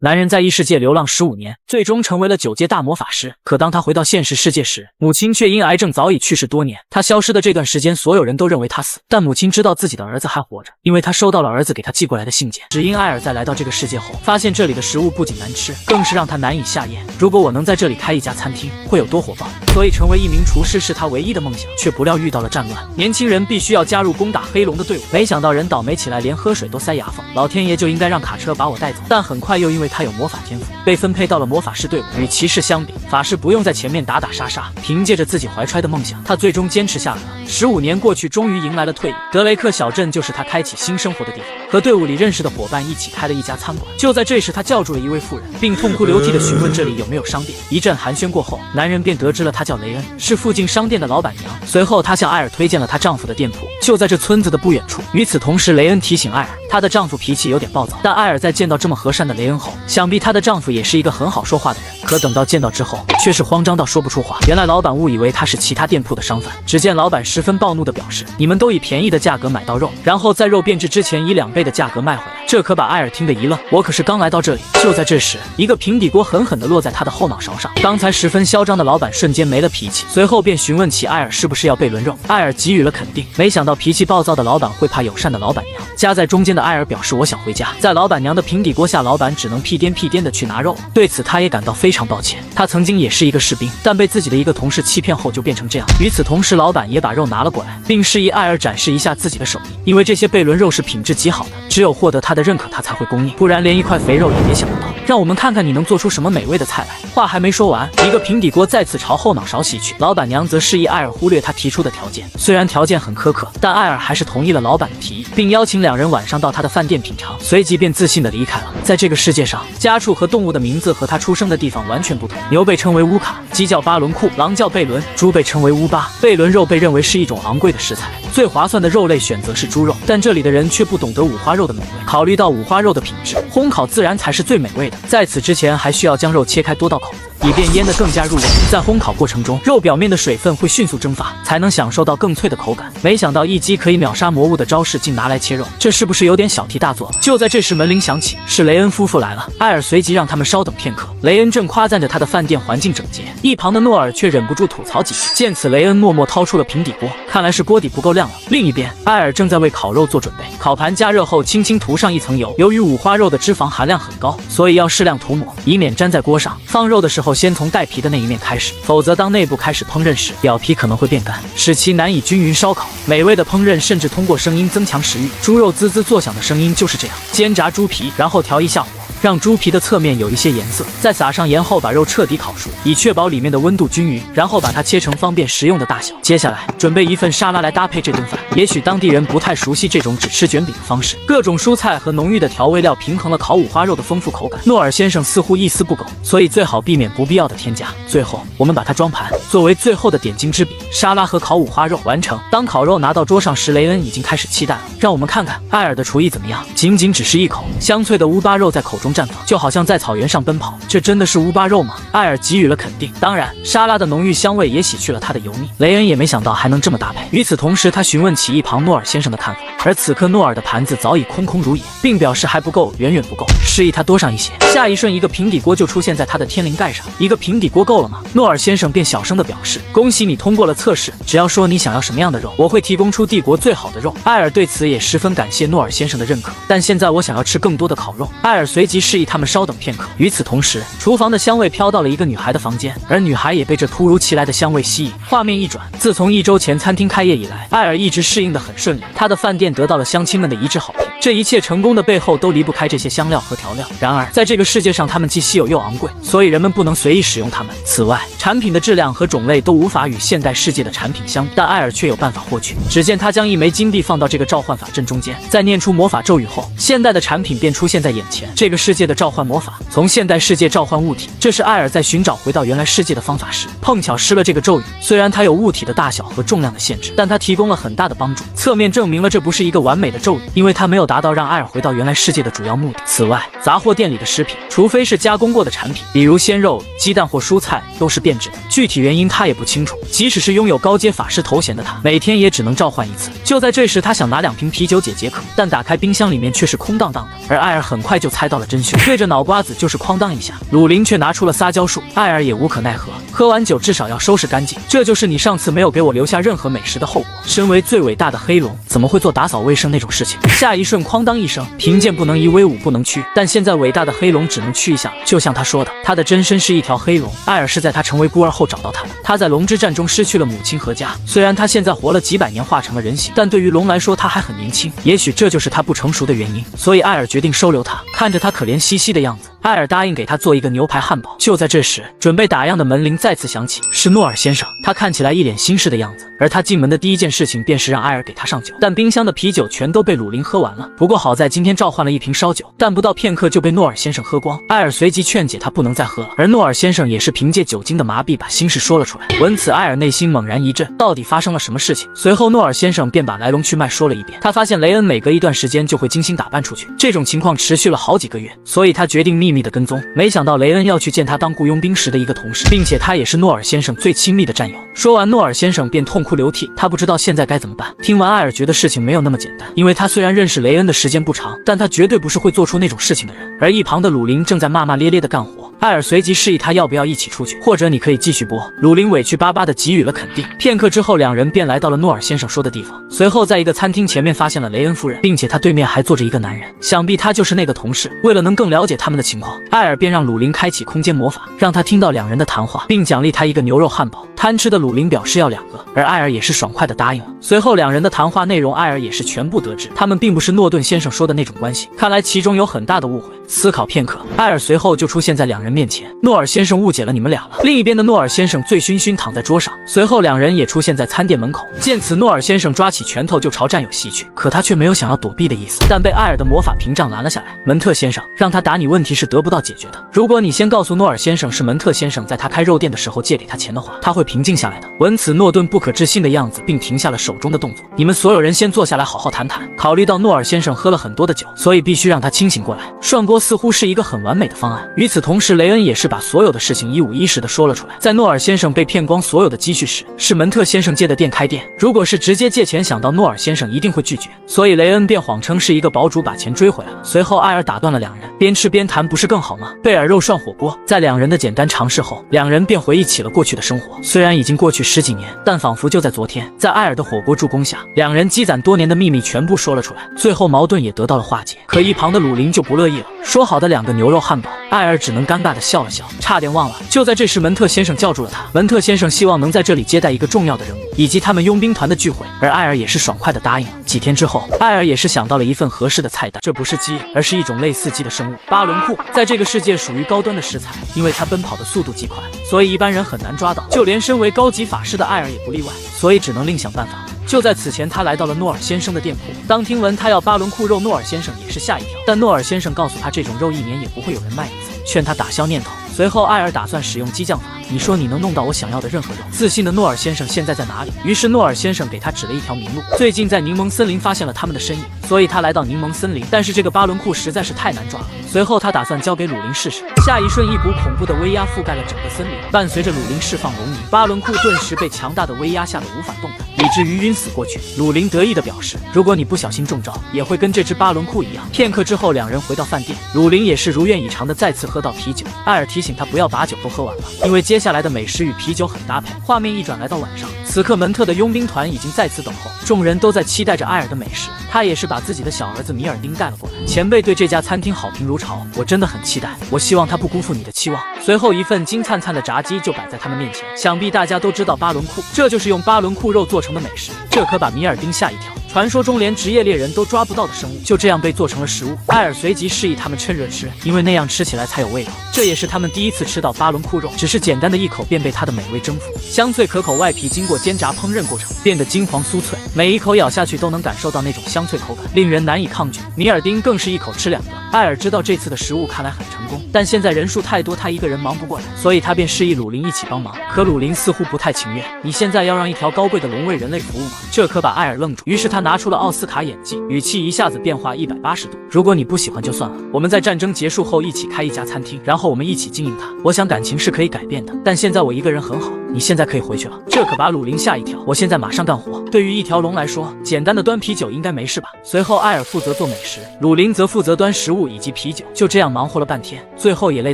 男人在异世界流浪15年，最终成为了9阶大魔法师。可当他回到现实世界时，母亲却因癌症早已去世多年。他消失的这段时间，所有人都认为他死，但母亲知道自己的儿子还活着，因为他收到了儿子给他寄过来的信件。只因艾尔在来到这个世界后，发现这里的食物不仅难吃，更是让他难以下咽。如果我能在这里开一家餐厅，会有多火爆？所以成为一名厨师是他唯一的梦想，却不料遇到了战乱。年轻人必须要加入攻打黑龙的队伍，没想到人倒霉起来，连喝水都塞牙缝。老天爷就应该让卡车把我带走，但很快又因为他有魔法天赋，被分配到了魔法师队伍。与骑士相比，法师不用在前面打打杀杀，凭借着自己怀揣的梦想，他最终坚持下来了。15年过去，终于迎来了退役。德雷克小镇就是他开启新生活的地方，和队伍里认识的伙伴一起开了一家餐馆。就在这时，他叫住了一位妇人，并痛哭流涕地询问这里有没有商店。一阵寒暄过后，男人便得知了她叫雷恩，是附近商店的老板娘。随后，她向艾尔推荐了她丈夫的店铺，就在这村子的不远处。与此同时，雷恩提醒艾尔，她的丈夫脾气有点暴躁，但艾尔在见到这么和善的雷恩后，想必她的丈夫也是一个很好说话的人。可等到见到之后，却是慌张到说不出话。原来老板误以为他是其他店铺的商贩，只见老板十分暴怒地表示：“你们都以便宜的价格买到肉，然后在肉变质之前以2倍的价格卖回来。”这可把艾尔听得一愣，我可是刚来到这里。就在这时，一个平底锅狠狠地落在他的后脑勺上。刚才十分嚣张的老板瞬间没了脾气，随后便询问起艾尔是不是要被轮肉。艾尔给予了肯定，没想到脾气暴躁的老板会怕友善的老板娘。夹在中间的艾尔表示我想回家，在老板娘的平底锅下，老板只能屁颠屁颠地去拿肉。对此他也感到非常抱歉，他曾经也是一个士兵，但被自己的一个同事欺骗后就变成这样。与此同时，老板也把肉拿了过来，并示意艾尔展示一下自己的手艺，因为这些贝伦肉是品质极好的，只有获得他的认可他才会供应，不然连一块肥肉也别想得到。让我们看看你能做出什么美味的菜来。话还没说完，一个平底锅再次朝后脑勺袭去，老板娘则示意艾尔忽略他提出的条件。虽然条件很苛刻，但艾尔还是同意了老板的提议，并邀请2人晚上到他的饭店品尝，随即便自信地离开了。在这个世界上，家畜和动物的名字和他出生的地方完全不同，牛被称为乌卡，鸡叫巴伦库，狼叫贝伦，猪被称为乌巴。贝伦肉被认为是一种昂贵的食材，最划算的肉类选择是猪肉，但这里的人却不懂得五花肉的美味。考虑到五花肉的品质，烘烤自然才是最美味的。在此之前，还需要将肉切开多道口子，以便腌得更加入味。在烘烤过程中，肉表面的水分会迅速蒸发，才能享受到更脆的口感。没想到一击可以秒杀魔物的招式竟拿来切肉，这是不是有点小题大做了？就在这时，门铃响起，是雷恩夫妇来了。艾尔随即让他们稍等片刻。雷恩正夸赞着他的饭店环境整洁，一旁的诺尔却忍不住吐槽几句。见此，雷恩默默掏出了平底锅，看来是锅底不够亮了。另一边，艾尔正在为烤肉做准备，烤盘加热后轻轻涂上一层油。由于五花肉的脂肪含量很高，所以要适量涂抹，以免粘在锅上。放肉的时候，先从带皮的那一面开始，否则当内部开始烹饪时，表皮可能会变干，使其难以均匀烧烤。美味的烹饪甚至通过声音增强食欲，猪肉滋滋作响的声音就是这样。煎炸猪皮，然后调一下火，让猪皮的侧面有一些颜色，再撒上盐后把肉彻底烤熟，以确保里面的温度均匀，然后把它切成方便食用的大小。接下来准备一份沙拉来搭配这顿饭。也许当地人不太熟悉这种只吃卷饼的方式，各种蔬菜和浓郁的调味料平衡了烤五花肉的丰富口感。诺尔先生似乎一丝不苟，所以最好避免不必要的添加。最后我们把它装盘，作为最后的点睛之笔。沙拉和烤五花肉完成。当烤肉拿到桌上时，雷恩已经开始期待了。让我们看看艾尔的厨艺怎么样。仅仅只是一口，香脆的乌巴肉在口中绽放，就好像在草原上奔跑。这真的是乌巴肉吗？艾尔给予了肯定。当然，沙拉的浓郁香味也洗去了它的油腻。雷恩也没想到还能这么搭配。与此同时，他询问起一旁诺尔先生的看法，而此刻诺尔的盘子早已空空如也，并表示还不够，远远不够，示意他多上一些。下一瞬，一个平底锅就出现在他的天灵盖上。一个平底锅够了吗？诺尔先生便小声地表示：“恭喜你通过了测试，只要说你想要什么样的肉，我会提供出帝国最好的肉。”艾尔对此也十分感谢诺尔先生的认可，但现在我想要吃更多的烤肉。艾尔随即示意他们稍等片刻。与此同时，厨房的香味飘到了一个女孩的房间，而女孩也被这突如其来的香味吸引。画面一转，自从1周前餐厅开业以来，艾尔一直适应得很顺利，他的饭店得到了乡亲们的一致好评。这一切成功的背后都离不开这些香料和调料。然而，在这个世界上，它们既稀有又昂贵，所以人们不能随意使用它们。此外，产品的质量和种类都无法与现代世界的产品相比，但艾尔却有办法获取。只见他将一枚金币放到这个召唤法阵中间，在念出魔法咒语后，现代的产品便出现在眼前。这个世界的召唤魔法，从现代世界召唤物体，这是艾尔在寻找回到原来世界的方法时，碰巧施了这个咒语。虽然它有物体的大小和重量的限制，但它提供了很大的帮助，侧面证明了这不是一个完美的咒语，因为它没有达到让艾尔回到原来世界的主要目的。此外，杂货店里的食品，除非是加工过的产品，比如鲜肉、鸡蛋或蔬菜，都是变质的。具体原因因他也不清楚，即使是拥有高阶法师头衔的他，每天也只能召唤一次。就在这时，他想拿2瓶啤酒解解渴，但打开冰箱里面却是空荡荡的。而艾尔很快就猜到了真凶，对着脑瓜子就是哐当一下。鲁林却拿出了撒娇术，艾尔也无可奈何。喝完酒至少要收拾干净，这就是你上次没有给我留下任何美食的后果。身为最伟大的黑龙，怎么会做打扫卫生那种事情？下一瞬，哐当一声，贫贱不能移，威武不能屈。但现在伟大的黑龙只能屈一下了。就像他说的，他的真身是一条黑龙，艾尔是在他成为孤儿后找到他的。他在龙之战中失去了母亲和家，虽然他现在活了几百年，化成了人形，但对于龙来说他还很年轻。也许这就是他不成熟的原因，所以艾尔决定收留他。看着他可怜兮兮的样子，艾尔答应给他做一个牛排汉堡。就在这时，准备打烊的门铃再次响起，是诺尔先生。他看起来一脸心事的样子，而他进门的第一件事情便是让艾尔给他上酒，但冰箱的啤酒全都被鲁林喝完了。不过好在今天召唤了1瓶烧酒，但不到片刻就被诺尔先生喝光。艾尔随即劝解他不能再喝了，而诺尔先生也是凭借酒精的麻痹把心事说了出来。闻此，艾尔内心猛然一震，到底发生了什么事情？随后诺尔先生便把来龙去脉说了一遍。他发现雷恩每隔一段时间就会精心打扮出去，这种情况持续了好几个月，所以他决定秘密的跟踪。没想到雷恩要去见他当雇佣兵时的一个同事，并且他也是诺尔先生最亲密的战友。说完，诺尔先生便痛哭流涕，他不知道现在该怎么办。听完，艾尔觉得事情没有那么简单，因为他虽然认识雷恩的时间不长，但他绝对不是会做出那种事情的人。而一旁的鲁林正在骂骂咧咧的干活，艾尔随即示意他要不要一起出去，或者你可以继续播。鲁林委屈巴巴的给予了肯定。片刻之后，两人便来到了诺尔先生说的地方，随后在一个餐厅前面发现了雷恩夫人，并且他对面还坐着一个男人，想必他就是那个同事。为了能更了解他们的情况，艾尔便让鲁林开启空间魔法，让他听到两人的谈话，并奖励他一个牛肉汉堡。贪吃的鲁林表示要2个，而艾尔也是爽快的答应了。随后两人的谈话内容，艾尔也是全部得知，他们并不是诺顿先生说的那种关系，看来其中有很大的误会。思考片刻，艾尔随后就出现在两人面前。诺尔先生误解了你们俩了。另一边的诺尔先生醉醺醺躺在桌上，随后两人也出现在餐店门口。见此，诺尔先生抓起拳头就朝战友袭去，可他却没有想要躲避的意思，但被艾尔的魔法屏障拦了下来。门特先生，让他打你问题是得不到解决的。如果你先告诉诺尔先生是门特先生在他开肉店的时候借给他钱的话，他会平静下来的。闻此，诺顿不可置信的样子，并停下了手中的动作。你们所有人先坐下来好好谈谈。考虑到诺尔先生喝了很多的酒，所以必须让他清醒过来。涮锅似乎是一个很完美的方案。与此同时，雷恩也是把所有的事情一五一十的说了出来。在诺尔先生被骗光所有的积蓄时，是门特先生借的店开店。如果是直接借钱，想到诺尔先生一定会拒绝，所以雷恩便谎称是一个堡主把钱追回来了。随后艾尔打断了两人，边吃边谈不是更好吗？贝尔肉涮火锅。在两人的简单尝试后，两人便回忆起了过去的生活。虽然已经过去10几年，但仿佛就在昨天。在艾尔的火锅助攻下，两人积攒多年的秘密全部说了出来，最后矛盾也得到了化解。可一旁的鲁林就不乐意了，说好的2个牛肉汉堡，艾尔只能尴尬的笑了笑，差点忘了。就在这时，门特先生叫住了他。门特先生希望能在这里接待一个重要的人物，以及他们佣兵团的聚会，而艾尔也是爽快的答应了。几天之后，艾尔也是想到了一份合适的菜单，这不是鸡，而是一种类似鸡的生物——巴伦库。在这个世界属于高端的食材，因为它奔跑的速度极快，所以一般人很难抓到，就连身为高级法师的艾尔也不例外，所以只能另想办法。就在此前，他来到了诺尔先生的店铺。当听闻他要巴伦库肉，诺尔先生也是吓一跳，但诺尔先生告诉他，这种肉1年也不会有人卖一次，劝他打消念头。随后，艾尔打算使用激将法。你说你能弄到我想要的任何肉。自信的诺尔先生现在在哪里？于是诺尔先生给他指了一条明路。最近在柠檬森林发现了他们的身影，所以他来到柠檬森林。但是这个巴伦库实在是太难抓了。随后他打算交给鲁林试试。下一瞬，一股恐怖的威压覆盖了整个森林，伴随着鲁林释放龙泥，巴伦库顿时被强大的威压吓得无法动弹，以至于晕死过去。鲁林得意地表示，如果你不小心中招，也会跟这只巴伦库一样。片刻之后，两人回到饭店，鲁林也是如愿以偿的再次喝到啤酒。艾尔提醒他不要把酒都喝完了，因为接下来的美食与啤酒很搭配。画面一转来到晚上，此刻门特的佣兵团已经在此等候，众人都在期待着艾尔的美食。他也是把自己的小儿子米尔丁带了过来。前辈对这家餐厅好评如潮，我真的很期待，我希望他不辜负你的期望。随后一份金灿灿的炸鸡就摆在他们面前，想必大家都知道巴伦库，这就是用巴伦库肉做成的美食，这可把米尔丁吓一跳。传说中连职业猎人都抓不到的生物，就这样被做成了食物。艾尔随即示意他们趁热吃，因为那样吃起来才有味道。这也是他们第一次吃到巴伦库肉，只是简单的一口便被它的美味征服。香脆可口，外皮经过煎炸烹饪过程，变得金黄酥脆，每一口咬下去都能感受到那种香脆口感，令人难以抗拒。米尔丁更是一口吃2个。艾尔知道这次的食物看来很成功，但现在人数太多，他一个人忙不过来，所以他便示意鲁林一起帮忙。可鲁林似乎不太情愿。你现在要让一条高贵的龙为人类服务吗？这可把艾尔愣住。于是他他拿出了奥斯卡演技，语气一下子变化180度。如果你不喜欢就算了，我们在战争结束后一起开一家餐厅，然后我们一起经营它。我想感情是可以改变的，但现在我一个人很好，你现在可以回去了。这可把鲁林吓一跳。我现在马上干活。对于一条龙来说，简单的端啤酒应该没事吧？随后艾尔负责做美食，鲁林则负责端食物以及啤酒。就这样忙活了半天，最后也累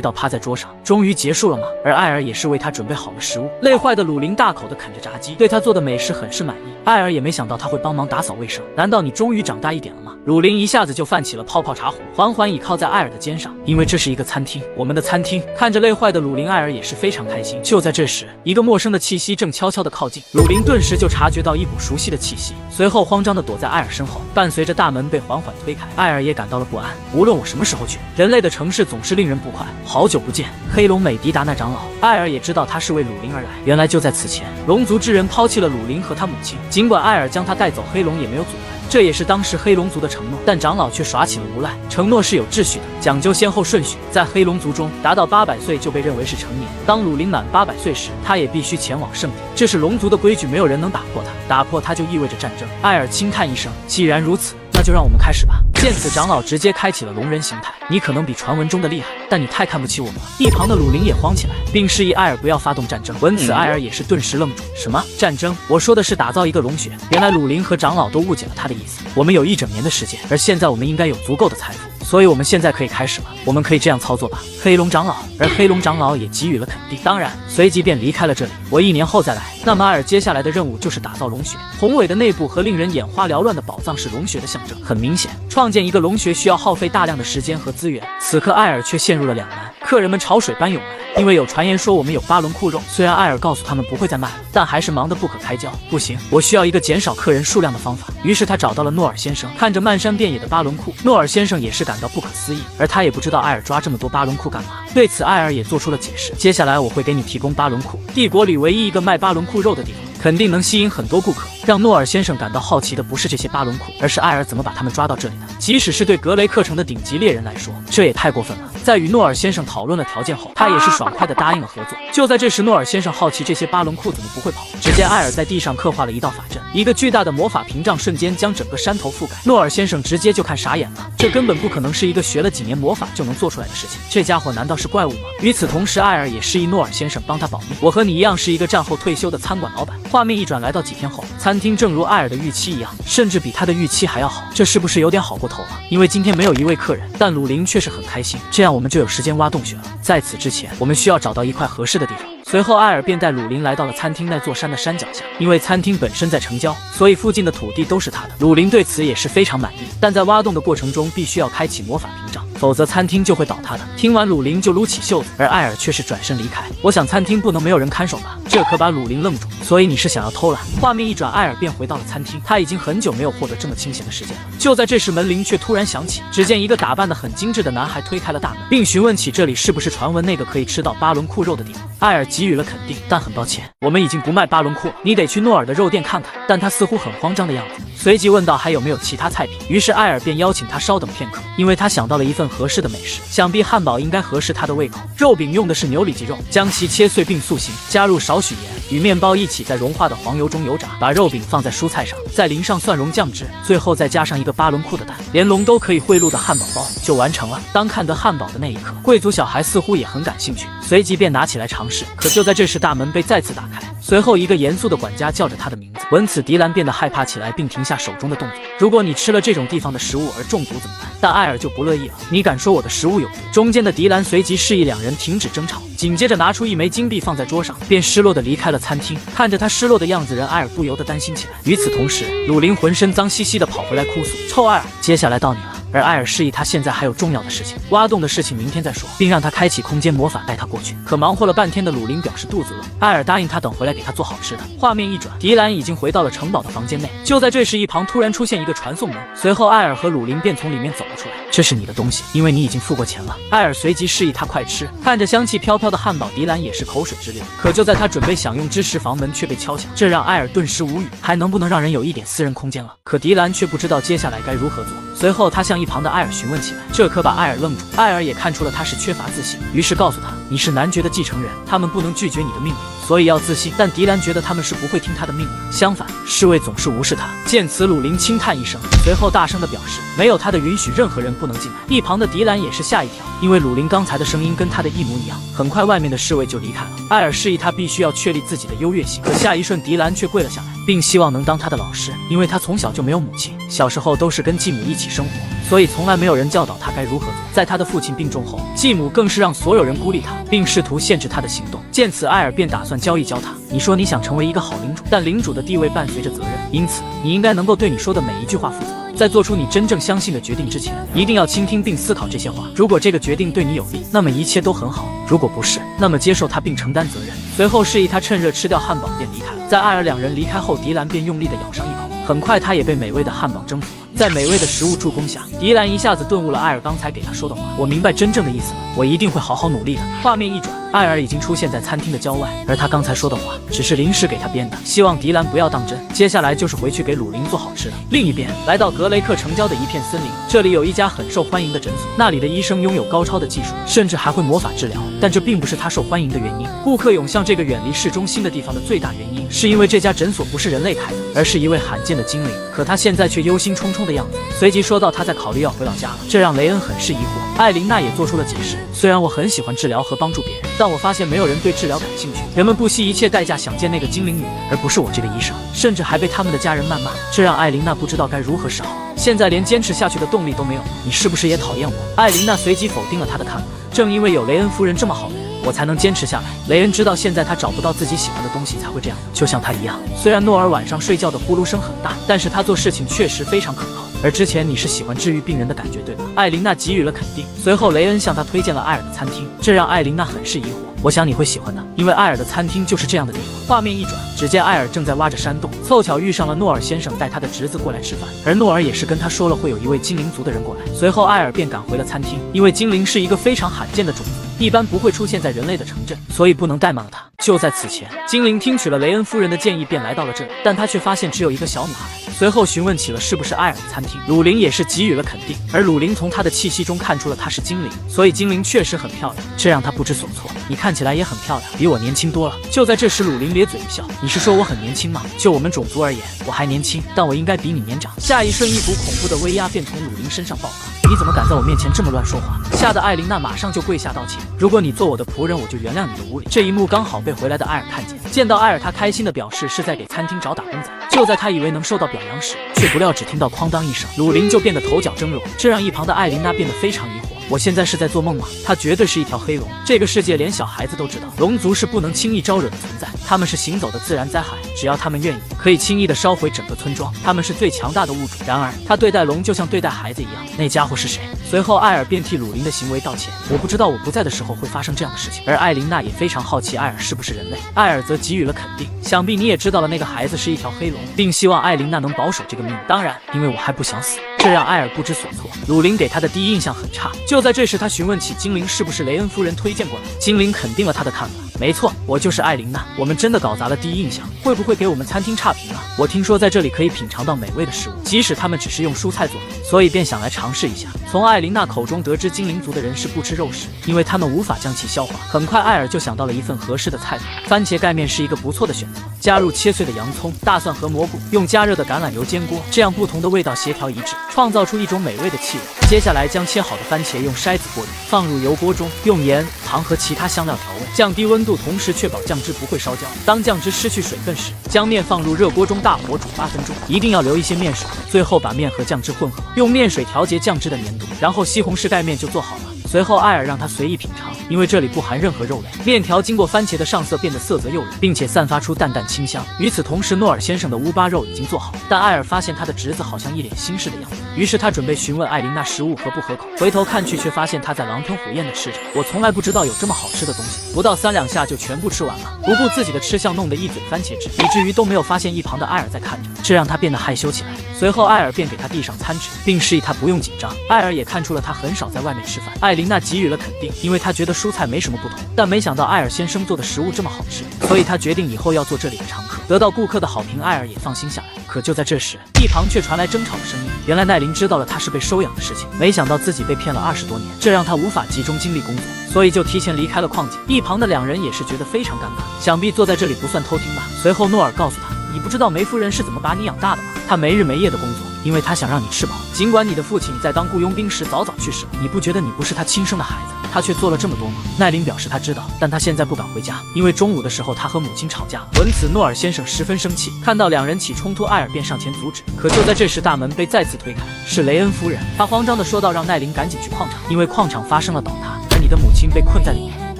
到趴在桌上。终于结束了吗？而艾尔也是为他准备好了食物。累坏的鲁林大口地啃着炸鸡，对他做的美食很是满意。艾尔也没想到他会帮忙打扫卫生。难道你终于长大一点了吗？鲁林一下子就泛起了泡泡茶壶，缓缓倚靠在艾尔的肩上。因为这是一个餐厅，我们的餐厅。看着累坏的鲁林，艾尔也是非常开心。就在这时，一个陌生的气息正悄悄地靠近，鲁林顿时就察觉到一股熟悉的气息，随后慌张地躲在艾尔身后。伴随着大门被缓缓推开，艾尔也感到了不安。无论我什么时候去，人类的城市总是令人不快。好久不见，黑龙美迪达那长老。艾尔也知道他是为鲁林而来。原来就在此前，龙族之人抛弃了鲁林和他母亲，尽管艾尔将他带走，黑龙也没有阻拦。这也是当时黑龙族的承诺，但长老却耍起了无赖。承诺是有秩序的，讲究先后顺序。在黑龙族中，达到800岁就被认为是成年。当鲁林满800岁时，他也必须前往圣地。这是龙族的规矩，没有人能打破它。打破它就意味着战争。艾尔轻叹一声，既然如此，那就让我们开始吧。见此，长老直接开启了龙人形态。你可能比传闻中的厉害，但你太看不起我们了。一旁的鲁林也慌起来，并示意艾尔不要发动战争。闻此，艾尔也是顿时愣住。什么战争？我说的是打造一个龙穴。原来鲁林和长老都误解了他的意思。我们有1整年的时间，而现在我们应该有足够的财富，所以我们现在可以开始了。我们可以这样操作吧？黑龙长老。而黑龙长老也给予了肯定，当然，随即便离开了这里。我1年后再来。那么艾尔接下来的任务就是打造龙穴。宏伟的内部和令人眼花缭乱的宝藏是龙穴的象征。很明显，创建一个龙穴需要耗费大量的时间和资源。此刻艾尔却陷入了两难，客人们潮水般涌来，因为有传言说我们有巴伦库肉。虽然艾尔告诉他们不会再卖了，但还是忙得不可开交。不行，我需要一个减少客人数量的方法。于是他找到了诺尔先生，看着漫山遍野的巴伦库，诺尔先生也是感到不可思议，而他也不知道艾尔抓这么多巴伦库干嘛。对此，艾尔也做出了解释。接下来我会给你提供巴伦库，帝国里唯一一个卖巴伦库肉的地方。肯定能吸引很多顾客。让诺尔先生感到好奇的不是这些巴伦库，而是艾尔怎么把他们抓到这里的。即使是对格雷克城的顶级猎人来说，这也太过分了。在与诺尔先生讨论了条件后，他也是爽快地答应了合作。就在这时，诺尔先生好奇这些巴伦库怎么不会跑。只见艾尔在地上刻画了一道法阵，一个巨大的魔法屏障瞬间将整个山头覆盖。诺尔先生直接就看傻眼了，这根本不可能是一个学了几年魔法就能做出来的事情。这家伙难道是怪物吗？与此同时，艾尔也示意诺尔先生帮他保密。我和你一样是一个战后退休的餐馆老板。画面一转，来到几天后，餐厅正如艾尔的预期一样，甚至比他的预期还要好。这是不是有点好过头了？因为今天没有一位客人，但鲁林却是很开心，这样我们就有时间挖洞穴了。在此之前，我们需要找到一块合适的地方。随后，艾尔便带鲁林来到了餐厅那座山的山脚下。因为餐厅本身在城郊，所以附近的土地都是他的。鲁林对此也是非常满意，但在挖洞的过程中必须要开启魔法屏障，否则餐厅就会倒塌的。听完，鲁林就撸起袖子，而艾尔却是转身离开。我想餐厅不能没有人看守吧？这可把鲁林愣住。所以你是想要偷懒？画面一转，艾尔便回到了餐厅。他已经很久没有获得这么清闲的时间了。就在这时，门铃却突然响起。只见一个打扮得很精致的男孩推开了大门，并询问起这里是不是传闻那个可以吃到巴伦库肉的地方。艾尔给予了肯定，但很抱歉，我们已经不卖巴伦库了，你得去诺尔的肉店看看。但他似乎很慌张的样子，随即问道还有没有其他菜品。于是艾尔便邀请他稍等片刻，因为他想到了一份合适的美食，想必汉堡应该合适他的胃口。肉饼用的是牛里脊肉，将其切碎并塑形，加入少许盐，与面包一起在融化的黄油中油炸。把肉饼放在蔬菜上，再淋上蒜蓉酱汁，最后再加上一个巴伦库的蛋，连龙都可以贿赂的汉堡包就完成了。当看得汉堡的那一刻，贵族小孩似乎也很感兴趣，随即便拿起来尝试。可就在这时，大门被再次打开，随后一个严肃的管家叫着他的名字。闻此，迪兰变得害怕起来，并停下手中的动作。如果你吃了这种地方的食物而中毒怎么办？但艾尔就不乐意了。你敢说我的食物有毒？中间的迪兰随即示意两人停止争吵，紧接着拿出一枚金币放在桌上，便失落地离开了餐厅。看着他失落的样子，人艾尔不由得担心起来。与此同时，鲁林浑身脏兮兮地跑回来哭诉：臭艾尔，接下来到你了。而艾尔示意他现在还有重要的事情，挖洞的事情明天再说，并让他开启空间魔法带他过去。可忙活了半天的鲁林表示肚子饿，艾尔答应他等回来给他做好吃的。画面一转，迪兰已经回到了城堡的房间内。就在这时，一旁突然出现一个传送门，随后艾尔和鲁林便从里面走了出来。这是你的东西，因为你已经付过钱了。艾尔随即示意他快吃。看着香气飘飘的汉堡，迪兰也是口水直流。可就在他准备享用之时，房门却被敲响，这让艾尔顿时无语，还能不能让人有一点私人空间了？可迪兰却不知道接下来该如何做。随后他向一旁的艾尔询问起来，这可把艾尔愣住。艾尔也看出了他是缺乏自信，于是告诉他，你是男爵的继承人，他们不能拒绝你的命令。所以要自信。但迪兰觉得他们是不会听他的命令，相反，侍卫总是无视他。见此，鲁林轻叹一声，随后大声地表示，没有他的允许，任何人不能进来。一旁的迪兰也是吓一跳，因为鲁林刚才的声音跟他的一模一样。很快，外面的侍卫就离开了。艾尔示意他必须要确立自己的优越性，可下一瞬，迪兰却跪了下来，并希望能当他的老师，因为他从小就没有母亲，小时候都是跟继母一起生活，所以从来没有人教导他该如何做。在他的父亲病重后，继母更是让所有人孤立他，并试图限制他的行动。见此，艾尔便打算教他。你说你想成为一个好领主，但领主的地位伴随着责任，因此你应该能够对你说的每一句话负责。在做出你真正相信的决定之前，一定要倾听并思考这些话。如果这个决定对你有利，那么一切都很好；如果不是，那么接受它并承担责任。随后示意他趁热吃掉汉堡便离开了。在艾尔两人离开后，迪兰便用力地咬上一口，很快他也被美味的汉堡征服了。在美味的食物助攻下，迪兰一下子顿悟了艾尔刚才给他说的话。我明白真正的意思了，我一定会好好努力的。画面一转，艾尔已经出现在餐厅的郊外，而他刚才说的话只是临时给他编的，希望迪兰不要当真。接下来就是回去给鲁林做好吃的。另一边，来到格雷克城郊的一片森林，这里有一家很受欢迎的诊所，那里的医生拥有高超的技术，甚至还会魔法治疗。但这并不是他受欢迎的原因。顾客涌向这个远离市中心的地方的最大原因，是因为这家诊所不是人类开的，而是一位罕见的精灵。可他现在却忧心忡忡的样子，随即说到他在考虑要回老家了，这让雷恩很是疑惑。艾琳娜也做出了解释，虽然我很喜欢治疗和帮助别人，但我发现没有人对治疗感兴趣，人们不惜一切代价想见那个精灵女人，而不是我这个医生，甚至还被他们的家人谩骂，这让艾琳娜不知道该如何是好，现在连坚持下去的动力都没有。你是不是也讨厌我？艾琳娜随即否定了他的看法，正因为有雷恩夫人这么好的人，我才能坚持下来。雷恩知道现在他找不到自己喜欢的东西才会这样，就像他一样。虽然诺尔晚上睡觉的呼噜声很大，但是他做事情确实非常可靠。而之前你是喜欢治愈病人的感觉对吗？艾琳娜给予了肯定。随后雷恩向他推荐了艾尔的餐厅，这让艾琳娜很是疑惑。我想你会喜欢的，因为艾尔的餐厅就是这样的地方。画面一转，只见艾尔正在挖着山洞，凑巧遇上了诺尔先生带他的侄子过来吃饭，而诺尔也是跟他说了会有一位精灵族的人过来。随后艾尔便赶回了餐厅，因为精灵是一个非常罕见的种族，一般不会出现在人类的城镇，所以不能怠慢了他。就在此前，精灵听取了雷恩夫人的建议，便来到了这里，但他却发现只有一个小女孩。随后询问起了是不是艾尔的餐厅，鲁林也是给予了肯定，而鲁林从她的气息中看出了她是精灵，所以精灵确实很漂亮，这让他不知所措。你看起来也很漂亮，比我年轻多了。就在这时，鲁林咧嘴一笑，你是说我很年轻吗？就我们种族而言，我还年轻，但我应该比你年长。下一瞬，一股恐怖的威压便从鲁林身上爆发。你怎么敢在我面前这么乱说话？吓得艾琳娜马上就跪下道歉。如果你做我的仆人，我就原谅你的无礼。这一幕刚好被回来的艾尔看见，见到艾尔，他开心的表示是在给餐厅找打工仔。就在他以为能受到表扬时，却不料只听到哐当一声，鲁林就变得头角峥嵘，这让一旁的艾琳娜变得非常疑惑。我现在是在做梦吗？他绝对是一条黑龙，这个世界连小孩子都知道，龙族是不能轻易招惹的存在，他们是行走的自然灾害，只要他们愿意，可以轻易的烧毁整个村庄，他们是最强大的物种。然而，他对待龙就像对待孩子一样，那家伙是谁？随后，艾尔便替鲁林的行为道歉。我不知道我不在的时候会发生这样的事情。而艾琳娜也非常好奇艾尔是不是人类，艾尔则给予了肯定。想必你也知道了，那个孩子是一条黑龙，并希望艾琳娜能保守这个秘密。当然，因为我还不想死。这让艾尔不知所措。鲁林给他的第一印象很差。就在这时，他询问起精灵是不是雷恩夫人推荐过来。精灵肯定了他的看法。没错，我就是艾琳娜。我们真的搞砸了第一印象，会不会给我们餐厅差评啊？我听说在这里可以品尝到美味的食物，即使他们只是用蔬菜做的，所以便想来尝试一下。从艾琳娜口中得知精灵族的人是不吃肉食，因为他们无法将其消化。很快，艾尔就想到了一份合适的菜谱，番茄盖面是一个不错的选择。加入切碎的洋葱、大蒜和蘑菇，用加热的橄榄油煎锅，这样不同的味道协调一致，创造出一种美味的气味。接下来将切好的番茄用筛子过滤，放入油锅中，用盐、糖和其他香料调味，降低温度，同时确保酱汁不会烧焦。当酱汁失去水分时，将面放入热锅中大火煮8分钟，一定要留一些面水。最后把面和酱汁混合，用面水调节酱汁的粘度，然后西红柿盖面就做好了。随后艾尔让他随意品尝，因为这里不含任何肉类。面条经过番茄的上色变得色泽诱人，并且散发出淡淡清香。与此同时，诺尔先生的乌巴肉已经做好，但艾尔发现他的侄子好像一脸心事的样子，于是他准备询问艾琳娜食物合不合口。回头看去，却发现他在狼吞虎咽地吃着。我从来不知道有这么好吃的东西，不到3两下就全部吃完了，不顾自己的吃相，弄得一嘴番茄汁，以至于都没有发现一旁的艾尔在看着，这让他变得害羞起来。随后艾尔便给他递上餐纸，并示意他不用紧张。艾尔也看出了他很少在外面吃饭。艾琳娜给予了肯定，因为他觉得蔬菜没什么不同，但没想到艾尔先生做的食物这么好吃，所以他决定以后要做这里的常客。得到顾客的好评，艾尔也放心下来。可就在这时，一旁却传来争吵的声音。原来奈林知道了他是被收养的事情，没想到自己被骗了20多年，这让他无法集中精力工作，所以就提前离开了矿井。一旁的两人也是觉得非常尴尬，想必坐在这里不算偷听吧。随后诺尔告诉他，你不知道梅夫人是怎么把你养大的吗？她没日没夜的工作，因为她想让你吃饱。尽管你的父亲在当雇佣兵时早早去世了，你不觉得你不是他亲生的孩子，他却做了这么多吗？奈林表示他知道，但他现在不敢回家，因为中午的时候他和母亲吵架了。闻此，诺尔先生十分生气，看到两人起冲突，艾尔便上前阻止。可就在这时，大门被再次推开，是雷恩夫人。她慌张地说道，让奈林赶紧去矿场，因为矿场发生了倒塌，而你的母亲被困在里面。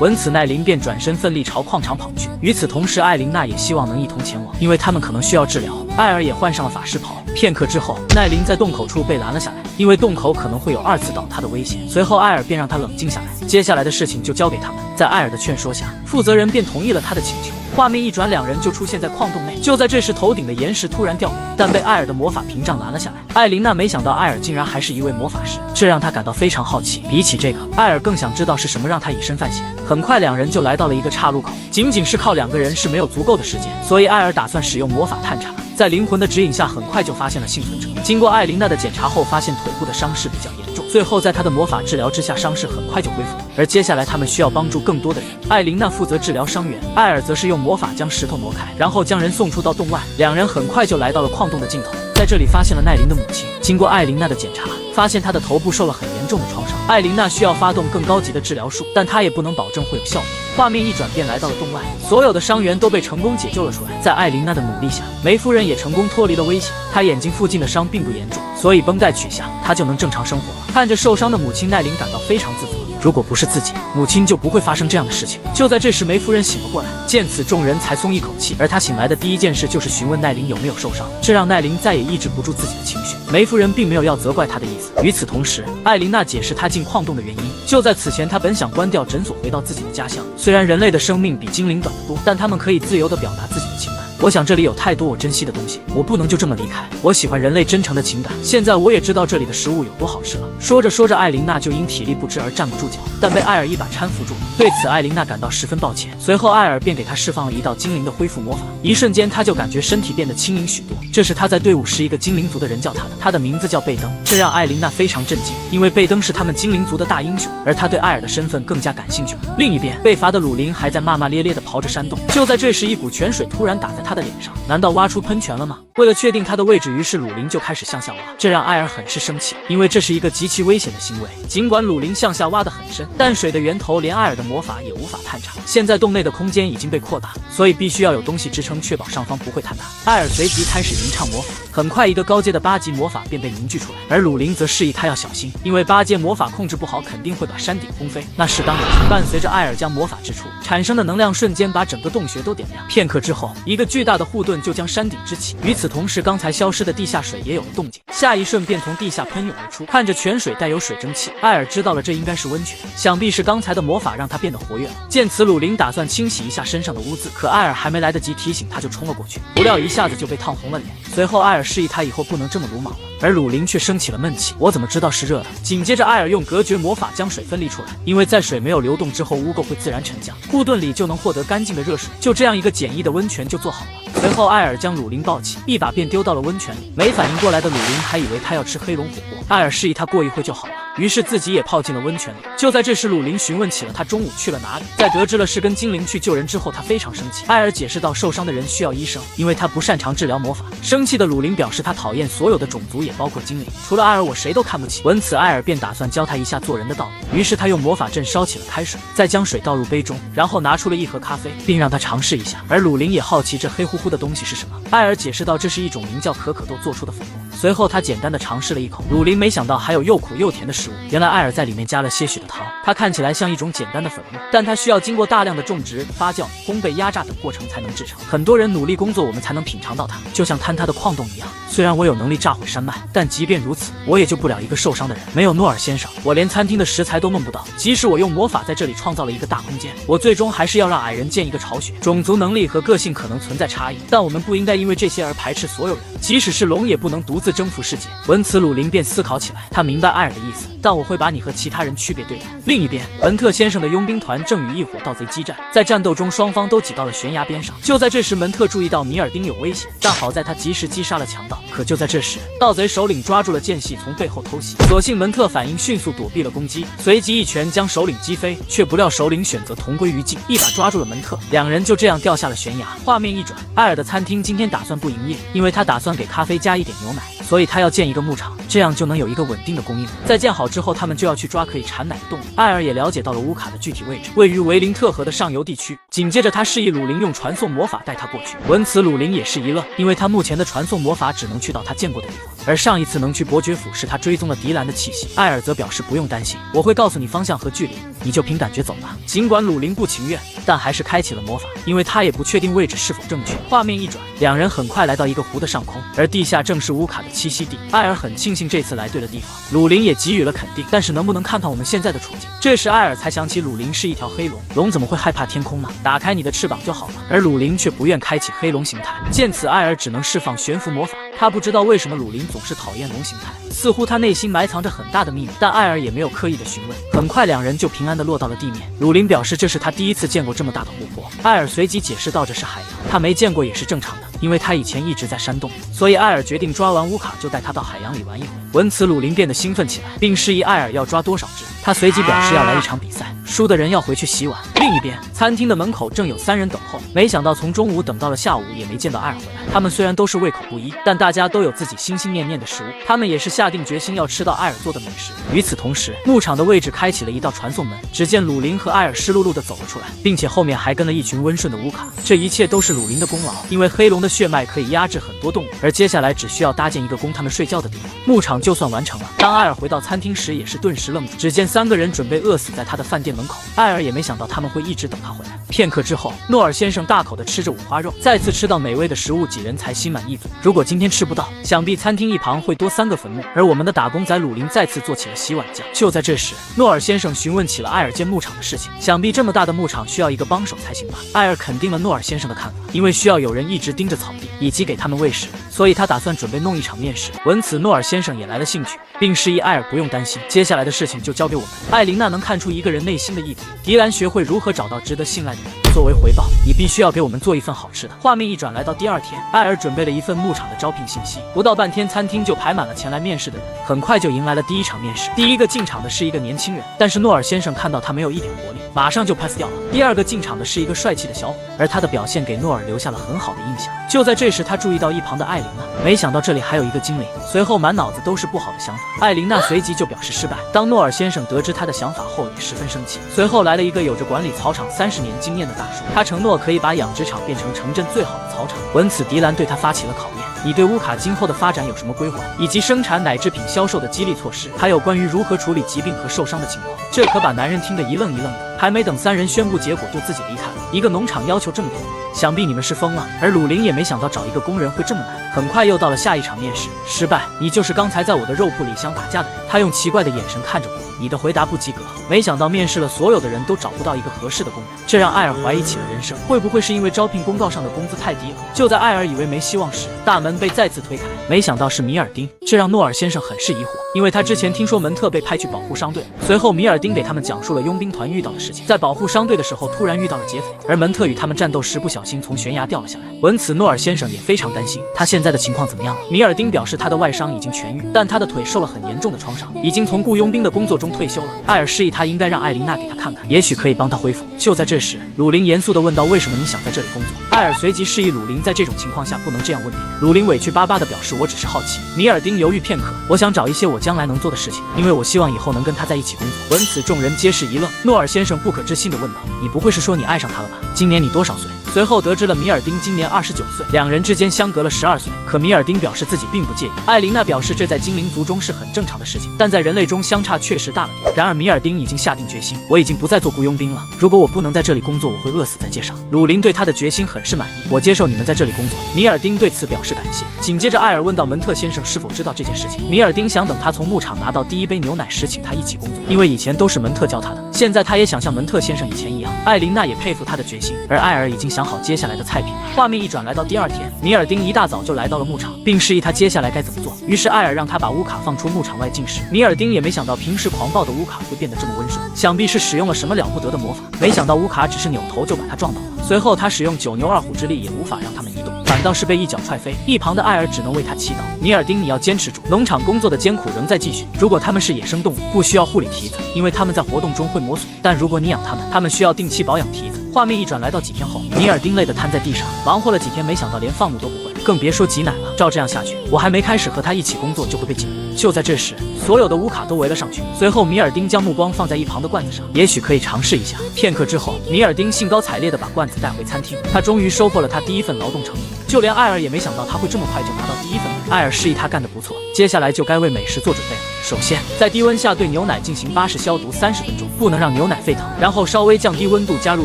闻此，奈林便转身奋力朝矿场跑去。与此同时，艾琳娜也希望能一同前往，因为他们可能需要治疗。艾尔也换上了法师袍。片刻之后，奈林在洞口处被拦了下来，因为洞口可能会有2次倒塌的危险。随后，艾尔便让他冷静下来，接下来的事情就交给他们。在艾尔的劝说下，负责人便同意了他的请求。画面一转，两人就出现在矿洞内。就在这时，头顶的岩石突然掉落，但被艾尔的魔法屏障拦了下来。艾琳娜没想到艾尔竟然还是一位魔法师，这让她感到非常好奇。比起这个，艾尔更想知道是什么让他以身犯险。很快，两人就来到了一个岔路口。仅仅是靠2个人是没有足够的时间，所以艾尔打算使用魔法探查。在灵魂的指引下，很快就发现了幸存者。经过艾琳娜的检查后，发现腿部的伤势比较严重。最后，在她的魔法治疗之下，伤势很快就恢复。而接下来，他们需要帮助更多的人。艾琳娜负责治疗伤员，艾尔则是用魔法将石头挪开，然后将人送出到洞外。两人很快就来到了矿洞的尽头，在这里发现了奈林的母亲。经过艾琳娜的检查，发现她的头部受了很严重的创伤。艾琳娜需要发动更高级的治疗术，但她也不能保证会有效果。画面一转，便来到了洞外，所有的伤员都被成功解救了出来。在艾琳娜的努力下，梅夫人也成功脱离了危险。她眼睛附近的伤并不严重，所以绷带取下，她就能正常生活了。看着受伤的母亲，奈林感到非常自责。如果不是自己，母亲就不会发生这样的事情。就在这时，梅夫人醒了过来，见此，众人才松一口气。而她醒来的第一件事就是询问奈林有没有受伤，这让奈林再也抑制不住自己的情绪。梅夫人并没有要责怪她的意思。与此同时，艾琳娜解释她进矿洞的原因。就在此前，她本想关掉诊所，回到自己的家乡。虽然人类的生命比精灵短得多，但他们可以自由地表达自己的情感。我想这里有太多我珍惜的东西，我不能就这么离开。我喜欢人类真诚的情感，现在我也知道这里的食物有多好吃了。说着说着，艾琳娜就因体力不支而站不住脚，但被艾尔一把搀扶住了。对此，艾琳娜感到十分抱歉。随后，艾尔便给她释放了一道精灵的恢复魔法，一瞬间，她就感觉身体变得轻盈许多。这是她在队伍时一个精灵族的人教她的，她的名字叫贝登。这让艾琳娜非常震惊，因为贝登是他们精灵族的大英雄，而她对艾尔的身份更加感兴趣了。另一边，被罚的鲁林还在骂骂咧咧地刨着山洞。就在这时，一股泉水突然打在他的脸上，难道挖出喷泉了吗？为了确定他的位置，于是鲁林就开始向下挖，这让艾尔很是生气，因为这是一个极其危险的行为。尽管鲁林向下挖得很深，但水的源头连艾尔的魔法也无法探查。现在洞内的空间已经被扩大，所以必须要有东西支撑，确保上方不会坍塌。艾尔随即开始吟唱魔法，很快一个高阶的8级魔法便被凝聚出来，而鲁林则示意他要小心，因为8阶魔法控制不好，肯定会把山顶轰飞。那是当然。伴随着艾尔将魔法支出，产生的能量瞬间把整个洞穴都点亮。片刻之后，一个巨大的护盾就将山顶支起。与此同时，刚才消失的地下水也有了动静，下一瞬便从地下喷涌而出。看着泉水带有水蒸气，艾尔知道了这应该是温泉，想必是刚才的魔法让他变得活跃了。见此，鲁林打算清洗一下身上的污渍，可艾尔还没来得及提醒，他就冲了过去，不料一下子就被烫红了脸。随后，艾尔示意他以后不能这么鲁莽了，而鲁林却生起了闷气，我怎么知道是热的？紧接着，艾尔用隔绝魔法将水分离出来，因为在水没有流动之后，污垢会自然沉降，护盾里就能获得干净的热水。就这样，一个简易的温泉就做好了。随后，艾尔将鲁林抱起，一把便丢到了温泉里。没反应过来的鲁林还以为他要吃黑龙火锅，艾尔示意他过一会就好了，于是自己也泡进了温泉里。就在这时，鲁林询问起了他中午去了哪里。在得知了是跟精灵去救人之后，他非常生气。艾尔解释到，受伤的人需要医生，因为他不擅长治疗魔法。生气的鲁林表示他讨厌所有的种族，也包括精灵，除了艾尔我谁都看不起。闻此，艾尔便打算教他一下做人的道理。于是他用魔法阵烧起了开水，再将水倒入杯中，然后拿出了一盒咖啡，并让他尝试一下。而鲁林也好奇这黑乎乎的东西是什么。艾尔解释道，这是一种名叫可可豆做出的粉末。随后他简单的尝试了一口，鲁林没想到还有又苦又甜的食物。原来艾尔在里面加了些许的糖，它看起来像一种简单的粉末，但它需要经过大量的种植、发酵、烘焙、压榨等过程才能制成。很多人努力工作，我们才能品尝到它，就像坍塌的矿洞一样。虽然我有能力炸毁山脉，但即便如此，我也救不了一个受伤的人。没有诺尔先生，我连餐厅的食材都弄不到。即使我用魔法在这里创造了一个大空间，我最终还是要让矮人建一个巢穴。种族能力和个性可能存在差异，但我们不应该因为这些而排斥所有人。即使是龙，也不能独自自征服世界。闻此，鲁林便思考起来，他明白艾尔的意思，但我会把你和其他人区别对待。另一边，文特先生的佣兵团正与一伙盗贼激战，在战斗中，双方都挤到了悬崖边上。就在这时，门特注意到米尔丁有危险，但好在他及时击杀了强盗。可就在这时，盗贼首领抓住了间隙，从背后偷袭。所幸门特反应迅速，躲避了攻击，随即一拳将首领击飞，却不料首领选择同归于尽，一把抓住了门特，两人就这样掉下了悬崖。画面一转，艾尔的餐厅今天打算不营业，因为他打算给咖啡加一点牛奶，所以他要建一个牧场，这样就能有一个稳定的供应。在建好之后，他们就要去抓可以产奶的动物。艾尔也了解到了乌卡的具体位置，位于维林特河的上游地区。紧接着，他示意鲁林用传送魔法带他过去。闻此，鲁林也是一愣，因为他目前的传送魔法只能去到他见过的地方，而上一次能去伯爵府是他追踪了迪兰的气息。艾尔则表示不用担心，我会告诉你方向和距离，你就凭感觉走吧。尽管鲁林不情愿，但还是开启了魔法，因为他也不确定位置是否正确。画面一转，两人很快来到一个湖的上空，而地下正是乌卡的栖息地。艾尔很庆幸这次来对了地方，鲁林也给予了肯定，但是能不能看看我们现在的处境？这时艾尔才想起鲁林是一条黑龙，龙怎么会害怕天空呢？打开你的翅膀就好了。而鲁林却不愿开启黑龙形态，见此艾尔只能释放悬浮魔法。他不知道为什么鲁林总是讨厌龙形态，似乎他内心埋藏着很大的秘密，但艾尔也没有刻意的询问。很快两人就平安的落到了地面。鲁林表示这是他第一次见过这么大的湖泊，艾尔随即解释道这是海洋，他没见过也是正常的，因为他以前一直在山洞，所以艾尔决定抓完乌卡就带他到海洋里玩一回。闻此，鲁林变得兴奋起来，并示意艾尔要抓多少只。他随即表示要来一场比赛，输的人要回去洗碗。另一边，餐厅的门口正有3人等候，没想到从中午等到了下午也没见到艾尔回来。他们虽然都是胃口不一，但大家都有自己心心念念的食物，他们也是下定决心要吃到艾尔做的美食。与此同时，牧场的位置开启了一道传送门，只见鲁林和艾尔湿漉漉的走了出来，并且后面还跟了一群温顺的乌卡。这一切都是鲁林的功劳，因为黑龙的血脉可以压制很多动物，而接下来只需要搭建一个供他们睡觉的地方，牧场就算完成了。当艾尔回到餐厅时，也是顿时愣住，只见3个人准备饿死在他的饭店门口。艾尔也没想到他们会一直等他回来。片刻之后，诺尔先生大口地吃着五花肉，再次吃到美味的食物，几人才心满意足。如果今天吃不到，想必餐厅一旁会多3个坟墓。而我们的打工仔鲁林再次做起了洗碗匠。就在这时，诺尔先生询问起了艾尔建牧场的事情，想必这么大的牧场需要一个帮手才行吧。艾尔肯定了诺尔先生的看法，因为需要有人一直盯着草地，以及给他们喂食，所以他打算准备弄一场面试。闻此，诺尔先生也来了兴趣，并示意艾尔不用担心，接下来的事情就交给我们。艾琳娜能看出一个人内心的意图，迪兰学会如何找到值得信赖的人。作为回报，你必须要给我们做一份好吃的。画面一转，来到第2天，艾尔准备了一份牧场的招聘信息，不到半天，餐厅就排满了前来面试的人。很快就迎来了第1场面试。第一个进场的是一个年轻人，但是诺尔先生看到他没有一点活力，马上就 pass 掉了。第2个进场的是一个帅气的小伙，而他的表现给诺尔留下了很好的印象。就在这时，他注意到一旁的艾琳娜，没想到这里还有一个精灵，随后满脑子都是不好的想法。艾琳娜随即就表示失败。当诺尔先生得知他的想法后，也十分生气。随后来了一个有着管理草场30年经验的大叔，他承诺可以把养殖场变成城镇最好的草场。闻此，迪兰对他发起了考验，你对乌卡今后的发展有什么规划，以及生产奶制品销售的激励措施，还有关于如何处理疾病和受伤的情况。这可把男人听得一愣一愣的，还没等3人宣布结果就自己离开了。一个农场要求这么多，想必你们是疯了。而鲁林也没想到找一个工人会这么难。很快又到了下一场面试，失败，你就是刚才在我的肉铺里想打架的人。他用奇怪的眼神看着我，你的回答不及格。没想到面试了所有的人都找不到一个合适的工人，这让艾尔怀疑起了人生，会不会是因为招聘公告上的工资太低了？就在艾尔以为没希望时，大门被再次推开，没想到是米尔丁，这让诺尔先生很是疑惑，因为他之前听说门特被派去保护商队。随后米尔丁给他们讲述了佣兵团遇到的事情，在保护商队的时候突然遇到了劫匪，而门特与他们战斗时不小心从悬崖掉了下来。闻此，诺尔先生也非常担心他现在的情况怎么样了。米尔丁表示他的外伤已经痊愈，但他的腿受了很严重的创伤，已经从雇佣兵的工作中退休了。艾尔示意他应该让艾琳娜给他看看，也许可以帮他恢复。就在这时，鲁林严肃地问道，为什么你想在这里工作？艾尔随即示意鲁林在这种情况下不能这样问别人。鲁林委屈巴巴地表示我只是好奇。米尔丁犹豫片刻，我想找一些我将来能做的事情，因为我希望以后能跟他在一起工作。闻此，众人皆是一愣。诺尔先生不可置信地问道，你不会是说你爱上他了吧？今年你多少岁？随后得知了米尔丁今年29岁，两人之间相隔了12岁。可米尔丁表示自己并不介意。艾琳娜表示这在精灵族中是很正常的事情，但在人类中相差确实大了点。然而米尔丁已经下定决心，我已经不再做雇佣兵了，如果我不能在这里工作，我会饿死在街上。鲁林对他的决心很是满意，我接受你们在这里工作。米尔丁对此表示感谢。紧接着艾尔问到门特先生是否知道这件事情。米尔丁想等他从牧场拿到第1杯牛奶时请他一起工作，因为以前都是门特教他的，现在他也想像门特先生以前一样。艾琳娜也佩服他的决心，而艾尔已经想想好接下来的菜品。画面一转，来到第二天，米尔丁一大早就来到了牧场，并示意他接下来该怎么做。于是艾尔让他把乌卡放出牧场外进食。米尔丁也没想到平时狂暴的乌卡会变得这么温顺，想必是使用了什么了不得的魔法。没想到乌卡只是扭头就把他撞倒了。随后他使用9牛2虎之力也无法让他们移动，反倒是被一脚踹飞。一旁的艾尔只能为他祈祷。米尔丁，你要坚持住，农场工作的艰苦仍在继续。如果他们是野生动物，不需要护理蹄子，因为他们在活动中会磨损；但如果你养它们，他们需要定期保养蹄子。画面一转，来到几天后，米尔丁累得瘫在地上，忙活了几天，没想到连放牧都不会，更别说挤奶了。照这样下去，我还没开始和他一起工作就会被挤。就在这时，所有的乌卡都围了上去。随后，米尔丁将目光放在一旁的罐子上，也许可以尝试一下。片刻之后，米尔丁兴高采烈地把罐子带回餐厅，他终于收获了他第一份劳动成果。就连艾尔也没想到他会这么快就拿到第一份。艾尔示意他干得不错，接下来就该为美食做准备了。首先，在低温下对牛奶进行巴氏消毒30分钟，不能让牛奶沸腾，然后稍微降低温度，加入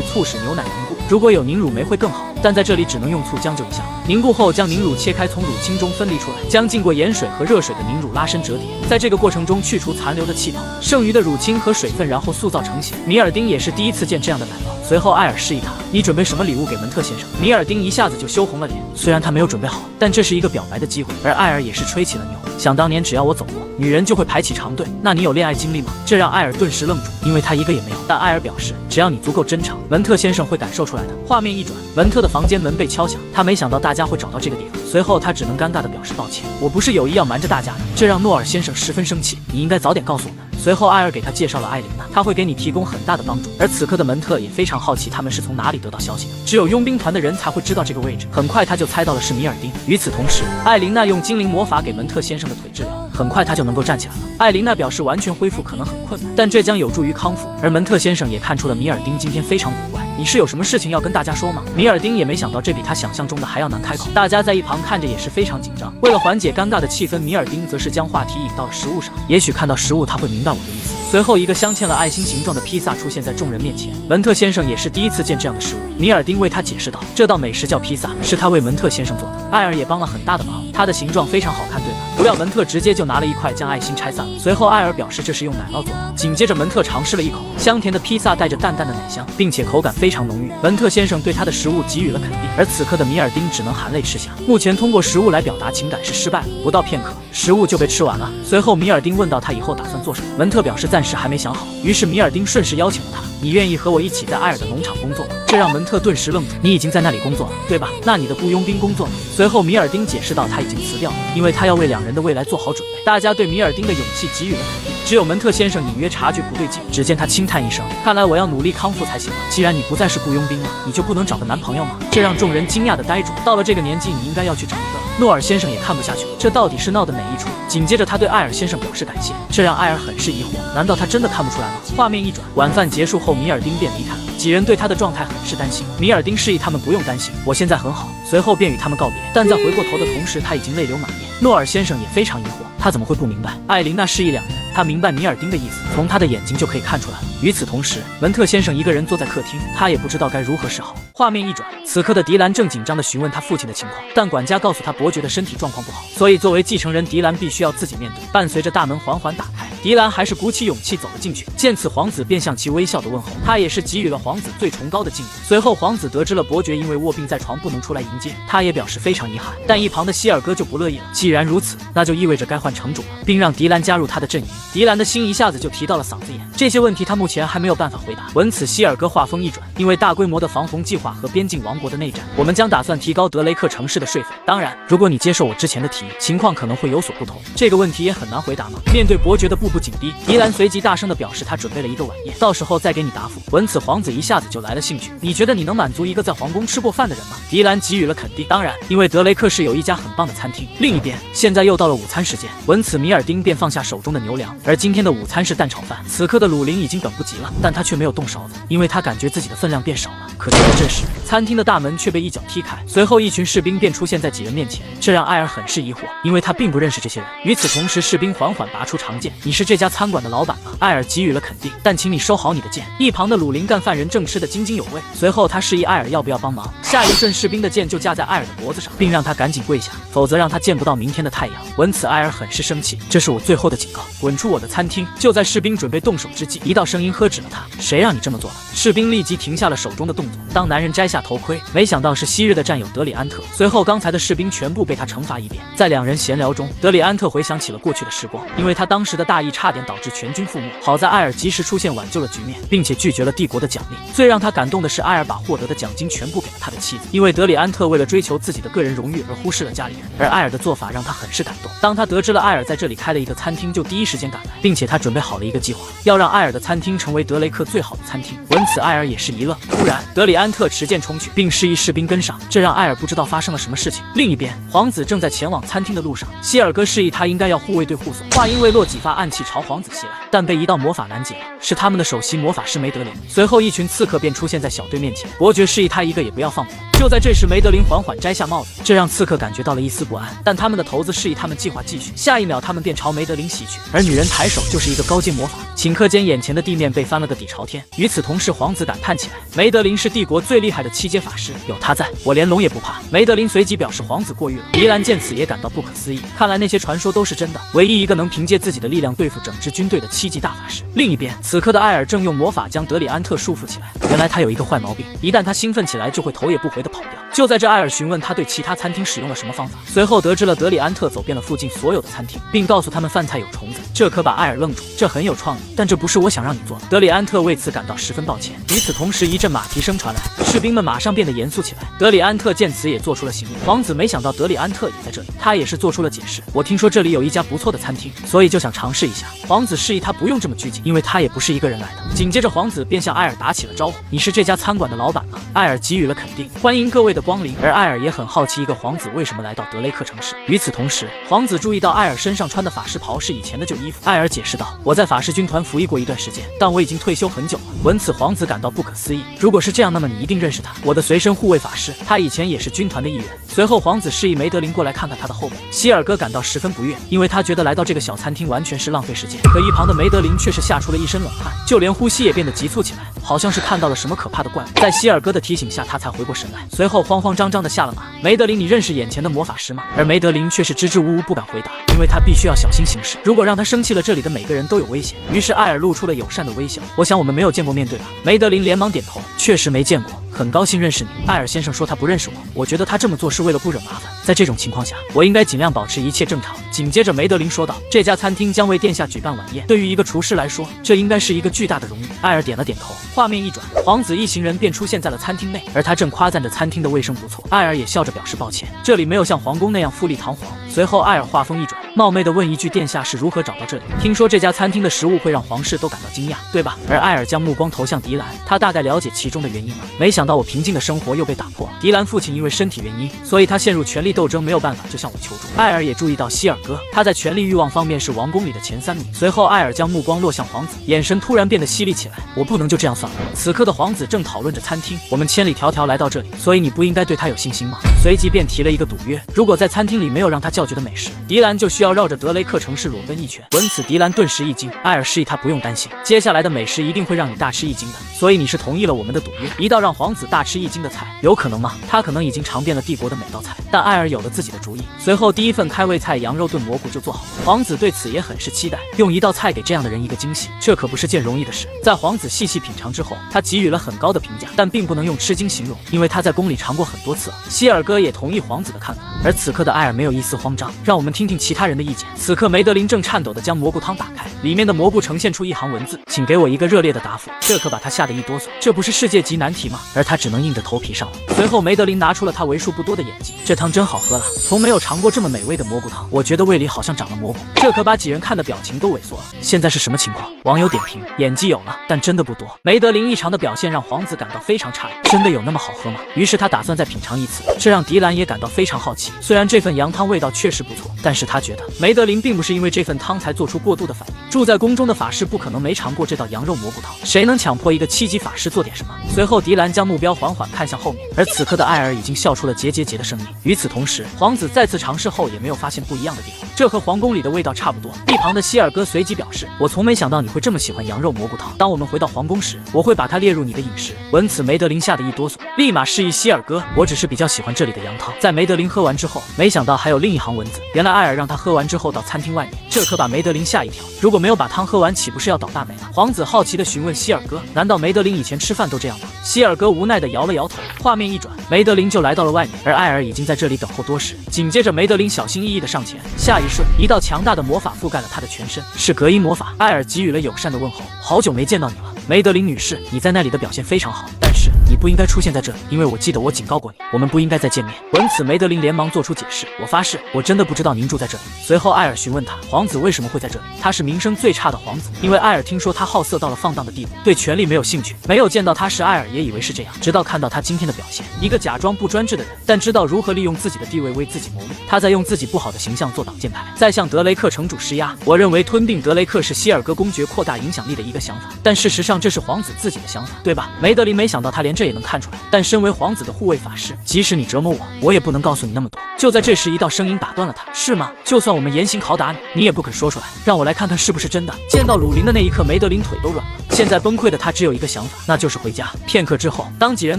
醋使牛奶凝固。如果有凝乳酶会更好，但在这里只能用醋将就一下。凝固后，将凝乳切开，从乳清中分离出来，将浸过盐水和热水的凝乳拉伸折叠，在这个过程中去除残留的气泡、剩余的乳清和水分，然后塑造成型。米尔丁也是第一次见这样的奶酪。随后，艾尔示意他：“你准备什么礼物给门特先生？”米尔丁一下子就羞红了脸，虽然他没有准备好，但这是一个表白的机会。而艾尔也是吹起了牛。想当年，只要我走过，女人就会排起长队。那你有恋爱经历吗？这让艾尔顿时愣住，因为他一个也没有。但艾尔表示，只要你足够真诚，文特先生会感受出来的。画面一转，文特的房间门被敲响，他没想到大家会找到这个地方。随后他只能尴尬地表示抱歉，我不是有意要瞒着大家的。这让诺尔先生十分生气，你应该早点告诉我们。随后艾尔给他介绍了艾琳娜，他会给你提供很大的帮助。而此刻的门特也非常好奇他们是从哪里得到消息的，只有佣兵团的人才会知道这个位置。很快他就猜到了是米尔丁。与此同时，艾琳娜用精灵魔法给门特先生的腿治疗，很快他就能够站起来了。艾琳娜表示完全恢复可能很困难，但这将有助于康复。而门特先生也看出了米尔丁今天非常古怪，你是有什么事情要跟大家说吗？米尔丁也没想到这比他想象中的还要难开口，大家在一旁看着也是非常紧张。为了缓解尴尬的气氛，米尔丁则是将话题引到了食物上，也许看到食物他会明白我的意思。随后，一个镶嵌了爱心形状的披萨出现在众人面前。门特先生也是第一次见这样的食物。米尔丁为他解释道：“这道美食叫披萨，是他为门特先生做的。”艾尔也帮了很大的忙，它的形状非常好看，对吧？不料门特直接就拿了一块将爱心拆散了。随后，艾尔表示这是用奶酪做的。紧接着，门特尝试了一口，香甜的披萨带着淡淡的奶香，并且口感非常浓郁。门特先生对他的食物给予了肯定，而此刻的米尔丁只能含泪吃下。目前通过食物来表达情感是失败了。不到片刻，食物就被吃完了。随后，米尔丁问到他以后打算做什么，门特表示暂时还没想好。于是米尔丁顺势邀请了他：“你愿意和我一起在艾尔的农场工作吗？”这让门特顿时愣住。你已经在那里工作了，对吧？那你的雇佣兵工作呢？随后米尔丁解释道，他已经辞掉了，因为他要为两人的未来做好准备。大家对米尔丁的勇气给予了肯定，只有门特先生隐约察觉不对劲。只见他轻叹一声：“看来我要努力康复才行了。既然你不再是雇佣兵了，你就不能找个男朋友吗？”这让众人惊讶的呆住。到了这个年纪，你应该要去找一个。诺尔先生也看不下去了，这到底是闹的哪一出？紧接着他对艾尔先生表示感谢，这让艾尔很是疑惑，难道他真的看不出来吗？画面一转，晚饭结束后，米尔丁便离开了。几人对他的状态很是担心，米尔丁示意他们不用担心，我现在很好。随后便与他们告别，但在回过头的同时，他已经泪流满面。诺尔先生也非常疑惑，他怎么会不明白？艾琳娜示意两人，他明白米尔丁的意思，从他的眼睛就可以看出来了。与此同时，文特先生一个人坐在客厅，他也不知道该如何是好。画面一转，此刻的迪兰正紧张地询问他父亲的情况，但管家告诉他伯爵的身体状况不好，所以作为继承人，迪兰必须要自己面对。伴随着大门缓缓打开，迪兰还是鼓起勇气走了进去。见此，皇子便向其微笑的问候，他也是给予了皇子最崇高的敬意。随后，皇子得知了伯爵因为卧病在床不能出来迎接，他也表示非常遗憾。但一旁的希尔哥就不乐意了，既然如此，那就意味着该换城主了，并让迪兰加入他的阵营。迪兰的心一下子就提到了嗓子眼，这些问题他目前还没有办法回答。闻此，希尔哥话锋一转，因为大规模的防洪计划和边境王国的内战，我们将打算提高德雷克城市的税费。当然，如果你接受我之前的提议，情况可能会有所不同。这个问题也很难回答吗？面对伯爵的步步紧逼，迪兰随即大声地表示他准备了一个晚宴，到时候再给你答复。闻此，皇子一下子就来了兴趣，你觉得你能满足一个在皇宫吃过饭的人吗？迪兰给予了肯定。当然，因为德雷克市有一家很棒的餐厅。另一边，现在又到了午餐时间，闻此，米尔丁便放下手中的牛粮，而今天的午餐是蛋炒饭。此刻的鲁林已经等不及了，但他却没有动勺子，因为他感觉自己的分量变少了。可就在这时，餐厅的大门却被一脚踢开，随后一群士兵便出现在几人面前，这让艾尔很是疑惑，因为他并不认识这些人。与此同时，士兵缓缓拔出长剑：“你是这家餐馆的老板吗？”艾尔给予了肯定，但请你收好你的剑。一旁的鲁林干饭人正吃得津津有味，随后他示意艾尔要不要帮忙。下一瞬，士兵的剑就架在艾尔的脖子上，并让他赶紧跪下，否则让他见不到明天的太阳。闻此，艾尔很是生气，这是我最后的警告，滚出我的餐厅！就在士兵准备动手之际，一道声音喝止了他：谁让你这么做的？士兵立即停下了手中的动作。当男人摘下头盔，没想到是昔日的战友德里安特。随后，刚才的士兵全部被他惩罚一遍。在两人闲聊中，德里安特回想起了过去的时光，因为他当时的大意差点导致全军覆没。好在艾尔及时出现挽救了局面，并且拒绝了帝国的奖励。最让他感动的是，艾尔把获得的奖金全部给了他的妻子，因为德里安特为了追求自己的个人荣誉而忽视了家里人，而艾尔的做法让他很是感动。当他得知了艾尔在这里开了一个餐厅，就第一时间赶来，并且他准备好了一个计划，要让艾尔的餐厅成为德雷克最好的餐厅。闻此，艾尔也是一愣。突然，德里安特持剑冲去，并示意士兵跟上，这让艾尔不知道发生了什么事情。另一边，皇子正在前往餐厅的路上，希尔哥示意他应该要护卫队护送。话音未落，几发暗器朝皇子袭来，但被一道魔法拦截了，是他们的首席魔法师梅德林。随后，一群刺客便出现在小队面前，伯爵示意他一个也不要放过。就在这时，梅德林缓缓摘下帽子，这让刺客感觉到了一丝不安，但他们的头子示意他们计划继续。下一秒，他们便朝梅德林袭去，而女人抬手就是一个高阶魔法，顷刻间眼前的地面被翻了个底朝天。与此同时，皇子感叹起来：梅德林是帝国最厉害的7阶法师，有他在，我连龙也不怕。梅德林随即表示皇子过誉了。迪兰见此也感到不可思议，看来那些传说都是真的，唯一一个能凭借自己的力量对付整支军队的7级大法师。另一边，此刻的艾尔正用魔法将德里安特束缚起来。原来他有一个坏毛病，一旦他兴奋起来，就会头也不回地跑掉。就在这，艾尔询问他对其他餐厅使用了什么方法，随后得知了德里安特走遍了附近所有的餐厅，并告诉他们饭菜有虫子，这可把艾尔愣住。这很有创意，但这不是我想让你做的。德里安特为此感到十分抱歉。与此同时，一阵马蹄声传来，士兵们马上变得严肃起来。德里安特见此也做出了行动。皇子没想到德里安特也在这里，他也是做出了解释：我听说这里有一家不错的餐厅，所以就想尝试一下。皇子示意他不用这么拘谨，因为他也不是一个人来的。紧接着，皇子便向艾尔打起了招呼：你是这家餐馆的老板吗？艾尔给予了肯定，欢迎各位的光临。而艾尔也很好奇一个皇子为什么来到德雷克城市。与此同时，皇子注意到艾尔身上穿的法师袍是以前的旧衣服。艾尔解释道：我在法师军团服役过一段时间，但我已经退休很久了。闻此，皇子感到不可思议。如果是这样，那么你一定认识他，我的随身护卫法师，他以前也是军团的一员。随后，皇子示意梅德林过来看看他的后背。希尔哥感到十分不悦，因为他觉得来到这个小餐厅完全是浪费时间。可一旁的梅德林却是吓出了一身冷汗，就连呼吸也变得急促起来，好像是看到了什么可怕的怪物。在希尔哥的提醒下，他才回过神来，随后慌慌张张地下了马。梅德林，你认识眼前的魔法师吗？而梅德林却是支支吾吾不敢回答，因为他必须要小心行事，如果让他生气了，这里的每个人都有危险。于是艾尔露出了友善的微笑，我想我们没有见过面对吧？梅德林连忙点头，确实没见过，很高兴认识你。艾尔先生说他不认识我觉得他这么做是为了不惹麻烦，在这种情况下，我应该尽量保持一切正常。紧接着梅德林说道，这家餐厅将为殿下举办晚宴，对于一个厨师来说，这应该是一个巨大的荣誉。艾尔点了点头，画面一转，皇子一行人便出现在了餐厅内，而他正夸赞着餐厅的卫生不错。艾尔也笑着表示抱歉，这里没有像皇宫那样富丽堂皇。随后艾尔话锋一转，冒昧地问一句，殿下是如何找到这里？听说这家餐厅的食物会让皇室都感到惊讶，对吧？而艾尔将目光投向迪兰，他大概了解其中的原因了。没想到我平静的生活又被打破了。迪兰父亲因为身体原因，所以他陷入权力斗争，没有办法就向我求助。艾尔也注意到希尔哥，他在权力欲望方面是王宫里的前3名。随后艾尔将目光落向皇子，眼神突然变得犀利起来，我不能就这样算了。此刻的皇子正讨论着餐厅，我们千里迢迢来到这里，所以你不应该对他有信心吗？随即便提了一个赌约，如果在餐厅里没有让他叫绝的美食，迪兰就需要绕着德雷克城市裸奔一圈。闻此，迪兰顿时一惊，艾尔示意他不用担心，接下来的美食一定会让你大吃一惊的，所以你是同意了我们的赌约。一道让皇子大吃一惊的菜，有可能吗？他可能已经尝遍了帝国的每道菜，但艾尔有了自己的主意。随后第一份开胃菜羊肉炖蘑菇就做好了，皇子对此也很是期待，用一道菜给这样的人一个惊喜，这可不是件容易的事。在皇子细细品尝之后，他给予了很高的评价，但并不能用吃惊形容，因为他在宫里尝过很多次了。希尔哥也同意皇子的看法，而此刻的艾尔没有一丝慌张。让我们听听其他人的意见。此刻梅德林正颤抖地将蘑菇汤打开，里面的蘑菇呈现出一行文字，请给我一个热烈的答复。这可把他吓得一哆嗦，这不是世界级难题吗？而他只能硬着头皮上了。随后梅德林拿出了他为数不多的演技，这汤真好喝了，从没有尝过这么美味的蘑菇汤，我觉得胃里好像长了蘑菇。这可把几人看的表情都萎缩了。现在是什么情况？网友点评，演技有了，但真的不多。梅德林异常的表现让皇子感到非常诧异，真的有那么好喝吗？于是他打算再品尝一次，这让迪兰也感到非常好奇。虽然这份羊汤味道确实不错，但是他觉得得梅德林并不是因为这份汤才做出过度的反应。住在宫中的法师不可能没尝过这道羊肉蘑菇汤，谁能强迫一个7级法师做点什么？随后迪兰将目标缓缓看向后面，而此刻的艾尔已经笑出了结的声音。与此同时，皇子再次尝试后也没有发现不一样的地方，这和皇宫里的味道差不多。一旁的希尔哥随即表示：“我从没想到你会这么喜欢羊肉蘑菇汤。当我们回到皇宫时，我会把它列入你的饮食。”闻此，梅德林吓得一哆嗦，立马示意希尔哥：“我只是比较喜欢这里的羊汤。”在梅德林喝完之后，没想到还有另一行文字，原来艾尔让他喝完之后到餐厅外面，这可把梅德林吓一跳。如果没有把汤喝完，岂不是要倒大霉了？皇子好奇地询问希尔哥：“难道梅德林以前吃饭都这样吗？”希尔哥无奈地摇了摇头。画面一转，梅德林就来到了外面，而艾尔已经在这里等候多时。紧接着，梅德林小心翼翼地上前，下一瞬，一道强大的魔法覆盖了他的全身，是隔音魔法。艾尔给予了友善的问候：“好久没见到你了，梅德林女士，你在那里的表现非常好，但是你不应该出现在这里，因为我记得我警告过你，我们不应该再见面。”闻此，梅德林连忙做出解释：“我发誓，我真的不知道您住在这里。”随后，艾尔询问他，皇子为什么会在这里？他是名声最差的皇子，因为艾尔听说他好色到了放荡的地步，对权力没有兴趣。没有见到他时，艾尔也以为是这样，直到看到他今天的表现，一个假装不专制的人，但知道如何利用自己的地位为自己谋利。他在用自己不好的形象做挡箭牌，再向德雷克城主施压。我认为吞并德雷克是希尔格公爵扩大影响力的一个想法，但事实上这是皇子自己的想法，对吧？梅德林没想到他连这也能看出来，但身为皇子的护卫法师，即使你折磨我，我也不能告诉你那么多。就在这时，一道声音打断了他：“是吗？就算我们严刑拷打你，你也不肯说出来，让我来看看是不是真的。”见到鲁林的那一刻，梅德林腿都软了。现在崩溃的他只有一个想法，那就是回家。片刻之后，当几人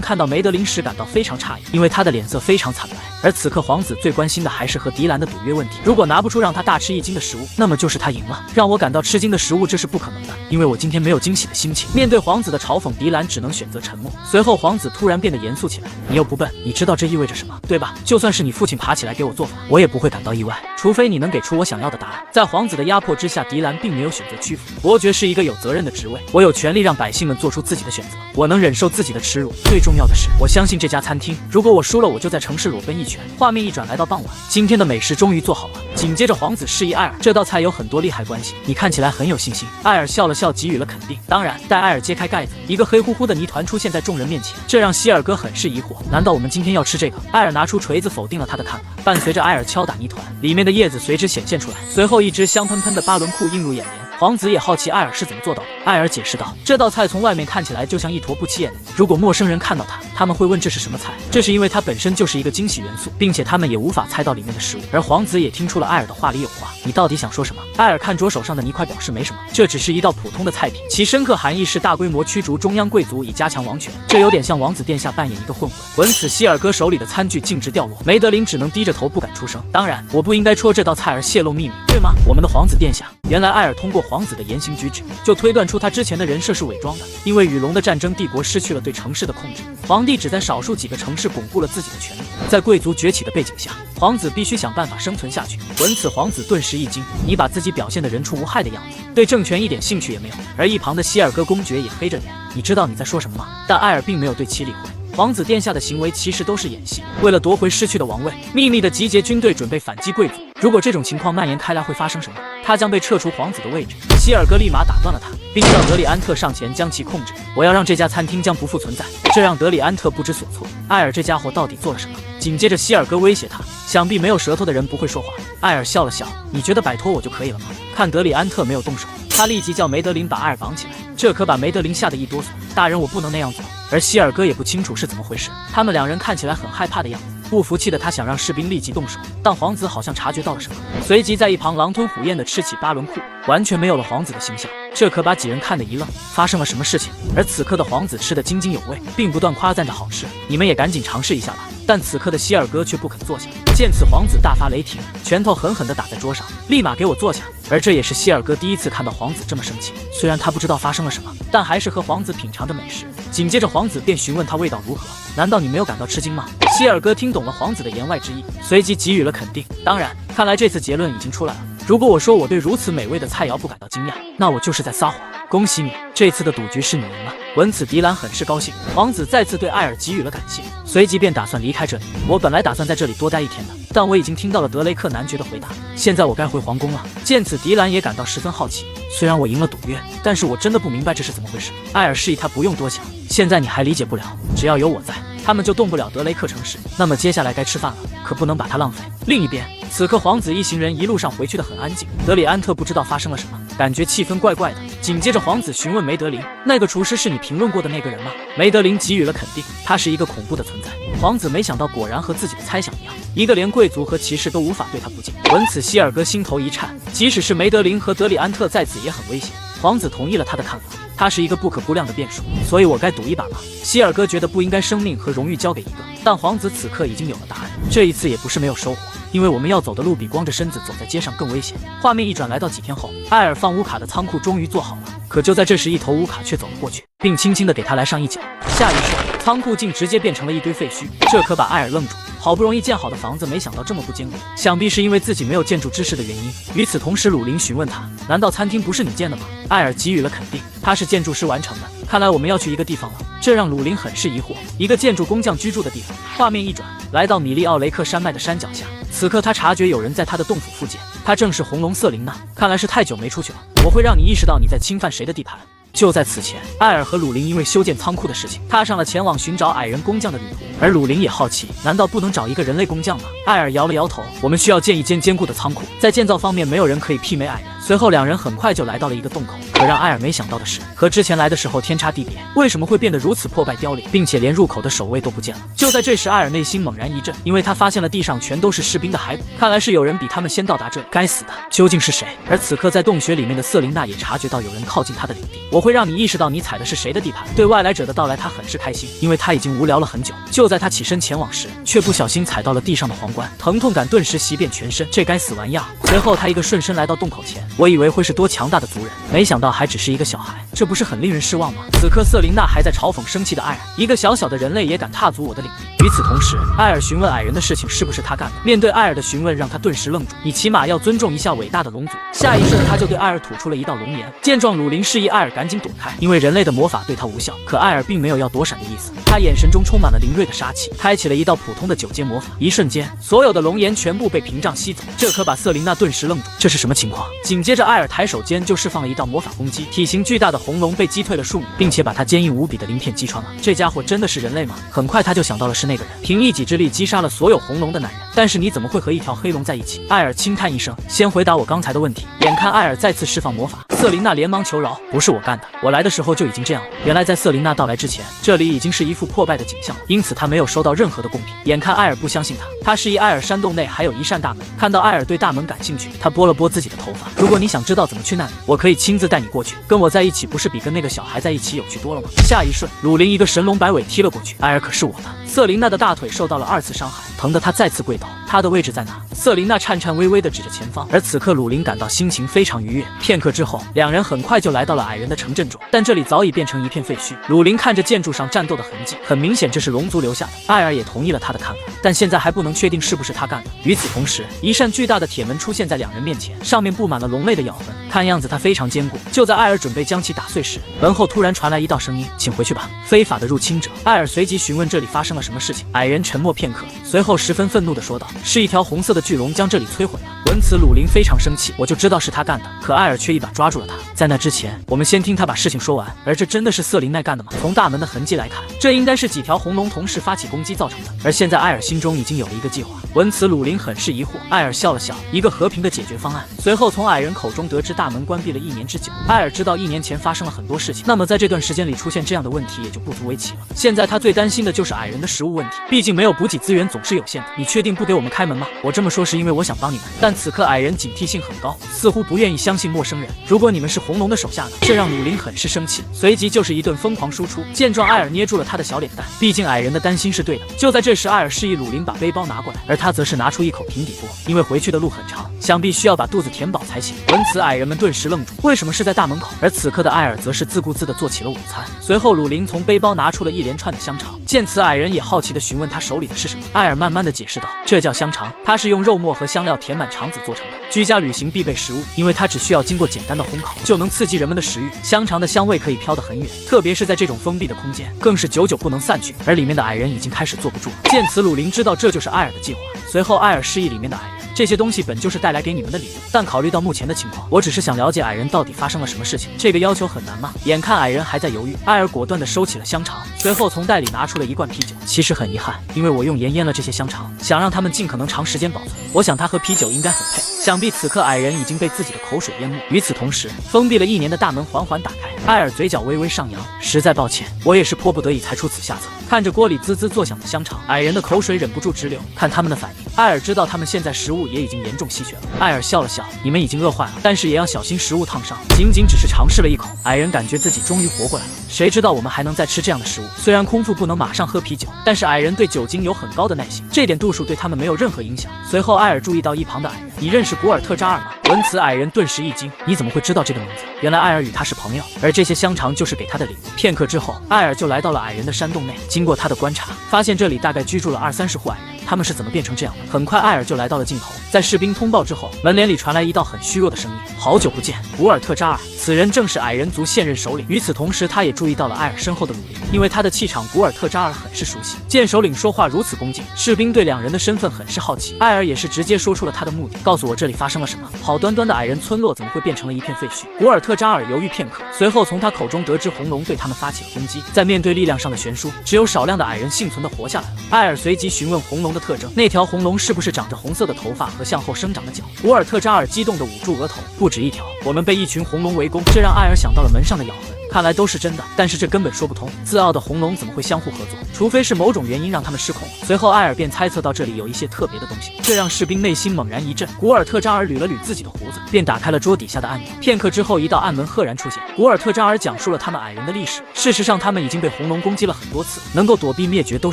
看到梅德林时，感到非常诧异，因为他的脸色非常惨白。而此刻，皇子最关心的还是和迪兰的赌约问题。如果拿不出让他大吃一惊的食物，那么就是他赢了。让我感到吃惊的食物，这是不可能的，因为我今天没有惊喜的心情。面对皇子的嘲讽，迪兰只能选择沉默。随后，皇子突然变得严肃起来：“你又不笨，你知道这意味着什么，对吧？就算是你父亲爬起来给我做法，我也不会感到意外，除非你能给出我想要的答案。”在皇子的压迫之下，迪兰并没有选择屈服。伯爵是一个有责任的职位，我有权利让百姓们做出自己的选择，我能忍受自己的耻辱。最重要的是，我相信这家餐厅，如果我输了，我就在城市裸奔一圈。画面一转，来到傍晚，今天的美食终于做好了。紧接着，皇子示意艾尔，这道菜有很多利害关系，你看起来很有信心。艾尔笑了笑，给予了肯定。当然，待艾尔揭开盖子，一个黑乎乎的泥团出现在众人面前，这让希尔哥很是疑惑。难道我们今天要吃这个？艾尔拿出锤子否定了他的看法。伴随着艾尔敲打泥团，里面的叶子随之显现出来，随后一只香喷喷的巴伦库映入眼帘。皇子也好奇艾尔是怎么做到的。艾尔解释道：“这道菜从外面看起来就像一坨不起眼的泥，如果陌生人看到它，他们会问这是什么菜。这是因为它本身就是一个惊喜元素，并且他们也无法猜到里面的食物。”而皇子也听出了艾尔的话里有话：“你到底想说什么？”艾尔看着手上的泥块，表示没什么，这只是一道普通的菜品，其深刻含义是大规模驱逐中央贵族以加强王权。这有点像王子殿下扮演一个混混。闻此，希尔哥手里的餐具径直掉落，梅德林只能低着头不敢出声。当然，我不应该戳这道菜而泄露秘密，对吗？我们的皇子殿下。原来艾尔通过皇子的言行举止，就推断出他之前的人设是伪装的。因为与龙的战争，帝国失去了对城市的控制，皇帝只在少数几个城市巩固了自己的权力。在贵族崛起的背景下，皇子必须想办法生存下去。闻此，皇子顿时一惊：“你把自己表现得人畜无害的样子，对政权一点兴趣也没有。”而一旁的希尔哥公爵也黑着脸：“你知道你在说什么吗？”但艾尔并没有对其理会。皇子殿下的行为其实都是演戏，为了夺回失去的王位，秘密的集结军队准备反击贵族。如果这种情况蔓延开来，会发生什么？他将被撤除皇子的位置。希尔哥立马打断了他，并让德里安特上前将其控制。我要让这家餐厅将不复存在。这让德里安特不知所措。艾尔这家伙到底做了什么？紧接着，希尔哥威胁他，想必没有舌头的人不会说话。艾尔笑了笑：“你觉得摆脱我就可以了吗？”看德里安特没有动手，他立即叫梅德林把艾尔绑起来。这可把梅德林吓得一哆嗦。大人，我不能那样做。而希尔哥也不清楚是怎么回事，他们两人看起来很害怕的样子。不服气的他想让士兵立即动手，但皇子好像察觉到了什么，随即在一旁狼吞虎咽地吃起巴伦库，完全没有了皇子的形象。这可把几人看得一愣，发生了什么事情？而此刻的皇子吃得津津有味，并不断夸赞着好吃。你们也赶紧尝试一下吧。但此刻的希尔哥却不肯坐下。见此，皇子大发雷霆，拳头狠狠地打在桌上，立马给我坐下。而这也是希尔哥第一次看到皇子这么生气，虽然他不知道发生了什么，但还是和皇子品尝着美食。紧接着，皇子便询问他味道如何。难道你没有感到吃惊吗？希尔哥听懂了皇子的言外之意，随即给予了肯定。当然，看来这次结论已经出来了。如果我说我对如此美味的菜肴不感到惊讶，那我就是在撒谎。恭喜你，这次的赌局是你赢了。闻此，迪兰很是高兴。皇子再次对艾尔给予了感谢，随即便打算离开这里。我本来打算在这里多待一天的，但我已经听到了德雷克男爵的回答，现在我该回皇宫了。见此，迪兰也感到十分好奇。虽然我赢了赌约，但是我真的不明白这是怎么回事。艾尔示意他不用多想，现在你还理解不了，只要有我在，他们就动不了德雷克城市。那么接下来该吃饭了，可不能把它浪费。另一边，此刻皇子一行人一路上回去的很安静，德里安特不知道发生了什么，感觉气氛怪怪的。紧接着皇子询问梅德林，那个厨师是你评论过的那个人吗？梅德林给予了肯定，他是一个恐怖的存在。皇子没想到果然和自己的猜想一样，一个连贵族和骑士都无法对他不敬。闻此希尔戈心头一颤，即使是梅德林和德里安特在此也很危险。皇子同意了他的看法，他是一个不可估量的变数，所以我该赌一把吗？希尔戈觉得不应该生命和荣誉交给一个，但皇子此刻已经有了答案。这一次也不是没有收获，因为我们要走的路比光着身子走在街上更危险。画面一转，来到几天后，埃尔放乌卡的仓库终于做好了，可就在这时，一头乌卡却走了过去，并轻轻地给他来上一脚。下一瞬，仓库竟直接变成了一堆废墟，这可把埃尔愣住。好不容易建好的房子，没想到这么不坚固，想必是因为自己没有建筑知识的原因。与此同时，鲁林询问他：“难道餐厅不是你建的吗？”埃尔给予了肯定，他是建筑师完成的。看来我们要去一个地方了，这让鲁林很是疑惑。一个建筑工匠居住的地方。画面一转，来到米利奥雷克山脉的山脚下。此刻他察觉有人在他的洞府附近，他正是红龙瑟琳娜。看来是太久没出去了，我会让你意识到你在侵犯谁的地盘。就在此前，埃尔和鲁林因为修建仓库的事情，踏上了前往寻找矮人工匠的旅途。而鲁林也好奇，难道不能找一个人类工匠吗？埃尔摇了摇头，我们需要建一间坚固的仓库，在建造方面没有人可以媲美矮人。随后两人很快就来到了一个洞口，可让埃尔没想到的是，和之前来的时候天差地别，为什么会变得如此破败凋零，并且连入口的守卫都不见了？就在这时，埃尔内心猛然一震，因为他发现了地上全都是士兵的骸骨，看来是有人比他们先到达这里。该死的，究竟是谁？而此刻在洞穴里面的瑟琳娜也察觉到有人靠近她的领地，我会让你意识到你踩的是谁的地盘。对外来者的到来，他很是开心，因为他已经无聊了很久。就在他起身前往时，却不小心踩到了地上的皇冠，疼痛感顿时袭遍全身，这该死玩意儿！随后他一个顺身来到洞口前，我以为会是多强大的族人，没想到还只是一个小孩，这不是很令人失望吗？此刻瑟琳娜还在嘲讽生气的埃尔，一个小小的人类也敢踏足我的领地。与此同时，埃尔询问矮人的事情是不是他干的。面对埃尔的询问，让他顿时愣住，你起码要尊重一下伟大的龙族。下一瞬，他就对埃尔吐出了一道龙炎。见状，鲁林示意埃尔赶紧躲开，因为人类的魔法对他无效。可埃尔并没有要躲闪的意思，他眼神中充满了凌锐的杀气，开启了一道普通的9阶魔法。一瞬间，所有的龙炎全部被屏障吸走，这可把瑟琳娜顿时愣住，这是什么情况？紧接着，埃尔抬手间就释放了一道魔法攻击，体型巨大的红龙被击退了数米，并且把他坚硬无比的鳞片击穿了。这家伙真的是人类吗？很快他就想到了是那个人，凭一己之力击杀了所有红龙的男人。但是你怎么会和一条黑龙在一起？埃尔轻叹一声，先回答我刚才的问题。眼看埃尔再次释放魔法，瑟琳娜连忙求饶，不是我干的，我来的时候就已经这样了。原来在瑟琳娜到来之前，这里已经是一副破败的景象，因此他没有收到任何的贡品。眼看埃尔不相信他示意埃尔山洞内还有一扇大门。看到埃尔对大门感兴趣，他拨了拨自己的头发，如果你想知道怎么去那里，我可以亲自带你过去。跟我在一起不是比跟那个小孩在一起有趣多了吗？下一瞬，鲁林一个神龙摆尾踢了过去，埃尔可是我的。瑟琳娜的大腿受到了2次伤害，疼得她再次跪倒。她的位置在哪？瑟琳娜颤颤巍巍地指着前方。而此刻鲁林感到心情非常愉悦。片刻之后，两人很快就来到了矮人的城镇中，但这里早已变成一片废墟。鲁林看着建筑上战斗的痕迹，很明显这是龙族留下的。埃尔也同意了他的看法，但现在还不能确定是不是他干的。与此同时，一扇巨大的铁门出现在两人面前，上面布满了龙类的咬痕，看样子它非常坚固。就在埃尔准备将其打碎时，门后突然传来一道声音：“请回去吧，非法的入侵者。”埃尔随即询问这里发生了什么事情。矮人沉默片刻，随后十分愤怒地说道：“是一条红色的巨龙将这里摧毁了。”闻此，鲁林非常生气，我就知道是他干的。可埃尔却一把抓住了他。在那之前，我们先听他把事情说完。而这真的是瑟琳奈干的吗？从大门的痕迹来看，这应该是几条红龙同时发起攻击造成的。而现在埃尔心中已经有了一个计划。闻此，鲁林很是疑惑。埃尔笑了笑，一个和平的解决方案。随后从矮人口中得知大门关闭了1年之久。埃尔知道1年前发生了很多事情，那么在这段时间里出现这样的问题也就不足为奇了。现在他最担心的就是矮人的食物问题，毕竟没有补给资源总是有限的。你确定不给我们开门吗？我这么说是因为我想帮你们，但此刻矮人警惕性很高，似乎不愿意相信陌生人。如果你们是红龙的手下呢？这让鲁林很是生气，随即就是一顿疯狂输出。见状，埃尔捏住了他的小脸蛋，毕竟矮人的担心是对的。就在这时，埃尔示意鲁林把背包拿过来，而他则是拿出一口平底锅，因为回去的路很长，想必需要把肚子填饱才行。闻此，矮人们顿时愣住，为什么是在大门口？而此刻的埃尔则是自顾自地做起了午餐。随后，鲁林从背包拿出了一连串的香肠。见此，矮人也好奇地询问他手里的是什么。埃尔慢慢地解释道：“这叫香肠，它是用肉末和香料填满肠子做成的，居家旅行必备食物，因为它只需要经过简单的烘烤，就能刺激人们的食欲。香肠的香味可以飘得很远，特别是在这种封闭的空间，更是久久不能散去。”而里面的矮人已经开始坐不住了。见此，鲁林知道这就是埃尔的计划。随后，埃尔示意里面的矮人这些东西本就是带来给你们的礼物，但考虑到目前的情况，我只是想了解矮人到底发生了什么事情。这个要求很难吗？眼看矮人还在犹豫，艾尔果断地收起了香肠，随后从袋里拿出了一罐啤酒。其实很遗憾，因为我用盐腌了这些香肠，想让他们尽可能长时间保存。我想它和啤酒应该很配。想必此刻矮人已经被自己的口水淹没。与此同时，封闭了1年的大门缓缓打开，艾尔嘴角微微上扬，实在抱歉，我也是迫不得已才出此下策。看着锅里滋滋作响的香肠，矮人的口水忍不住直流。看他们的反应，艾尔知道他们现在食物也已经严重稀缺了。艾尔笑了笑，你们已经饿坏了，但是也要小心食物烫伤。仅仅只是尝试了一口，矮人感觉自己终于活过来了。谁知道我们还能再吃这样的食物？虽然空腹不能马上喝啤酒，但是矮人对酒精有很高的耐性，这点度数对他们没有任何影响。随后艾尔注意到一旁的矮人，你认识古尔特扎尔吗？闻此，矮人顿时一惊，你怎么会知道这个名字？原来艾尔与他是朋友，而这些香肠就是给他的礼物。片刻之后，艾尔就来到了矮人的山洞内，经过他的观察，发现这里大概居住了20-30户矮人。他们是怎么变成这样的？很快，艾尔就来到了尽头。在士兵通报之后，门帘里传来一道很虚弱的声音：“好久不见，古尔特扎尔。”此人正是矮人族现任首领。与此同时，他也注意到了艾尔身后的鲁林，因为他的气场，古尔特扎尔很是熟悉。见首领说话如此恭敬，士兵对两人的身份很是好奇。艾尔也是直接说出了他的目的：“告诉我这里发生了什么？好端端的矮人村落怎么会变成了一片废墟？”古尔特扎尔犹豫片刻，随后从他口中得知红龙对他们发起了攻击。在面对力量上的悬殊，只有少量的矮人幸存的活下来了。艾尔随即询问红龙的特征，那条红龙是不是长着红色的头发和向后生长的角？古尔特扎尔激动地捂住额头，不止一条，我们被一群红龙围攻，这让艾尔想到了门上的咬痕。看来都是真的，但是这根本说不通。自傲的红龙怎么会相互合作？除非是某种原因让他们失控了。随后艾尔便猜测到这里有一些特别的东西，这让士兵内心猛然一震。古尔特扎尔捋了捋自己的胡子，便打开了桌底下的按钮。片刻之后，一道暗门赫然出现。古尔特扎尔讲述了他们矮人的历史。事实上，他们已经被红龙攻击了很多次，能够躲避灭绝都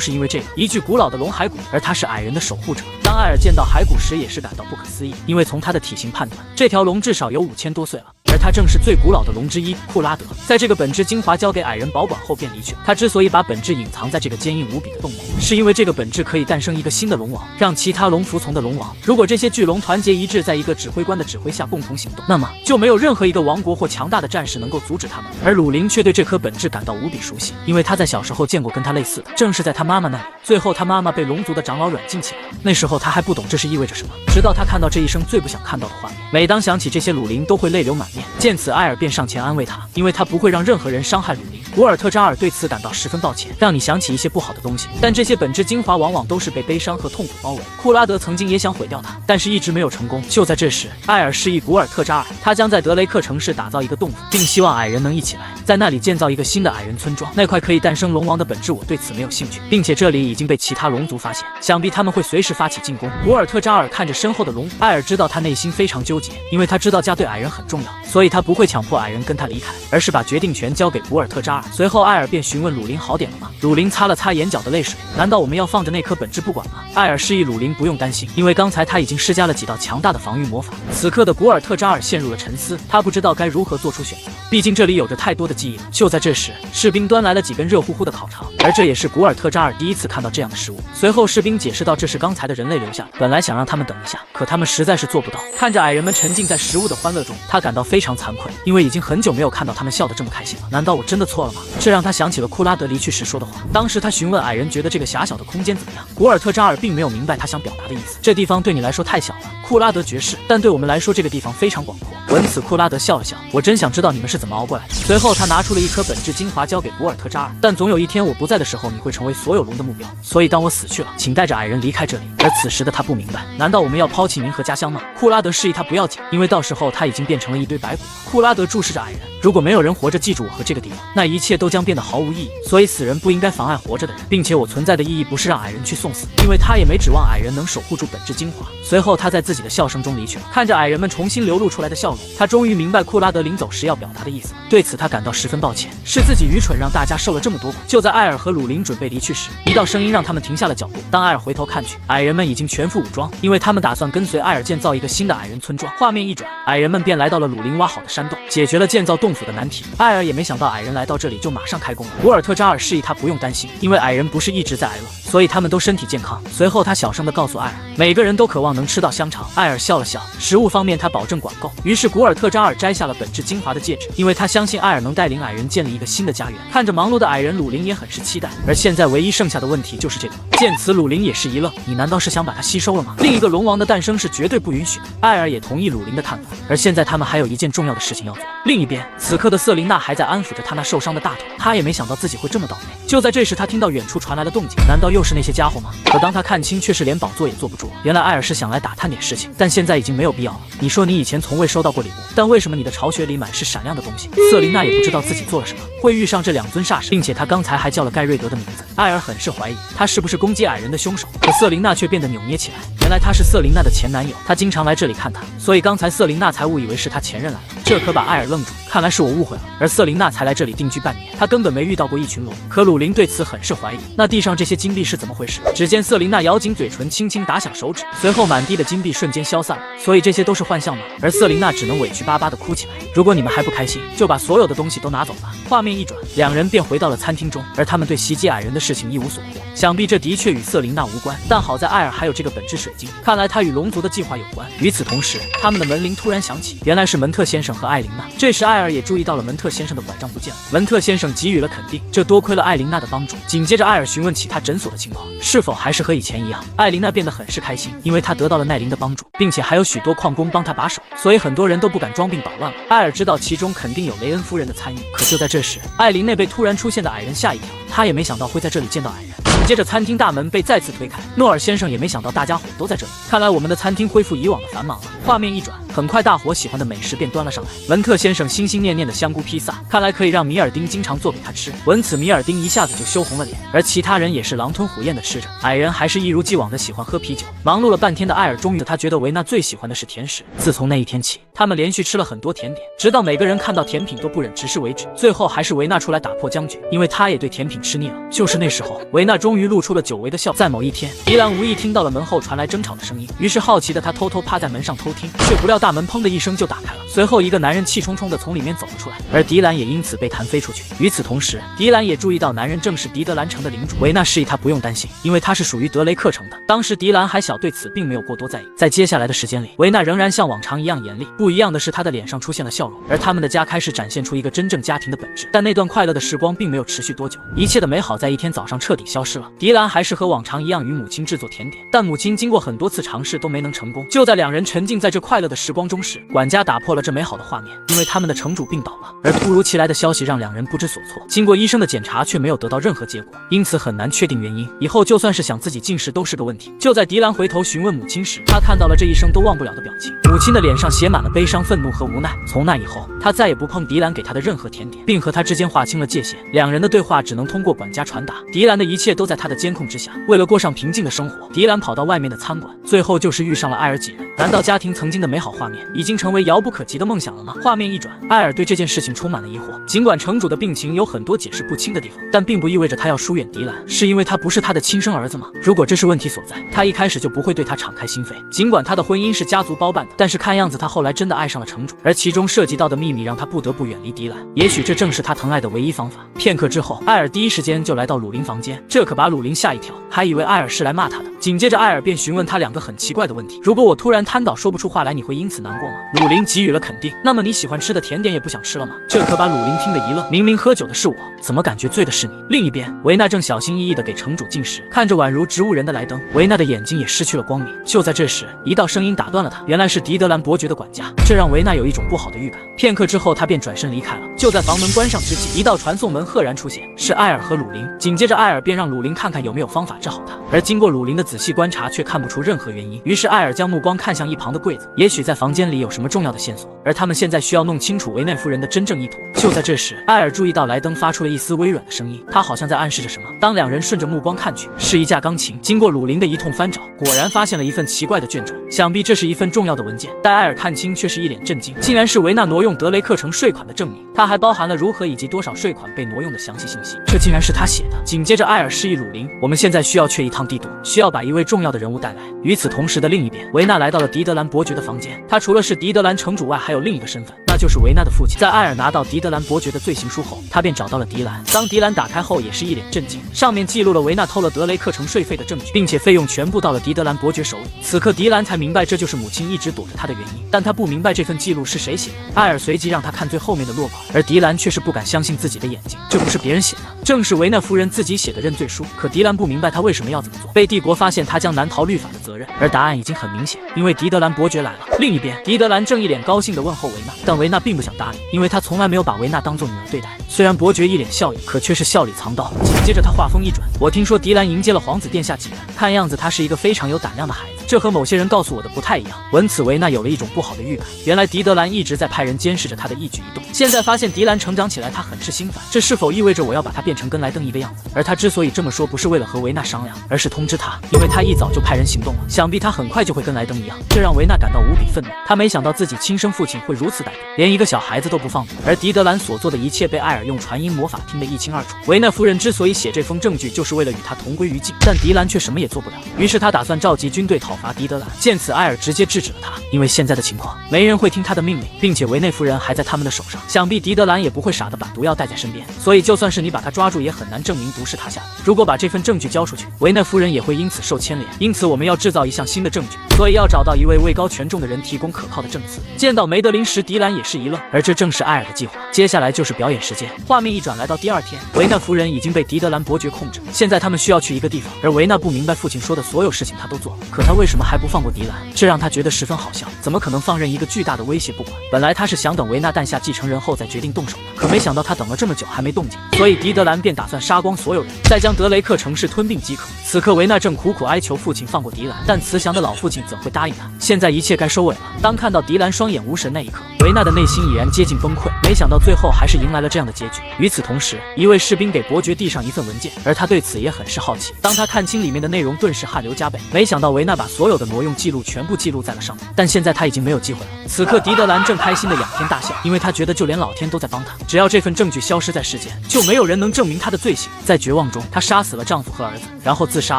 是因为这个一具古老的龙骸骨，而他是矮人的守护者。当艾尔见到骸骨时，也是感到不可思议，因为从他的体型判断，这条龙至少有5000多岁了。而他正是最古老的龙之一库拉德。在这个本质精华交给矮人保管后便离去。他之所以把本质隐藏在这个坚硬无比的洞里，是因为这个本质可以诞生一个新的龙王，让其他龙服从的龙王。如果这些巨龙团结一致，在一个指挥官的指挥下共同行动，那么就没有任何一个王国或强大的战士能够阻止他们。而鲁林却对这颗本质感到无比熟悉，因为他在小时候见过跟他类似的，正是在他妈妈那里。最后他妈妈被龙族的长老软禁起来，那时候他还不懂这是意味着什么，直到他看到这一生最不想看到的画面。每当想起这些，鲁林都会泪流满面。见此，艾尔便上前安慰他，因为他不会让任何人伤害鲁林。古尔特扎尔对此感到十分抱歉，让你想起一些不好的东西，但这些本质精华往往都是被悲伤和痛苦包围。库拉德曾经也想毁掉它，但是一直没有成功。就在这时，艾尔示意古尔特扎尔，他将在德雷克城市打造一个洞府，并希望矮人能一起来，在那里建造一个新的矮人村庄。那块可以诞生龙王的本质，我对此没有兴趣，并且这里已经被其他龙族发现，想必他们会随时发起进攻。古尔特扎尔看着身后的龙，艾尔知道他内心非常纠结，因为他知道家对矮人很重要，所以他不会强迫矮人跟他离开，而是把决定权交给古尔特扎尔。随后艾尔便询问鲁林好点了吗？鲁林擦了擦眼角的泪水，难道我们要放着那颗本质不管吗？艾尔示意鲁林不用担心，因为刚才他已经施加了几道强大的防御魔法。此刻的古尔特扎尔陷入了沉思，他不知道该如何做出选择，毕竟这里有着太多的记忆了。就在这时，士兵端来了几根热乎乎的烤肠，而这也是古尔特扎尔第一次看到这样的食物。随后士兵解释道，这是刚才的人类留下的，本来想让他们等一下，可他们实在是做不到。看着矮人们沉浸在食物的欢乐中，他感到非常惭愧，因为已经很久没有看到他们笑得这么开心了。难道我真的错了吗？这让他想起了库拉德离去时说的话。当时他询问矮人觉得这个狭小的空间怎么样，古尔特扎尔并没有明白他想表达的意思。这地方对你来说太小了，库拉德爵士，但对我们来说这个地方非常广阔。闻此，库拉德笑了笑，我真想知道你们是怎么熬过来的。随后他拿出了一颗本质精华交给古尔特扎尔，但总有一天我不在的时候，你会成为所有龙的目标，所以当我死去了，请带着矮人离开这里。而此时的他不明白，难道我们要抛弃您和家乡吗？库拉德示意他不要紧，因为到时候他已经变成了一堆白骨。库拉德注视着矮人，如果没有人活着记住我和这个地方，那一切都将变得毫无意义。所以死人不应该妨碍活着的人，并且我存在的意义不是让矮人去送死，因为他也没指望矮人能守护住本质精华。随后他在自己的笑声中离去了。看着矮人们重新流露出来的笑容，他终于明白库拉德临走时要表达的意思。对此他感到十分抱歉，是自己愚蠢让大家受了这么多苦。就在艾尔和鲁林准备离去时，一道声音让他们停下了脚步。当艾尔回头看去，矮人们已经全副武装，因为他们打算跟随艾尔建造一个新的矮人村庄。画面一转，矮人们便来到了鲁林挖好的山洞。解决了建造洞洞府的难题。艾尔也没想到矮人来到这里就马上开工了。古尔特扎尔示意他不用担心，因为矮人不是一直在挨饿，所以他们都身体健康。随后他小声地告诉艾尔，每个人都渴望能吃到香肠。艾尔笑了笑，食物方面他保证管够。于是古尔特扎尔摘下了本质精华的戒指，因为他相信艾尔能带领矮人建立一个新的家园。看着忙碌的矮人，鲁林也很是期待。而现在唯一剩下的问题就是这个。见此，鲁林也是一愣，你难道是想把它吸收了吗？另一个龙王的诞生是绝对不允许的。艾尔也同意鲁林的看法。而现在他们还有一件重要的事情要做。另一边，此刻的瑟琳娜还在安抚着她那受伤的大腿，她也没想到自己会这么倒霉。就在这时，她听到远处传来了动静，难道又是那些家伙吗？可当她看清，却是连宝座也坐不住了。原来艾尔是想来打探点事情，但现在已经没有必要了。你说你以前从未收到过礼物，但为什么你的巢穴里满是闪亮的东西？瑟琳娜也不知道自己做了什么，会遇上这两尊煞神，并且她刚才还叫了盖瑞德的名字。艾尔很是怀疑他是不是攻击矮人的凶手，可瑟琳娜却变得扭捏起来。原来他是瑟琳娜的前男友，他经常来这里看她，所以刚才瑟琳娜才误以为是他前任来了。这可把艾尔愣住，看来是我误会了。而瑟琳娜才来这里定居半年，她根本没遇到过一群龙。可鲁林对此很是怀疑，那地上这些金币是怎么回事？只见瑟琳娜咬紧嘴唇，轻轻打响手指，随后满地的金币瞬间消散了。所以这些都是幻象吗？而瑟琳娜只能委屈巴巴地哭起来。如果你们还不开心，就把所有的东西都拿走吧。画面一转，两人便回到了餐厅中，而他们对袭击矮人的事情一无所获。想必这的确与瑟琳娜无关，但好在艾尔还有这个本质水晶，看来他与龙族的计划有关。与此同时，他们的门铃突然响起，原来是门特先生和艾琳娜。这时艾尔也注意到了门特先生的拐杖不见了，门特先生给予了肯定，这多亏了艾琳娜的帮助。紧接着艾尔询问起他诊所的情况，是否还是和以前一样。艾琳娜变得很是开心，因为她得到了奈林的帮助，并且还有许多矿工帮她把守，所以很多人都不敢装病捣乱了。艾尔知道其中肯定有雷恩夫人的参与，可就在这时，艾琳那被突然出现的矮人吓一跳，他也没想到会在这里见到矮人。接着餐厅大门被再次推开，诺尔先生也没想到大家伙都在这里，看来我们的餐厅恢复以往的繁忙了。画面一转，很快大伙喜欢的美食便端了上来。文特先生心心念念的香菇披萨，看来可以让米尔丁经常做给他吃。闻此，米尔丁一下子就羞红了脸，而其他人也是狼吞虎咽的吃着。矮人还是一如既往的喜欢喝啤酒。忙碌了半天的艾尔终于他觉得维纳最喜欢的是甜食。自从那一天起，他们连续吃了很多甜点，直到每个人看到甜品都不忍直视为止。最后还是维纳出来打破僵局，因为他也对甜品吃腻了。就是那时候，维纳终于露出了久违的笑。在某一天，迪兰无意听到了门后传来争吵的声音，于是好奇的他偷偷趴在门上偷听，却不料大门砰的一声就打开了。随后一个男人气冲冲的从里面走了出来，而迪兰也因此被弹飞出去。与此同时，迪兰也注意到男人正是迪德兰城的领主。维纳示意他不用担心，因为他是属于德雷克城的。当时迪兰还小，对此并没有过多在意。在接下来的时间里，维纳仍然像往常一样严厉，不一样的是他的脸上出现了笑容，而他们的家开始展现出一个真正家庭的本质。但那段快乐的时光并没有持续多久，一切的美好在一天早上彻底消失了。迪兰还是和往常一样与母亲制作甜点，但母亲经过很多次尝试都没能成功。就在两人沉浸在这快乐的时光中时，管家打破了这美好的画面，因为他们的城主病倒了。而突如其来的消息让两人不知所措，经过医生的检查却没有得到任何结果，因此很难确定原因。以后就算是想自己进食都是个问题。就在迪兰回头询问母亲时，他看到了这一生都忘不了的表情，母亲的脸上写满了悲伤、愤怒和无奈。从那以后，他再也不碰迪兰给他的任何甜点，并和他之间划清了界限。两人的对话只能通过管家传达，迪兰的一切都在他的监控之下。为了过上平静的生活，迪兰跑到外面的餐馆，最后就是遇上了艾尔几人。难道家庭曾经的美好画面已经成为遥不可及的梦想了吗？画面一转，艾尔对这件事情充满了疑惑。尽管城主的病情有很多解释不清的地方，但并不意味着他要疏远迪兰，是因为他不是他的亲生儿子吗？如果这是问题所在，他一开始就不会对他敞开心扉。尽管他的婚姻是家族包办的，但是看样子他后来真的爱上了城主，而其中涉及到的秘密让他不得不远离迪兰。也许这正是他疼爱的唯一方法。片刻之后，艾尔第一时间就来到鲁林房间，这可把鲁林吓一跳，还以为艾尔是来骂他的。紧接着艾尔便询问他两个很奇怪的问题：如果我突然瘫倒说不出话来，你会因此难过吗？鲁林给予了肯定。那么你喜欢吃的甜点也不想吃了吗？这可把鲁林听得一愣，明明喝酒的是我，怎么感觉醉的是你？另一边，维纳正小心翼翼地给城主进食，看着宛如植物人的莱登，维纳的眼睛也失去了光明。就在这时，一道声音打断了他，原来是狄德兰伯爵的管家，这让维纳有一种不好的预感。片刻之后，他便转身离开了。就在房门关上之际，一道传送门赫然出现，是艾尔和鲁林。紧接着，艾尔便让鲁林看看有没有方法治好他，而经过鲁林的仔细观察，却看不出任何原因。于是艾尔将目光看向一旁的柜子，也许在房间里有什么重要的线索，而他们现在需要弄清楚维内夫人的真正意图。就在这时，艾尔注意到莱登发出了一丝微软的声音，他好像在暗示着什么。当两人顺着目光看去，是一架钢琴。经过鲁林的一通翻找，果然发现了一份奇怪的卷轴，想必这是一份重要的文件。待艾尔看清，却是一脸震惊，竟然是维纳挪用德雷克城税款的证明，它还包含了如何以及多少税款被挪用的详细信息。这竟然是他写的。紧接着，艾尔示意鲁林，我们现在需要去一趟帝都，需要把一位重要的人物带来。与此同时的另一边，维纳来到了狄德兰伯爵的房间，他除了是狄德兰城主外，还有另一个身份，那就是维纳的父亲。在艾尔拿到狄德兰伯爵的罪行书后，他便找到了狄兰。当狄兰打开后，也是一脸震惊，上面记录了维纳偷了德雷克城税费的证据，并且费用全部到了狄德兰伯爵手里。此刻狄兰才明白这就是母亲一直躲着他的原因，但他不明白这份记录是谁写的。艾尔随即让他看最后面的落款，而狄兰却是不敢相信自己的眼睛，这不是别人写的，正是维纳夫人自己写的认罪书。可狄兰不明白他为什么要这么做，被帝国发现他将难逃律法的责任，而答案已经很明显，因为狄德兰伯爵来了。另一边，狄德兰正一脸高兴地问候维纳，但维纳并不想搭理，因为他从来没有把维纳当作女儿对待。虽然伯爵一脸笑意，可却是笑里藏刀。紧接着他话锋一转，我听说狄兰迎接了皇子殿下几人，看样子他是一个非常有胆量的孩子，这和某些人告诉我的不太一样。闻此，维纳有了一种不好的预感，原来狄德兰一直在派人监视着他的一举一动，现在发现狄兰成长起来，他很是心烦，这是否意味着我要把他变成跟莱登一个样子？而他之所以这么说，不是为了和维纳商量，而是通知他，因为他一早就派人行动了，想必他很快就会跟莱登一样，这让维纳感到无比愤怒。他没想到自己亲生父亲会如此歹毒，连一个小孩子都不放过。而狄德兰所做的一切被艾尔用传音魔法听得一清二楚。维纳夫人之所以写这封证据，就是为了与他同归于尽，但狄兰却什么也做不了。于是他打算召集军队讨伐狄德兰。见此，艾尔直接制止了他，因为现在的情况，没人会听他的命令，并且维内夫人还在他们的手上，想必狄德兰也不会傻得把毒药带在身边。所以就算是你把他抓住，也很难证明毒是他下的。如果把这份证据交出去，维内夫人也会因此受牵连。因此我们要制造一项新的证据，所以要找到一位位高权重的人提供可靠的证词。见到梅德林时，狄兰也是一愣，而这正是艾尔的计划。接下来就是表演时间。画面一转来到第二天，维纳夫人已经被狄德兰伯爵控制，现在他们需要去一个地方，而维纳不明白父亲说的所有事情他都做了，可他为什么还不放过狄兰？这让他觉得十分好笑，怎么可能放任一个巨大的威胁不管？本来他是想等维纳诞下继承人后再决定动手的，可没想到他等了这么久还没动静，所以狄德兰便打算杀光所有人，再将德雷克城市吞并即可。此刻维纳正苦苦哀求父亲放过狄兰，但慈祥的老父亲怎会答应他？现在一切该收尾了。当看到狄兰双眼无神那一刻，维纳的内心已然接近崩溃，没想到最后还是迎来了这样的结局。与此同时，一位士兵给伯爵递上一份文件，而他对此也很是好奇。当他看清里面的内容，顿时汗流浃背。没想到维纳把所有的挪用记录全部记录在了上面，但现在他已经没有机会了。此刻狄德兰正开心的仰天大笑，因为他觉得就连老天都在帮他，只要这份证据消失在世间，就没有人能证明他的罪行。在绝望中，她杀死了丈夫和儿子，然后自杀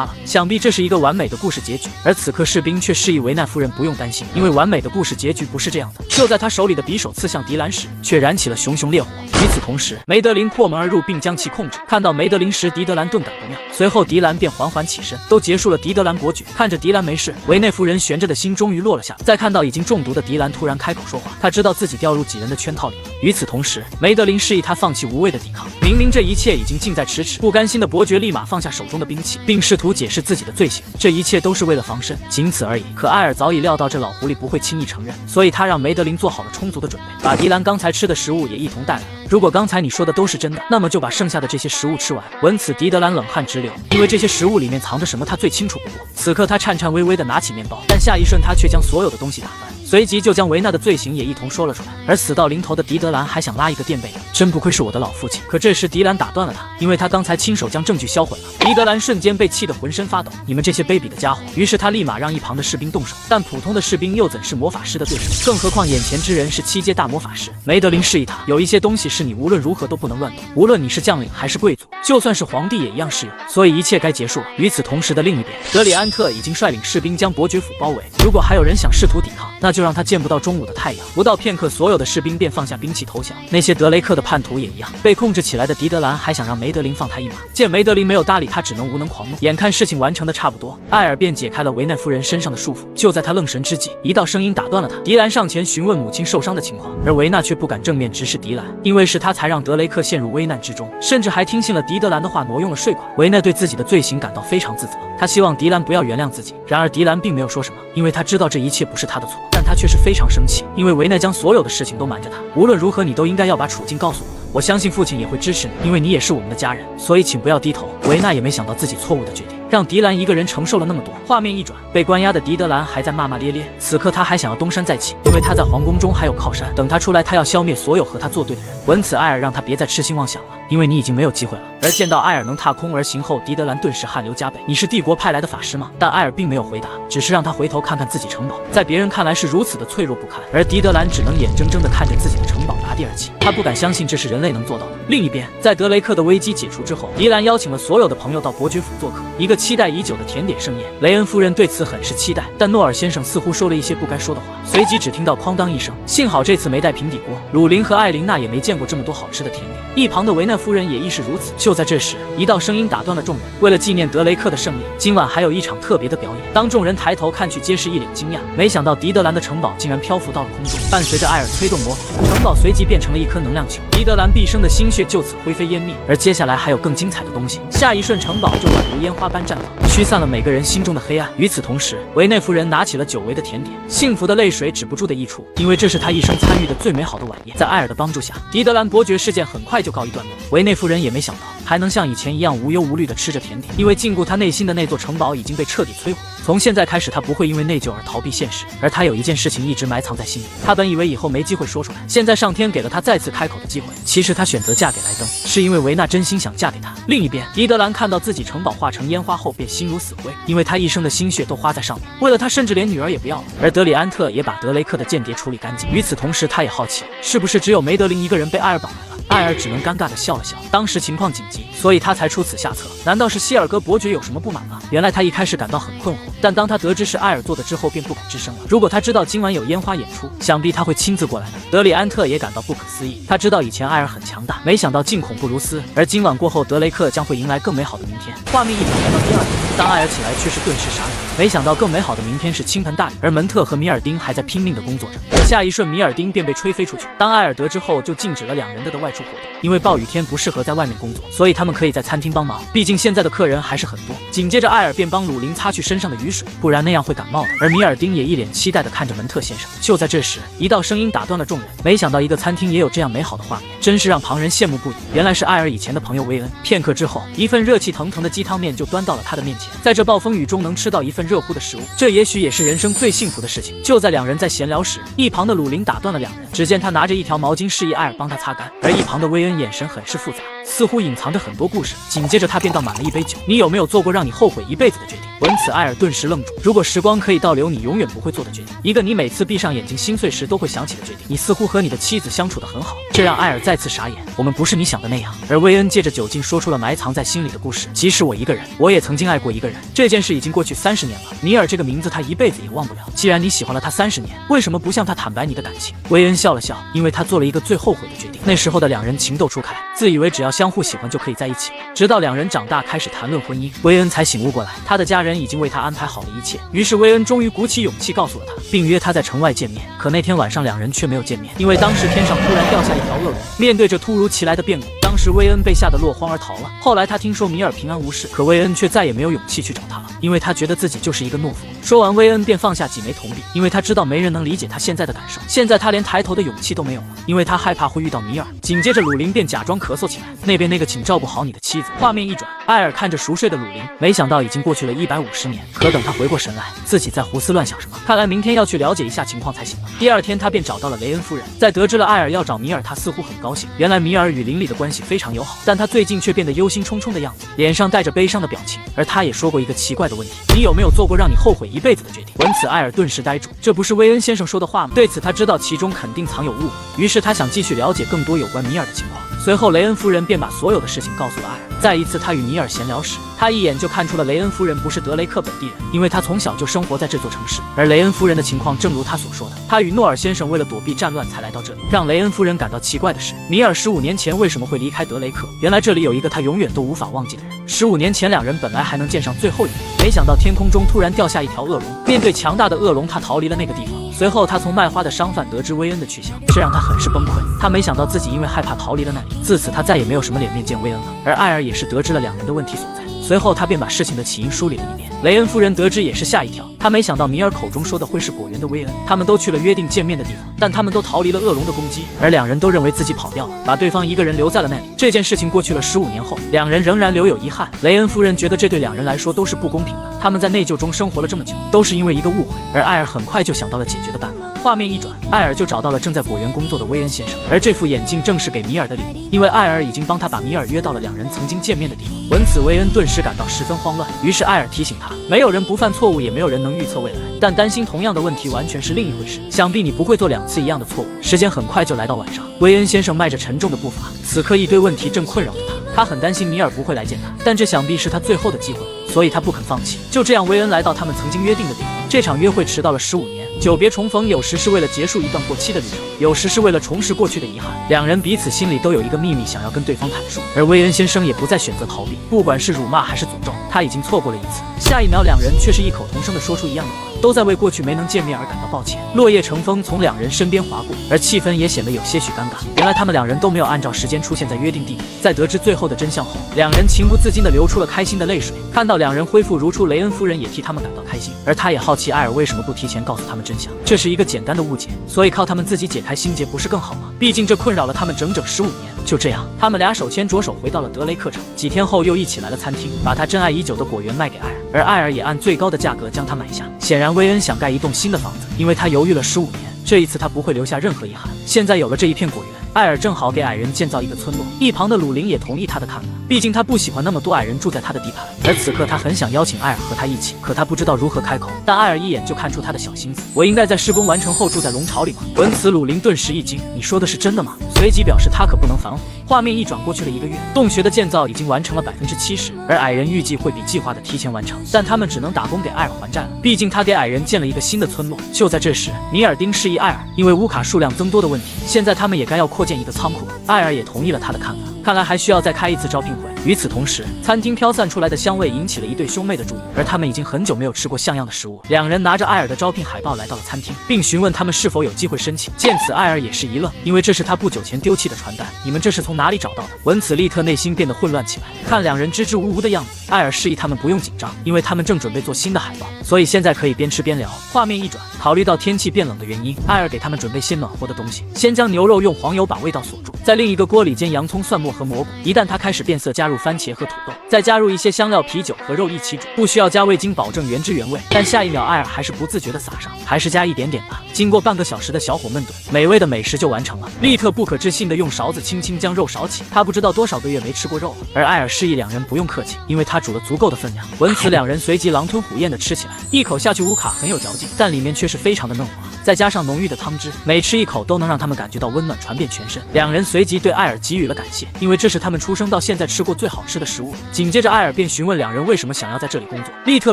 了。想必这是一个完美的故事结局。而此刻士兵却示意维纳夫人不用担心，因为完美的故事结局不是这样的。就在他手里的匕首刺向狄兰时，却燃起了熊熊烈火。与此同时，梅德林破门而入并将其控制。看到梅德林时，狄德兰顿感不妙，随后狄兰便缓缓起身。都结束了，狄德兰伯爵看着狄兰没事，维内夫人悬着的心终于落了下来。再看到已经中毒的狄兰突然开口说话，他知道自己掉入几人的圈套里了。与此同时，梅德林示意他放弃无谓的抵抗。明明这一切已经近在咫尺，不甘心的伯爵立马放下手中的兵器，并试图解释自己的罪行。这一切都是为了防身，仅此而已。可艾尔早已料到这老狐狸不会轻易承认，所以他让梅德林做好了充足的准备，把狄兰刚才吃的食物也一同带来了。如果刚才你说的都是真的，那么就把剩下的这些食物吃完。闻此，狄德兰冷汗直流，因为这些食物里面藏着什么他最清楚不过。此刻他颤颤巍巍地拿起面包，但下一瞬他却将所有的东西打翻，随即就将维纳的罪行也一同说了出来。而死到临头的狄德兰还想拉一个垫背的，真不愧是我的老父亲。可这时狄兰打断了他，因为他刚才亲手将证据销毁了。狄德兰瞬间被气得浑身发抖，你们这些卑鄙的家伙！于是他立马让一旁的士兵动手，但普通的士兵又怎是魔法师的对手？更何况眼前之人是7阶大魔法师。梅德林示意他，有一些东西是你无论如何都不能乱动，无论你是将领还是贵族，就算是皇帝也一样适用。所以一切该结束了。与此同时的另一边，德里安特已经率领士兵将伯爵府包围，如果还有人想试图抵抗，那就让他见不到中午的太阳。不到片刻，所有的士兵便放下兵器投降。那些德雷克的叛徒也一样。被控制起来的狄德兰还想让梅德林放他一马，见梅德林没有搭理他，只能无能狂怒。眼看事情完成的差不多，艾尔便解开了维奈夫人身上的束缚。就在他愣神之际，一道声音打断了他。狄兰上前询问母亲受伤的情况，而维纳却不敢正面直视狄兰，因为是他才让德雷克陷入危难之中，甚至还听信了狄德兰的话，挪用了税款。维奈对自己的罪行感到非常自责，他希望狄兰不要原谅自己。然而狄兰并没有说什么，因为他知道这一切不是他的错，但他却是非常生气，因为维奈将所有的事情都瞒着他。无论如何，你都应该要把处境告诉我。我相信父亲也会支持你，因为你也是我们的家人，所以请不要低头。维纳也没想到自己错误的决定，让狄兰一个人承受了那么多。画面一转，被关押的狄德兰还在骂骂咧咧，此刻他还想要东山再起，因为他在皇宫中还有靠山，等他出来，他要消灭所有和他作对的人。闻此，艾尔让他别再痴心妄想了，因为你已经没有机会了。而见到艾尔能踏空而行后，狄德兰顿时汗流浃背。你是帝国派来的法师吗？但艾尔并没有回答，只是让他回头看看自己城堡，在别人看来是如此的脆弱不堪，而狄德兰只能眼睁睁地看着自己的城堡砸掉。第二季，他不敢相信这是人类能做到的。另一边，在德雷克的危机解除之后，迪兰邀请了所有的朋友到伯爵府做客，一个期待已久的甜点盛宴。雷恩夫人对此很是期待，但诺尔先生似乎说了一些不该说的话，随即只听到哐当一声，幸好这次没带平底锅。鲁林和艾琳娜也没见过这么多好吃的甜点，一旁的维纳夫人也亦是如此。就在这时，一道声音打断了众人，为了纪念德雷克的胜利，今晚还有一场特别的表演。当众人抬头看去，皆是一脸惊讶，没想到狄德兰的城堡竟然漂浮到了空中，伴随着艾尔催动魔法，城堡随即变成了一颗能量球，狄德兰毕生的心血就此灰飞烟灭。而接下来还有更精彩的东西，下一瞬城堡就宛如烟花般绽放，驱散了每个人心中的黑暗。与此同时，维内夫人拿起了久违的甜点，幸福的泪水止不住的溢出，因为这是她一生参与的最美好的晚宴。在艾尔的帮助下，狄德兰伯爵事件很快就告一段落。维内夫人也没想到还能像以前一样无忧无虑地吃着甜点，因为禁锢她内心的那座城堡已经被彻底摧毁。从现在开始，她不会因为内疚而逃避现实，而她有一件事情一直埋藏在心里，她本以为以后没机会说出来，现在上天给了她再次开口的机会。其实她选择嫁给莱登，是因为维纳真心想嫁给他。另一边，狄德兰看到自己城堡化成烟花后便心如死灰，因为他一生的心血都花在上面，为了他甚至连女儿也不要了。而德里安特也把德雷克的间谍处理干净。与此同时，他也好奇是不是只有梅德林一个人被艾尔绑来了。艾尔只能尴尬地笑了笑，当时情况紧急，所以他才出此下策。难道是希尔格伯爵有什么不满吗？原来他一开始感到很困惑，但当他得知是艾尔做的之后，便不敢吱声了。如果他知道今晚有烟花演出，想必他会亲自过来的。德里安特也感到不可思议，他知道以前艾尔很强大，没想到竟恐怖如斯。而今晚过后，德雷克将会迎来更美好的明天。画面一转来到第二天，当艾尔起来却是顿时傻眼，没想到更美好的明天是倾盆大雨，而门特和米尔丁还在拼命地工作着。下一瞬，米尔丁便被吹飞出去。当艾尔得知后，就禁止了两人的外出活动，因为暴雨天不适合在外面工作，所以他们可以在餐厅帮忙，毕竟现在的客人还是很多。紧接着，艾尔便帮鲁林擦去身上的雨水，不然那样会感冒的。而米尔丁也一脸期待地看着门特先生。就在这时，一道声音打断了众人，没想到一个餐厅也有这样美好的画面，真是让旁人羡慕不已。原来是艾尔以前的朋友薇恩。片刻之后，一份热气腾腾的鸡汤面就端到了他的面前，在这暴风雨中能吃到一份热乎的食物，这也许也是人生最幸福的事情。就在两人在闲聊时，一旁的鲁林打断了两人，只见他拿着一条毛巾示意艾尔帮他擦干，而一旁的薇恩眼神很是复杂，似乎隐藏着很多故事。紧接着他便倒满了一杯酒，你有没有做过让你后悔一辈子的决定？闻此，艾尔顿时愣住。如果时光可以倒流，你永远不会做的决定，一个你每次闭上眼睛心碎时都会想起的决定。你似乎和你的妻子相处得很好，这让艾尔再次傻眼。我们不是你想的那样。而薇恩借着酒劲说出了埋藏在心里的故事。即使我一个人，我也曾经爱过一个人，这件事已经过去30年了。尼尔这个名字他一辈子也忘不了。既然你喜欢了他30年，为什么不向他坦白你的感情？薇恩笑了笑，因为他做了一个最后悔的决定。那时候的两人情窦初开，自以为只要相互喜欢就可以在一起了。直到两人长大开始谈论婚姻，薇恩才醒悟过来，他的家人已经为他安排好了一切。于是薇恩终于鼓起勇气告诉了他，并约他在城外见面。可那天晚上两人却没有见面，因为当时天上突然掉下一条恶龙。面对着突如其来的变故，当时薇恩被吓得落荒而逃了。后来他听说米尔平安无事，可薇恩却再也没有勇气去找他了，因为他觉得自己就是一个懦夫。说完，薇恩便放下几枚铜币，因为他知道没人能理解他现在的感受。现在他连抬头的勇气都没有了，因为他害怕会遇到米尔。紧接着鲁林便假装咳嗽起来，那边那个请照顾好你的妻子。画面一转，艾尔看着熟睡的鲁林，没想到已经过去了150年。可等他回过神来，自己在胡思乱想什么，看来明天要去了解一下情况才行了。第二天，他便找到了雷恩夫人，在得知了艾尔要找米尔，他似乎很高兴。原来米尔与邻里的关系非常友好，但他最近却变得忧心忡忡的样子，脸上带着悲伤的表情。而他也说过一个奇怪的问题，你有没有做过让你后悔一辈子的决定？闻此，艾尔顿时呆住，这不是薇恩先生说的话吗？对此他知道其中肯定藏有误会，于是他想继续了解更多有关米尔的情况。随后雷恩夫人便把所有的事情告诉了艾尔。再一次他与米尔闲聊时，他一眼就看出了雷恩夫人不是德雷克本地人，因为他从小就生活在这座城市。而雷恩夫人的情况正如他所说的，他与诺尔先生为了躲避战乱才来到这里。让雷恩夫人感到奇怪的是，米尔15年前为什么会离开德雷克？原来这里有一个他永远都无法忘记的人。15年前两人本来还能见上最后一面，没想到天空中突然掉下一条恶龙。面对强大的恶龙，他逃离了那个地方。随后他从卖花的商贩得知薇恩的去向，这让他很是崩溃。他没想到自己因为害怕逃离了那里，自此他再也没有什么脸面见薇恩了。而艾尔也是得知了两人的问题所在，随后他便把事情的起因梳理了一遍。雷恩夫人得知也是吓一跳，她没想到米尔口中说的会是果园的薇恩。他们都去了约定见面的地方，但他们都逃离了恶龙的攻击，而两人都认为自己跑掉了，把对方一个人留在了那里。这件事情过去了15年后，两人仍然留有遗憾。雷恩夫人觉得这对两人来说都是不公平的，他们在内疚中生活了这么久，都是因为一个误会。而艾尔很快就想到了解决的办法。画面一转，艾尔就找到了正在果园工作的薇恩先生，而这副眼镜正是给米尔的礼物，因为艾尔已经帮他把米尔约到了两人曾经见面的地方。闻此，薇恩顿时感到十分慌乱，于是艾尔提醒他，没有人不犯错误，也没有人能预测未来，但担心同样的问题完全是另一回事。想必你不会做2次一样的错误。时间很快就来到晚上，威恩先生迈着沉重的步伐，此刻一堆问题正困扰着他。他很担心米尔不会来见他，但这想必是他最后的机会，所以他不肯放弃。就这样，威恩来到他们曾经约定的地方。这场约会迟到了15年，久别重逢，有时是为了结束一段过期的旅程，有时是为了重拾过去的遗憾。两人彼此心里都有一个秘密想要跟对方坦述，而威恩先生也不再选择逃避，不管是辱骂还是诅咒，他已经错过了一次。下一秒，两人却是异口同声地说出一样的话，都在为过去没能见面而感到抱歉。落叶成风从两人身边划过，而气氛也显得有些许尴尬。原来他们两人都没有按照时间出现在约定地点。在得知最后的真相后，两人情不自禁地流出了开心的泪水。看到两人恢复如初，雷恩夫人也替他们感到开心，而她也好奇艾尔为什么不提前告诉他们真相。这是一个简单的误解，所以靠他们自己解开心结不是更好吗？毕竟这困扰了他们整整15年。就这样，他们俩手牵着手回到了德雷克城。几天后，又一起来了餐厅，把他珍爱已久的果园卖给艾尔，而艾尔也按最高的价格将它买下。显然，威恩想盖一栋新的房子，因为他犹豫了15年，这一次他不会留下任何遗憾。现在有了这一片果园，艾尔正好给矮人建造一个村落。一旁的鲁林也同意他的看法，毕竟他不喜欢那么多矮人住在他的地盘。而此刻他很想邀请艾尔和他一起，可他不知道如何开口。但艾尔一眼就看出他的小心思，我应该在施工完成后住在龙巢里吗？闻此，鲁林顿时一惊，你说的是真的吗？随即表示他可不能反悔。画面一转，过去了1个月，洞穴的建造已经完成了70%，而矮人预计会比计划的提前完成，但他们只能打工给艾尔还债了，毕竟他给矮人建了一个新的村落。就在这时，尼尔丁示意艾尔，因为乌卡数量增多的问题，现在他们也该要扩建一个仓库。艾尔也同意了他的看法，看来还需要再开一次招聘会。与此同时，餐厅飘散出来的香味引起了一对兄妹的注意，而他们已经很久没有吃过像样的食物。两人拿着艾尔的招聘海报来到了餐厅，并询问他们是否有机会申请。见此，艾尔也是一愣，因为这是他不久前丢弃的传单。你们这是从哪里找到的？闻此，利特内心变得混乱起来。看两人支支吾吾的样子，艾尔示意他们不用紧张，因为他们正准备做新的海报，所以现在可以边吃边聊。画面一转，考虑到天气变冷的原因，艾尔给他们准备些暖和的东西。先将牛肉用黄油把味道锁住，在另一个锅里煎洋葱、蒜末和蘑菇。一旦它开始变色，加入番茄和土豆，再加入一些香料、啤酒和肉一起煮。不需要加味精，保证原汁原味。但下一秒，艾尔还是不自觉地撒上，还是加一点点吧。经过半个小时的小火焖炖，美味的美食就完成了。利特不可置信地用勺子轻轻将肉勺起，他不知道多少个月没吃过肉了。而艾尔示意两人不用客气，因为他煮了足够的分量。闻此，两人随即狼吞虎咽地吃起来。一口下去，乌卡很有嚼劲，但里面却是非常的嫩滑。再加上浓郁的汤汁，每吃一口都能让他们感觉到温暖传遍全身。两人随即对艾尔给予了感谢，因为这是他们出生到现在吃过最好吃的食物。紧接着，艾尔便询问两人为什么想要在这里工作。利特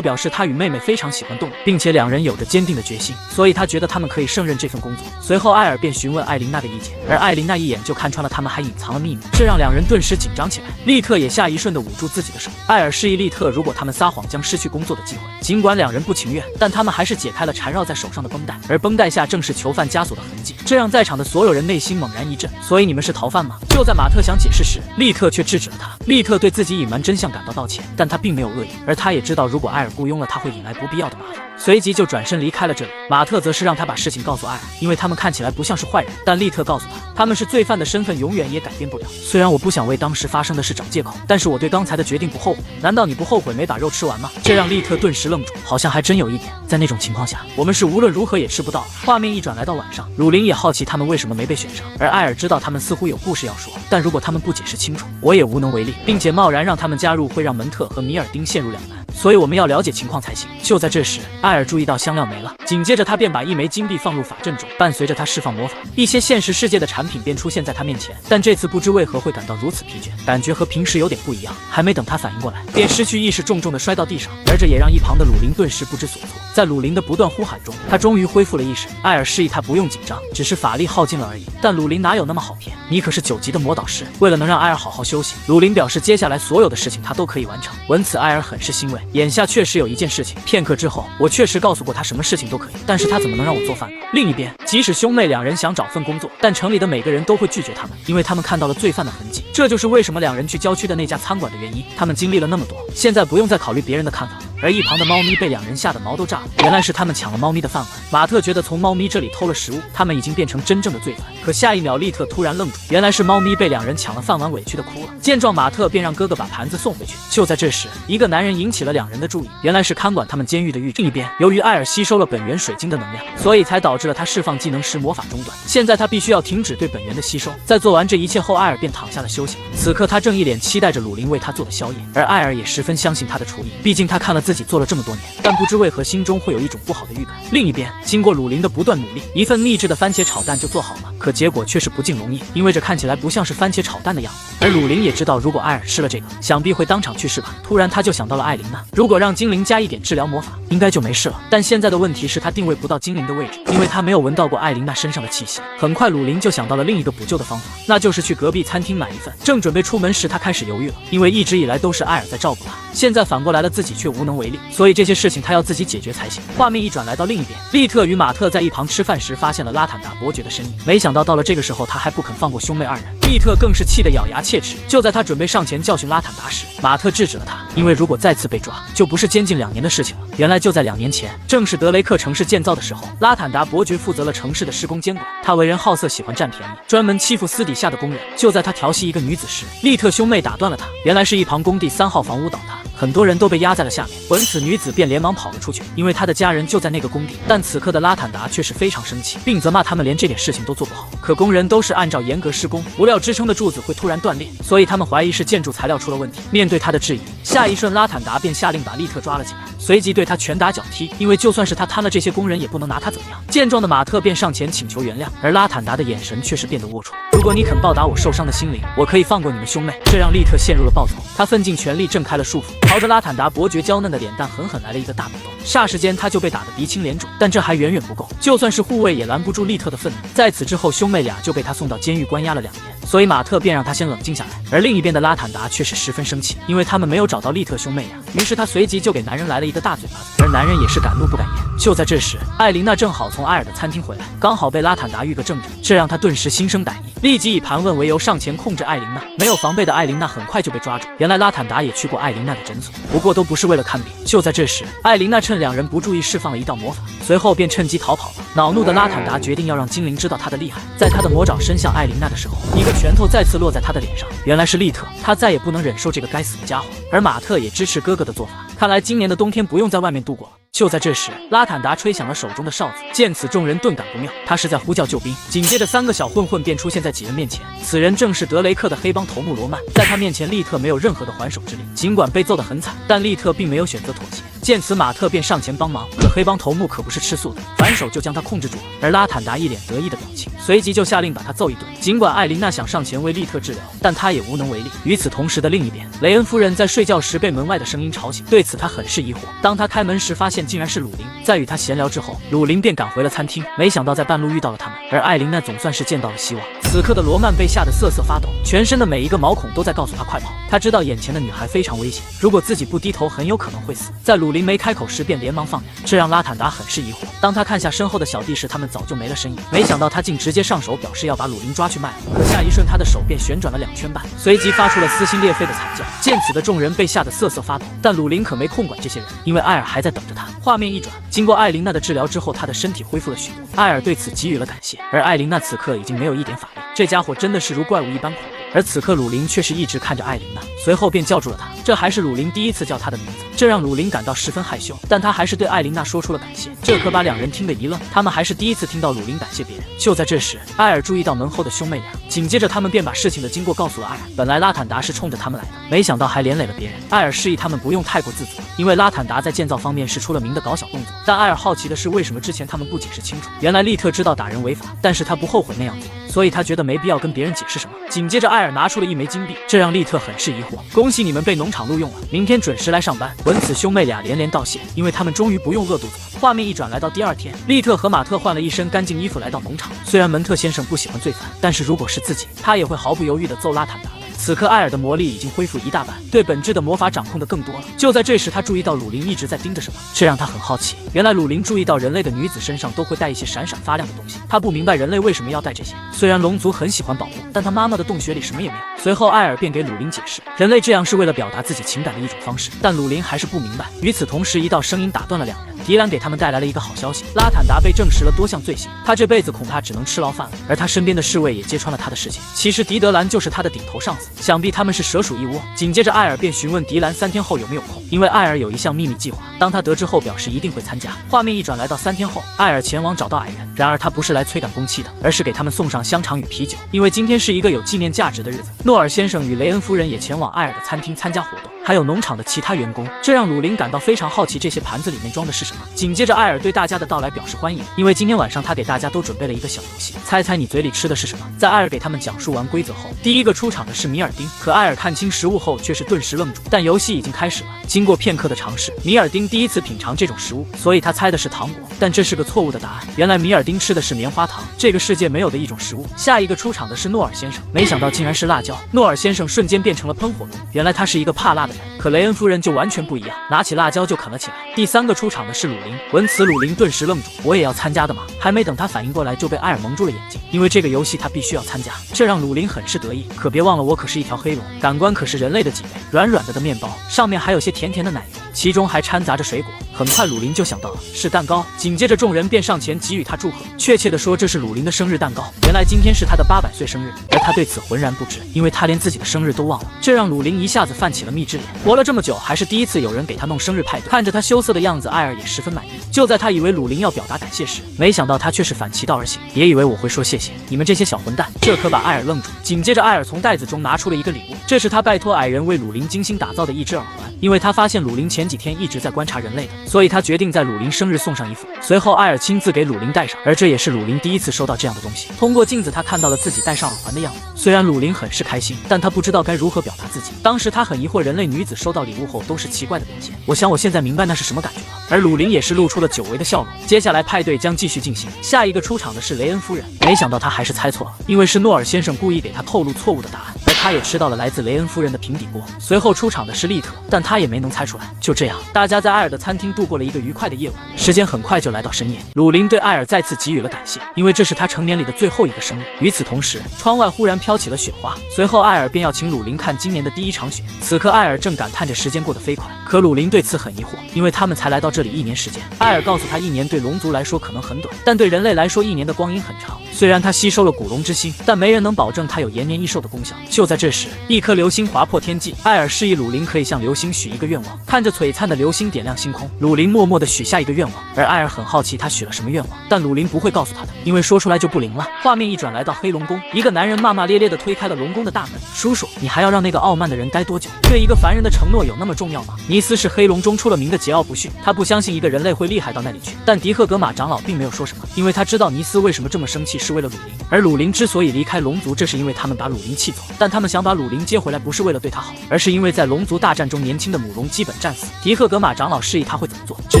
表示他与妹妹非常喜欢动物，并且两人有着坚定的决心，所以他觉得他们可以胜任这份工作。随后，艾尔便询问艾琳娜的意见，而艾琳娜一眼就看穿了他们还隐藏了秘密，这让两人顿时紧张起来。利特也下一瞬地捂住自己的手。艾尔示意利特，如果他们撒谎将失去工作的机会。尽管两人不情愿，但他们还是解开了缠绕在手上的绷带，而绷带下正是囚犯枷锁的痕迹，这让在场的所有人内心猛然一震。所以你们是逃犯吗？就在马特想解释时，利特却制止了他。利特对自己隐瞒真相感到道歉，但他并没有恶意，而他也知道如果艾尔雇佣了他，会引来不必要的麻烦，随即就转身离开了这里。马特则是让他把事情告诉艾尔，因为他们看起来不像是坏人，但利特告诉他，他们是罪犯的身份永远也改变不了。虽然我不想为当时发生的事找借口，但是我对刚才的决定不后悔。难道你不后悔没把肉吃完吗？这让利特顿时愣住，好像还真有一点。在那种情况下，我们是无论如何也吃不到。画面一转，来到晚上，鲁林也好奇他们为什么没被选上，而艾尔知道他们似乎有故事要说，但如果他们不解释清楚，我也无能为力，并且贸然让他们加入会让门特和米尔丁陷入两难，所以我们要了解情况才行。就在这时，艾尔注意到香料没了，紧接着他便把1枚金币放入法阵中，伴随着他释放魔法，一些现实世界的产品便出现在他面前。但这次不知为何会感到如此疲倦，感觉和平时有点不一样。还没等他反应过来，便失去意识，重重地摔到地上，而这也让一旁的鲁林顿时不知所措。在鲁林的不断呼喊中，他终于恢复了意识。艾尔示意他不用紧张，只是法力耗尽了而已。但鲁林哪有那么好骗？你可是9级的魔导师。为了能让艾尔好好休息，鲁林表示接下来所有的事情他都可以完成。闻此，艾尔很是欣慰。眼下确实有一件事情，片刻之后，我确实告诉过他什么事情都可以，但是他怎么能让我做饭呢？另一边，即使兄妹两人想找份工作，但城里的每个人都会拒绝他们，因为他们看到了罪犯的痕迹。这就是为什么两人去郊区的那家餐馆的原因。他们经历了那么多，现在不用再考虑别人的看法了。而一旁的猫咪被两人吓得毛都炸了，原来是他们抢了猫咪的饭碗。马特觉得从猫咪这里偷了食物，他们已经变成真正的罪犯。可下一秒，利特突然愣住，原来是猫咪被两人抢了饭碗，委屈的哭了。见状，马特便让哥哥把盘子送回去。就在这时，一个男人引起了两人的注意，原来是看管他们监狱的狱长。另一边，由于艾尔吸收了本源水晶的能量，所以才导致了他释放技能时魔法中断。现在他必须要停止对本源的吸收。在做完这一切后，艾尔便躺下了休息。此刻他正一脸期待着鲁林为他做的宵夜，而艾尔也十分相信他的厨艺，毕竟他看了自自己做了这么多年，但不知为何心中会有一种不好的预感。另一边，经过鲁林的不断努力，一份秘制的番茄炒蛋就做好了，可结果却是不尽容易，因为这看起来不像是番茄炒蛋的样子。而鲁林也知道，如果艾尔吃了这个，想必会当场去世吧。突然他就想到了艾琳娜，如果让精灵加一点治疗魔法，应该就没事了。但现在的问题是他定位不到精灵的位置，因为他没有闻到过艾琳娜身上的气息。很快鲁林就想到了另一个补救的方法，那就是去隔壁餐厅买一份。正准备出门时，他开始犹豫了，因为一直以来都是艾尔在照顾他，现在反过来了自己却无能为力，所以这些事情他要自己解决才行。画面一转来到另一边，利特与马特在一旁吃饭时发现了拉坦达伯爵的身影，没想到到了这个时候他还不肯放过兄妹二人，利特更是气得咬牙切齿。就在他准备上前教训拉坦达时，马特制止了他，因为如果再次被抓，就不是监禁2年的事情了。原来就在2年前，正是德雷克城市建造的时候，拉坦达伯爵负责了城市的施工监管，他为人好色，喜欢占便宜，专门欺负私底下的工人。就在他调戏一个女子时，利特兄妹打断了他，原来是一旁工地3号房屋倒塌，很多人都被压在了下面。闻此，女子便连忙跑了出去，因为她的家人就在那个工地。但此刻的拉坦达却是非常生气，并责骂他们连这点事情都做不好。可工人都是按照严格施工，不料支撑的柱子会突然断裂，所以他们怀疑是建筑材料出了问题。面对他的质疑，下一瞬拉坦达便下令把利特抓了起来，随即对他拳打脚踢，因为就算是他贪了这些工人，也不能拿他怎么样。健壮的马特便上前请求原谅，而拉坦达的眼神却是变得龌龊。如果你肯报答我受伤的心灵，我可以放过你们兄妹。这让利特陷入了暴走，他奋尽全力挣开了束缚，朝着拉坦达伯爵娇嫩的脸蛋狠狠来了一个大猛斗。霎时间他就被打得鼻青脸肿，但这还远远不够，就算是护卫也拦不住利特的愤怒。在此之后，兄妹俩就被他送到监狱关押了2年，所以马特便让他先冷静下来。而另一边的拉坦达却是十分生气，因为他们没有找到利特兄妹俩，于是他随即就给男人来了一个大嘴巴子，而男人也是敢怒不敢言。就在这时，艾琳娜正好从艾尔的餐厅回来，刚好被拉坦达遇个正着，这让他顿时心生歹意，立即以盘问为由上前控制艾琳娜。没有防备的艾琳娜很快就被抓住，原来拉坦达也去过艾琳娜的诊所，不过都不是为了看病。就在这时，艾琳娜趁2人不注意释放了一道魔法，随后便趁机逃跑了。恼怒的拉坦达决定要让精灵知道他的厉害，在他的魔爪伸向艾琳娜的时候，一个拳头再次落在他的脸上，原来是利特，他再也不能忍受这个该死的家伙。而马特也支持哥哥的做法，看来今年的冬天不用在外面度过了。就在这时，拉坦达吹响了手中的哨子，见此众人顿感不妙，他是在呼叫救兵。紧接着3个小混混便出现在几人面前，此人正是德雷克的黑帮头目罗曼。在他面前，利特没有任何的还手之力，尽管被揍得很惨，但利特并没有选择妥协。见此，马特便上前帮忙，可黑帮头目可不是吃素的，反手就将他控制住了。而拉坦达一脸得意的表情，随即就下令把他揍一顿。尽管艾琳娜想上前为利特治疗，但他也无能为力。与此同时的另一边，雷恩夫人在睡觉时被门外的声音吵醒，对此她很是疑惑。当她开门时，发现竟然是鲁林。在与他闲聊之后，鲁林便赶回了餐厅，没想到在半路遇到了他们，而艾琳娜总算是见到了希望。此刻的罗曼被吓得瑟瑟发抖，全身的每一个毛孔都在告诉他快跑。他知道眼前的女孩非常危险，如果自己不低头，很有可能会死。在鲁林没开口时，便连忙放人，这让拉坦达很是疑惑。当他看下身后的小弟时，他们早就没了身影。没想到他竟直接上手，表示要把鲁林抓去卖了。可下一瞬，他的手便旋转了2圈半，随即发出了撕心裂肺的惨叫。见此的众人被吓得瑟瑟发抖，但鲁林可没空管这些人，因为艾尔还在等着他。画面一转，经过艾琳娜的治疗之后，她的身体恢复了许多，艾尔对此给予了感谢。而艾琳娜此刻已经没有一点法力，这家伙真的是如怪物一般恐怖。而此刻鲁林却是一直看着艾琳娜，随后便叫住了她。这还是鲁林第一次叫她的名字，这让鲁林感到十分害羞，但他还是对艾琳娜说出了感谢。这可把2人听得一愣，他们还是第一次听到鲁林感谢别人。就在这时，艾尔注意到门后的兄妹俩，紧接着他们便把事情的经过告诉了艾尔。本来拉坦达是冲着他们来的，没想到还连累了别人。艾尔示意他们不用太过自责，因为拉坦达在建造方面是出了名的搞小动作。但艾尔好奇的是，为什么之前他们不解释清楚？原来利特知道打人违法，但是他不后悔那样做，所以他觉得没必要跟别人解释什么。紧接着艾尔拿出了1枚金币，这让利特很是疑惑。恭喜你们被农场录用了，明天准时来上班。闻此，兄妹俩连连道谢，因为他们终于不用饿肚子了。画面一转来到第2天，利特和马特换了一身干净衣服来到农场。虽然门特先生不喜欢罪犯，但是如果是自己，他也会毫不犹豫地揍拉坦达的。此刻艾尔的魔力已经恢复1大半，对本质的魔法掌控的更多了。就在这时，他注意到鲁林一直在盯着什么，这让他很好奇。原来鲁林注意到人类的女子身上都会带一些闪闪发亮的东西，他不明白人类为什么要带这些。虽然龙族很喜欢保护，但他妈妈的洞穴里什么也没有。随后艾尔便给鲁林解释，人类这样是为了表达自己情感的一种方式，但鲁林还是不明白。与此同时，一道声音打断了2人。迪兰给他们带来了一个好消息，拉坦达被证实了多项罪行，他这辈子恐怕只能吃牢饭了。而他身边的侍卫也揭穿了他的事情，其实迪德兰就是他的顶头上司，想必他们是蛇鼠一窝。紧接着艾尔便询问迪兰3天后有没有空，因为艾尔有一项秘密计划，当他得知后表示一定会参加。画面一转来到3天后，艾尔前往找到矮人，然而他不是来催赶工期的，而是给他们送上香肠与啤酒，因为今天是一个有纪念价值的日子。诺尔先生与雷恩夫人也前往艾尔的餐厅参加活动。还有农场的其他员工，这让鲁林感到非常好奇，这些盘子里面装的是什么。紧接着，艾尔对大家的到来表示欢迎，因为今天晚上他给大家都准备了一个小游戏，猜猜你嘴里吃的是什么。在艾尔给他们讲述完规则后，第一个出场的是米尔丁，可艾尔看清食物后却是顿时愣住。但游戏已经开始了，经过片刻的尝试，米尔丁第一次品尝这种食物，所以他猜的是糖果，但这是个错误的答案。原来米尔丁吃的是棉花糖，这个世界没有的一种食物。下一个出场的是诺尔先生，没想到竟然是辣椒。诺尔先生瞬间变成了喷火龙，原来他是一个怕辣的人。可雷恩夫人就完全不一样，拿起辣椒就啃了起来。第三个出场的是鲁林，闻此鲁林顿时愣住，我也要参加的吗？还没等他反应过来，就被艾尔蒙住了眼睛，因为这个游戏他必须要参加，这让鲁林很是得意。可别忘了，我可是一条黑龙，感官可是人类的几倍，软软的面包，上面还有些甜甜的奶油，其中还掺杂着水果。很快鲁林就想到了是蛋糕，紧接着众人便上前给予他祝贺，确切的说这是鲁林的生日蛋糕。原来今天是他的800岁生日，而他对此浑然不知，因为他连自己的生日都忘了，这让鲁林一下子泛起了蜜汁脸。活了这么久，还是第一次有人给他弄生日派对。看着他羞涩的样子，艾尔也十分满意。就在他以为鲁林要表达感谢时，没想到他却是反其道而行，也以为我会说谢谢你们这些小混蛋，这可把艾尔愣住。紧接着艾尔从袋子中拿出了一个礼物，这是他拜托矮人为鲁林精心打造的一只耳环，因为他发现鲁林前几天一直在观察人类的，所以他决定在鲁林生日送上一副。随后艾尔亲自给鲁林戴上，而这也是鲁林第一次收到这样的东西。通过镜子他看到了自己戴上耳环的样子，虽然鲁林很是开心，但他不知道该如何表达自己。当时他很疑惑，人类女子收到礼物后都是奇怪的表现，我想我现在明白那是什么感觉了。而鲁林也是露出了久违的笑容。接下来派对将继续进行，下一个出场的是雷恩夫人，没想到他还是猜错了，因为是诺尔先生故意给他透露错误的答案，而他也吃到了来自雷恩夫人的平底锅。随后出场的是利特，但他也没能猜出来。就这样，大家在艾尔的餐厅度过了一个愉快的夜晚。时间很快就来到深夜，鲁林对艾尔再次给予了感谢，因为这是他成年里的最后一个生日。与此同时，窗外忽然飘起了雪花，随后艾尔便要请鲁林看今年的第一场雪。此刻艾尔正感叹着时间过得飞快，可鲁林对此很疑惑，因为他们才来到这里1年时间。艾尔告诉他，1年对龙族来说可能很短，但对人类来说1年的光阴很长。虽然他吸收了古龙之心，但没人能保证它有延年益寿的功效。就在这时，一颗流星划破天际，艾尔示意鲁林可以向流星许一个愿望。看着璀璨的流星点亮星空，鲁林默默地许下一个愿望，而艾尔很好奇他许了什么愿望，但鲁林不会告诉他的，因为说出来就不灵了。画面一转，来到黑龙宫，一个男人骂骂咧咧地推开了龙宫的大门。叔叔，你还要让那个傲慢的人待多久？对一个凡人的承诺有那么重要吗？尼斯是黑龙中出了名的桀骜不驯，他不相信一个人类会厉害到那里去。但迪赫格玛长老并没有说什么，因为他知道尼斯为什么这么生气是为了鲁林，而鲁林之所以离开龙族，这是因为他们把鲁林气走。但他们想把鲁林接回来，不是为了对他好，而是因为在龙族大战中年轻的母龙基本战死。迪赫格玛长老示意他会怎么做，只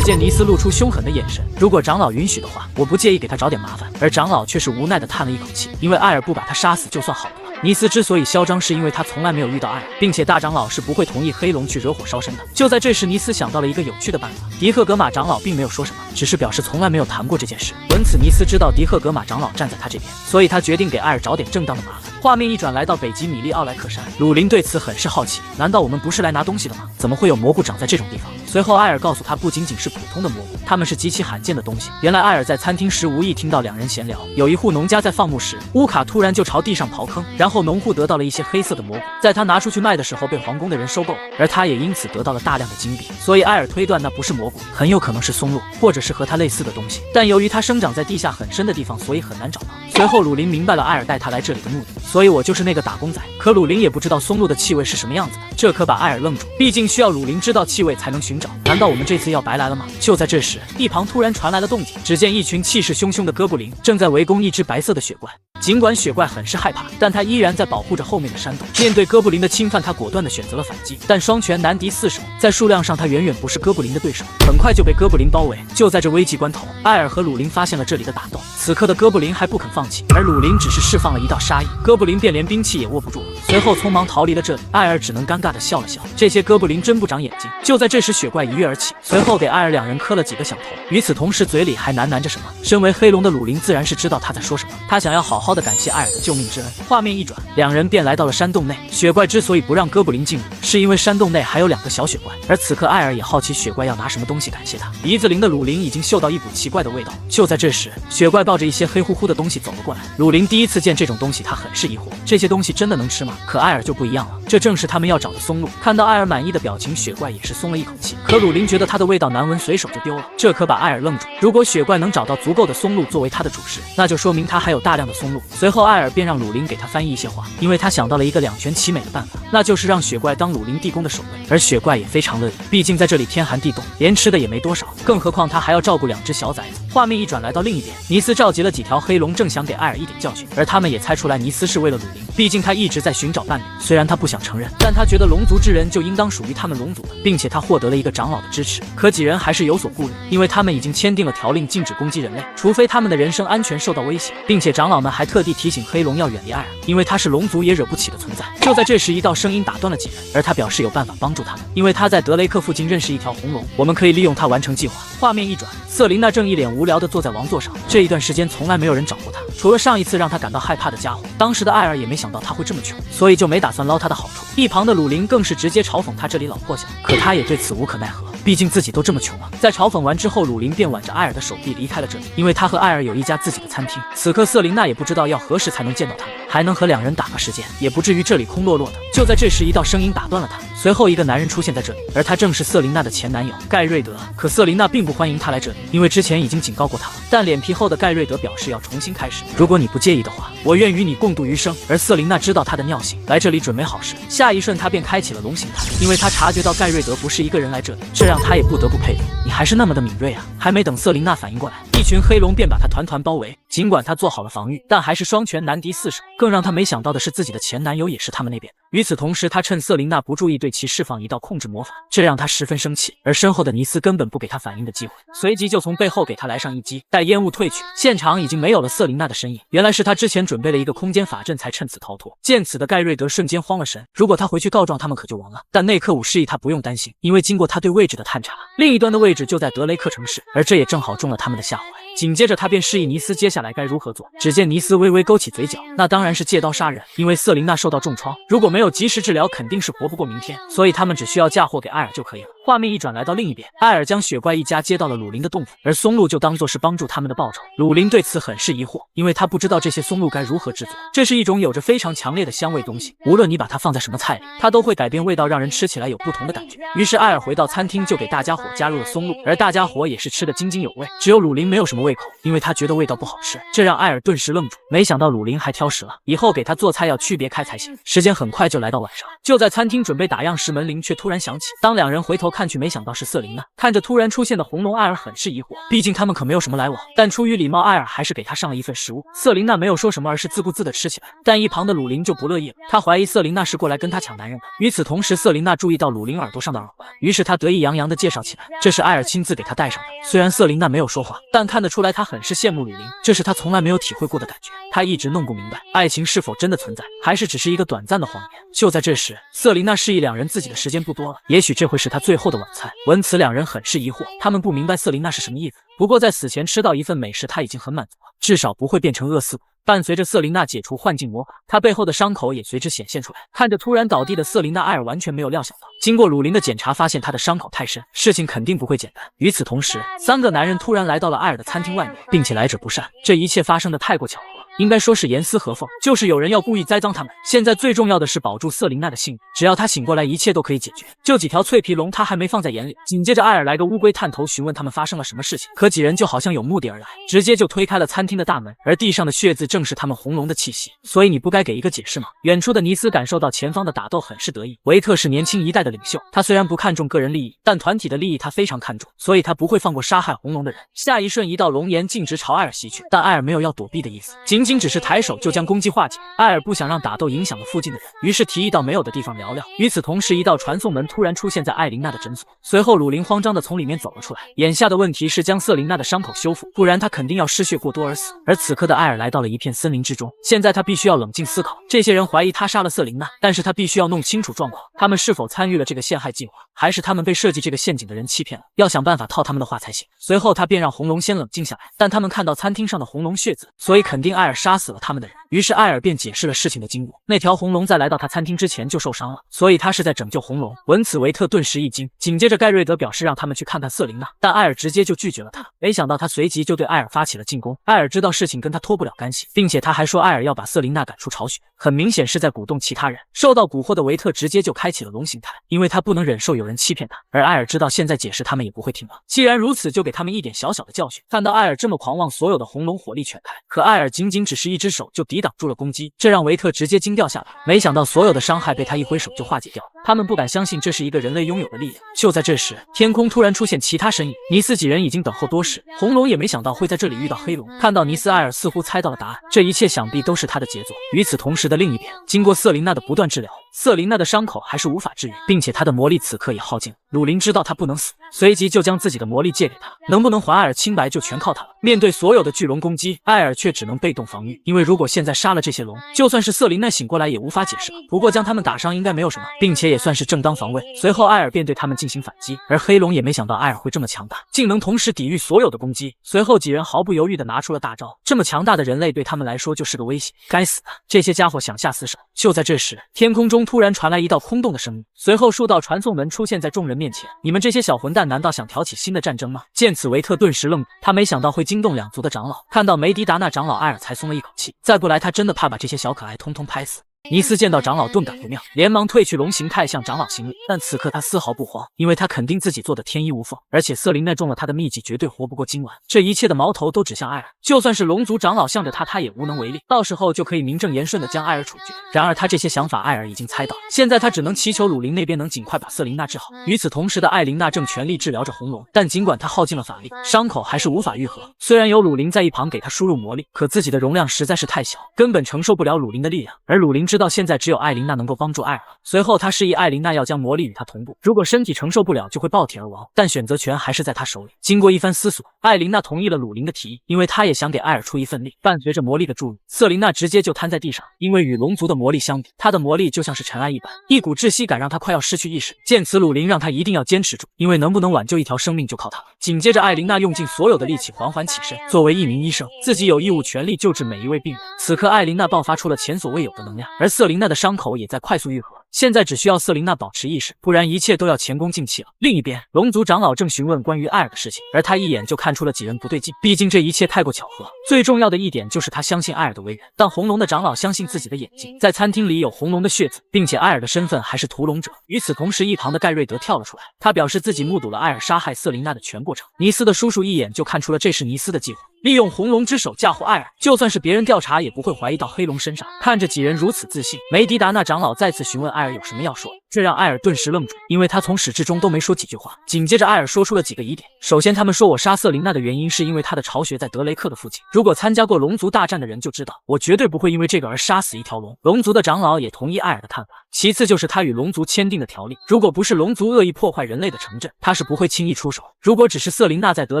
见尼斯露出凶狠的眼神，如果长老允许的话，我不介意给他找点麻烦。而长老却是无奈地叹了一口气，因为艾尔不把他杀死就算好的了。尼斯之所以嚣张，是因为他从来没有遇到艾尔，并且大长老是不会同意黑龙去惹火烧身的。就在这时，尼斯想到了一个有趣的办法。迪赫格玛长老并没有说什么，只是表示从来没有谈过这件事。闻此，尼斯知道迪赫格玛长老站在他这边，所以他决定给艾尔找点正当的麻烦。画面一转，来到北极米利奥莱克山，鲁林对此很是好奇，难道我们不是来拿东西的吗？怎么会有蘑菇长在这种地方？随后艾尔告诉他，不仅仅是普通的蘑菇，它们是极其罕见的东西。原来艾尔在餐厅时无意听到两人闲聊，有一户农家在放牧时，乌卡突然就朝地上刨坑，然后农户得到了一些黑色的蘑菇，在他拿出去卖的时候被皇宫的人收购了，而他也因此得到了大量的金币。所以艾尔推断那不是蘑菇，很有可能是松露，或者是和它类似的东西。但由于它生长在地下很深的地方，所以很难找到。随后鲁林明白了艾尔带他来这里的目的，所以我就是那个打工仔。可鲁林也不知道松露的气味是什么样子的，这可把艾尔愣住，毕竟需要鲁林知道气味才能寻找。难道我们这次要白来了吗？就在这时，一旁突然传来了动静，只见一群气势汹汹的哥布林正在围攻一只白色的雪怪。尽管雪怪很是害怕，但他依然在保护着后面的山洞。面对哥布林的侵犯，他果断地选择了反击，但双拳难敌四手，在数量上他远远不是哥布林的对手，很快就被哥布林包围。就在这危急关头，艾尔和鲁林发现了这里的打斗，此刻的哥布林还不肯放弃，而鲁林只是释放了一道杀意，哥布林便连兵器也握不住了，随后匆忙逃离了这里。艾尔只能尴尬地笑了笑，这些哥布林真不长眼睛。就在这时，雪怪一跃而起，随后给艾尔两人磕了几个响头，与此同时嘴里还喃喃着什么。身为黑龙的鲁林自然是知道他在说什么，他想要好好的感谢艾尔的救命之恩。画面一转，两人便来到了山洞内。雪怪之所以不让哥布林进入，是因为山洞内还有两个小雪怪，而此刻艾尔也好奇雪怪要拿什么东西感谢他。鼻子灵的鲁林已经嗅到一股奇怪的味道。就在这时，雪怪抱着一些黑乎乎的东西走了过来。鲁林第一次见这种东西，他很是疑惑，这些东西真的能吃吗？可艾尔就不一样了，这正是他们要找的松露。看到艾尔满意的表情，雪怪也是松了一口气。可鲁林觉得它的味道难闻，随手就丢了，这可把艾尔愣住。如果雪怪能找到足够的松露作为他的主食，那就说明他还有大量的松露。随后艾尔便让鲁林给他翻译一些话，因为他想到了一个两全其美的办法，那就是让雪怪当鲁林地宫的守卫。而雪怪也非常乐意，毕竟在这里天寒地冻，连吃的也没多少，更何况他还要照顾2只小崽子。画面一转来到另一边，尼斯召集了几条黑龙，正想给艾尔一点教训，而他们也猜出来尼斯是为了鲁林，毕竟他一直在寻找伴侣。虽然他不想承认，但他觉得龙族之人就应当属于他们龙族的，并且他获得了一个长老的支持。可几人还是有所顾虑，因为他们已经签订了条令，禁止攻击人类，除非他们的人身安全受到威胁，并且长老们还特地提醒黑龙要远离艾尔，因为他是龙族也惹不起的存在。就在这时，一道声音打断了几人，而他表示有办法帮助他们，因为他在德雷克附近认识一条红龙，我们可以利用它完成计划。画面一转，瑟琳娜正一脸无聊地坐在王座上，这一段时间从来没有人找过她，除了上一次让她感到害怕的家伙。当时的艾尔也没想到他会这么穷，所以就没打算捞他的好处。一旁的鲁林更是直接嘲讽他这里老破小，可他也对此无可奈何，毕竟自己都这么穷了。在嘲讽完之后，鲁林便挽着艾尔的手臂离开了这里，因为他和艾尔有一家自己的餐厅。此刻瑟琳娜也不知道要何时才能见到他们，还能和2人打发时间，也不至于这里空落落的。就在这时，一道声音打断了他，随后一个男人出现在这里，而他正是瑟琳娜的前男友盖瑞德。可瑟琳娜并不欢迎他来这里，因为之前已经警告过他了。但脸皮厚的盖瑞德表示要重新开始，如果你不介意的话，我愿与你共度余生。而瑟琳娜知道他的尿性，来这里准没好事。下一瞬，他便开启了龙形态，因为他察觉到盖瑞德不是一个人来这里，这让他也不得不佩服，你还是那么的敏锐啊！还没等瑟琳娜反应过来，一群黑龙便把他团团包围。尽管他做好了防御，但还是双拳难敌4手。更让他没想到的是，自己的前男友也是他们那边。与此同时，他趁瑟琳娜不注意，对其释放一道控制魔法，这让他十分生气。而身后的尼斯根本不给他反应的机会，随即就从背后给他来上一击。待烟雾褪去，现场已经没有了瑟琳娜的身影。原来是他之前准备了一个空间法阵，才趁此逃脱。见此的盖瑞德瞬间慌了神，如果他回去告状，他们可就完了。但内克武示意他不用担心，因为经过他对位置的探查，另一端的位置就在德雷克城市，而这也正好中了他们的下怀。紧接着他便示意尼斯接下来该如何做。只见尼斯微微勾起嘴角，那当然是借刀杀人，因为瑟琳娜受到重创，如果没有及时治疗，肯定是活不过明天，所以他们只需要嫁祸给艾尔就可以了。画面一转来到另一边，艾尔将雪怪一家接到了鲁林的洞府，而松露就当作是帮助他们的报酬。鲁林对此很是疑惑，因为他不知道这些松露该如何制作，这是一种有着非常强烈的香味东西，无论你把它放在什么菜里，它都会改变味道，让人吃起来有不同的感觉。于是艾尔回到餐厅，就给大家伙加入了松露，而大家伙也是吃得津津有味。只有鲁林没有什么胃口，因为他觉得味道不好吃，这让艾尔顿时愣住。没想到鲁林还挑食了，以后给他做菜要区别开才行。时间很快就来到晚上，就在餐厅准备打烊时，门铃却突然响起。当2人回头看去，没想到是瑟琳娜。看着突然出现的红龙，艾尔很是疑惑，毕竟他们可没有什么来往，但出于礼貌，艾尔还是给他上了一份食物。瑟琳娜没有说什么，而是自顾自地吃起来。但一旁的鲁林就不乐意了，他怀疑瑟琳娜是过来跟他抢男人的。与此同时，瑟琳娜注意到鲁林耳朵上的耳环，于是他得意洋洋地介绍起来，这是艾尔亲自给他戴上的。虽然瑟琳娜没有说话，但看得出来他很是羡慕鲁林，这是他从来没有体会过的感觉。他一直弄不明白，爱情是否真的存在，还是只是一个短暂的谎言。就在这时，瑟琳娜示意2人自己的时间不多了，也许这会是他最后的晚餐。闻此，2人很是疑惑，他们不明白瑟琳娜是什么意思。不过在死前吃到一份美食，他已经很满足了，至少不会变成饿死鬼。伴随着瑟琳娜解除幻境魔法，她背后的伤口也随之显现出来。看着突然倒地的瑟琳娜，艾尔完全没有料想到，经过鲁林的检查，发现她的伤口太深，事情肯定不会简单。与此同时，3个男人突然来到了艾尔的餐厅外面，并且来者不善，这一切发生的太过巧合，应该说是严丝合缝，就是有人要故意栽赃他们。现在最重要的是保住瑟琳娜的性命，只要她醒过来，一切都可以解决。就几条脆皮龙，他还没放在眼里。紧接着艾尔来个乌龟探头询问他们发生了什么事情，可几人就好像有目的而来，直接就推开了餐厅的大门，而地上的血渍正是他们红龙的气息。所以你不该给一个解释吗？远处的尼斯感受到前方的打斗，很是得意。维特是年轻一代的领袖，他虽然不看重个人利益，但团体的利益他非常看重，所以他不会放过杀害红龙的人。下一瞬，一道龙炎径直朝艾尔袭去，但艾尔没有要躲避的意思，仅仅只是抬手就将攻击化解。艾尔不想让打斗影响了附近的人，于是提议到没有的地方聊聊。与此同时，一道传送门突然出现在艾琳娜的诊所，随后鲁林慌张地从里面走了出来。眼下的问题是将瑟琳娜的伤口修复，不然她肯定要失血过多而死。而此刻的艾尔来到了一片森林之中，现在他必须要冷静思考。这些人怀疑他杀了瑟琳娜，但是他必须要弄清楚状况，他们是否参与了这个陷害计划，还是他们被设计这个陷阱的人欺骗了，要想办法套他们的话才行。随后他便让红龙先冷静下来，但他们看到餐厅上的红龙血渍，所以肯定艾尔杀死了他们的人。于是艾尔便解释了事情的经过，那条红龙在来到他餐厅之前就受伤了，所以他是在拯救红龙。闻此，维特顿时一惊，紧接着盖瑞德表示让他们去看看瑟琳娜，但艾尔直接就拒绝了他。没想到他随即就对艾尔发起了进攻。艾尔知道事情跟他脱不了干系，并且他还说艾尔要把瑟琳娜赶出巢穴。很明显是在鼓动其他人。受到蛊惑的维特直接就开启了龙形态，因为他不能忍受有人欺骗他。而艾尔知道现在解释他们也不会听了，既然如此，就给他们一点小小的教训。看到艾尔这么狂妄，所有的红龙火力全开，可艾尔仅仅只是一只手就抵挡住了攻击，这让维特直接惊掉下来。没想到所有的伤害被他一挥手就化解掉，他们不敢相信这是一个人类拥有的力量。就在这时，天空突然出现其他身影，尼斯几人已经等候多时，红龙也没想到会在这里遇到黑龙。看到尼斯，艾尔似乎猜到了答案，这一切想必都是他的杰作。与此同时的另一边，经过瑟琳娜的不断治疗，瑟琳娜的伤口还是无法治愈，并且她的魔力此刻也耗尽了。鲁林知道她不能死，随即就将自己的魔力借给她，能不能还艾尔清白就全靠他了。面对所有的巨龙攻击，艾尔却只能被动防御，因为如果现在杀了这些龙，就算是瑟琳娜醒过来也无法解释了。不过将他们打伤应该没有什么，并且也算是正当防卫。随后艾尔便对他们进行反击，而黑龙也没想到艾尔会这么强大，竟能同时抵御所有的攻击。随后几人毫不犹豫地拿出了大招，这么强大的人类对他们来说就是个威胁。该死的，这些家伙想下死手。就在这时，天空中突然传来一道空洞的声音，随后数道传送门出现在众人面前。你们这些小混蛋，难道想挑起新的战争吗？见此，维特顿时愣住，他没想到会惊动两族的长老。看到梅迪达那长老，艾尔才松了一口气，再不来他真的怕把这些小可爱通通拍死。尼斯见到长老顿感不妙，连忙褪去龙形态向长老行礼，但此刻他丝毫不慌，因为他肯定自己做的天衣无缝，而且瑟琳娜中了他的秘籍，绝对活不过今晚。这一切的矛头都指向艾尔，就算是龙族长老向着他，他也无能为力，到时候就可以名正言顺的将艾尔处决。然而他这些想法艾尔已经猜到，现在他只能祈求鲁林那边能尽快把瑟琳娜治好。与此同时的艾琳娜正全力治疗着红龙，但尽管她耗尽了法力，伤口还是无法愈合。虽然有鲁林在一旁给她输入魔力，可自己的容量实在是太小，根本承受不了鲁林的力量。而鲁林知道现在只有艾琳娜能够帮助艾尔了，随后他示意艾琳娜要将魔力与他同步，如果身体承受不了就会爆体而亡，但选择权还是在他手里。经过一番思索，艾琳娜同意了鲁林的提议，因为她也想给艾尔出一份力。伴随着魔力的注入，瑟琳娜直接就瘫在地上，因为与龙族的魔力相比，她的魔力就像是尘埃一般，一股窒息感让她快要失去意识。见此，鲁林让她一定要坚持住，因为能不能挽救一条生命就靠她了。紧接着，艾琳娜用尽所有的力气缓缓起身，作为一名医生，自己有义务全力救治每一位病人。此刻，艾琳娜爆发出了前所未有的能量，而瑟琳娜的伤口也在快速愈合。现在只需要瑟琳娜保持意识，不然一切都要前功尽弃了。另一边，龙族长老正询问关于艾尔的事情，而他一眼就看出了几人不对劲，毕竟这一切太过巧合。最重要的一点就是他相信艾尔的为人，但红龙的长老相信自己的眼睛，在餐厅里有红龙的血渍，并且艾尔的身份还是屠龙者。与此同时，一旁的盖瑞德跳了出来，他表示自己目睹了艾尔杀害瑟琳娜的全过程。尼斯的叔叔一眼就看出了这是尼斯的计划，利用红龙之手嫁祸艾尔，就算是别人调查也不会怀疑到黑龙身上。看着几人如此自信，梅迪达那长老再次询问艾尔有什么要说，这让艾尔顿时愣住，因为他从始至终都没说几句话。紧接着艾尔说出了几个疑点，首先他们说我杀瑟琳娜的原因是因为她的巢穴在德雷克的附近，如果参加过龙族大战的人就知道，我绝对不会因为这个而杀死一条龙。龙族的长老也同意艾尔的看法。其次就是他与龙族签订的条例，如果不是龙族恶意破坏人类的城镇，他是不会轻易出手。如果只是瑟琳娜在德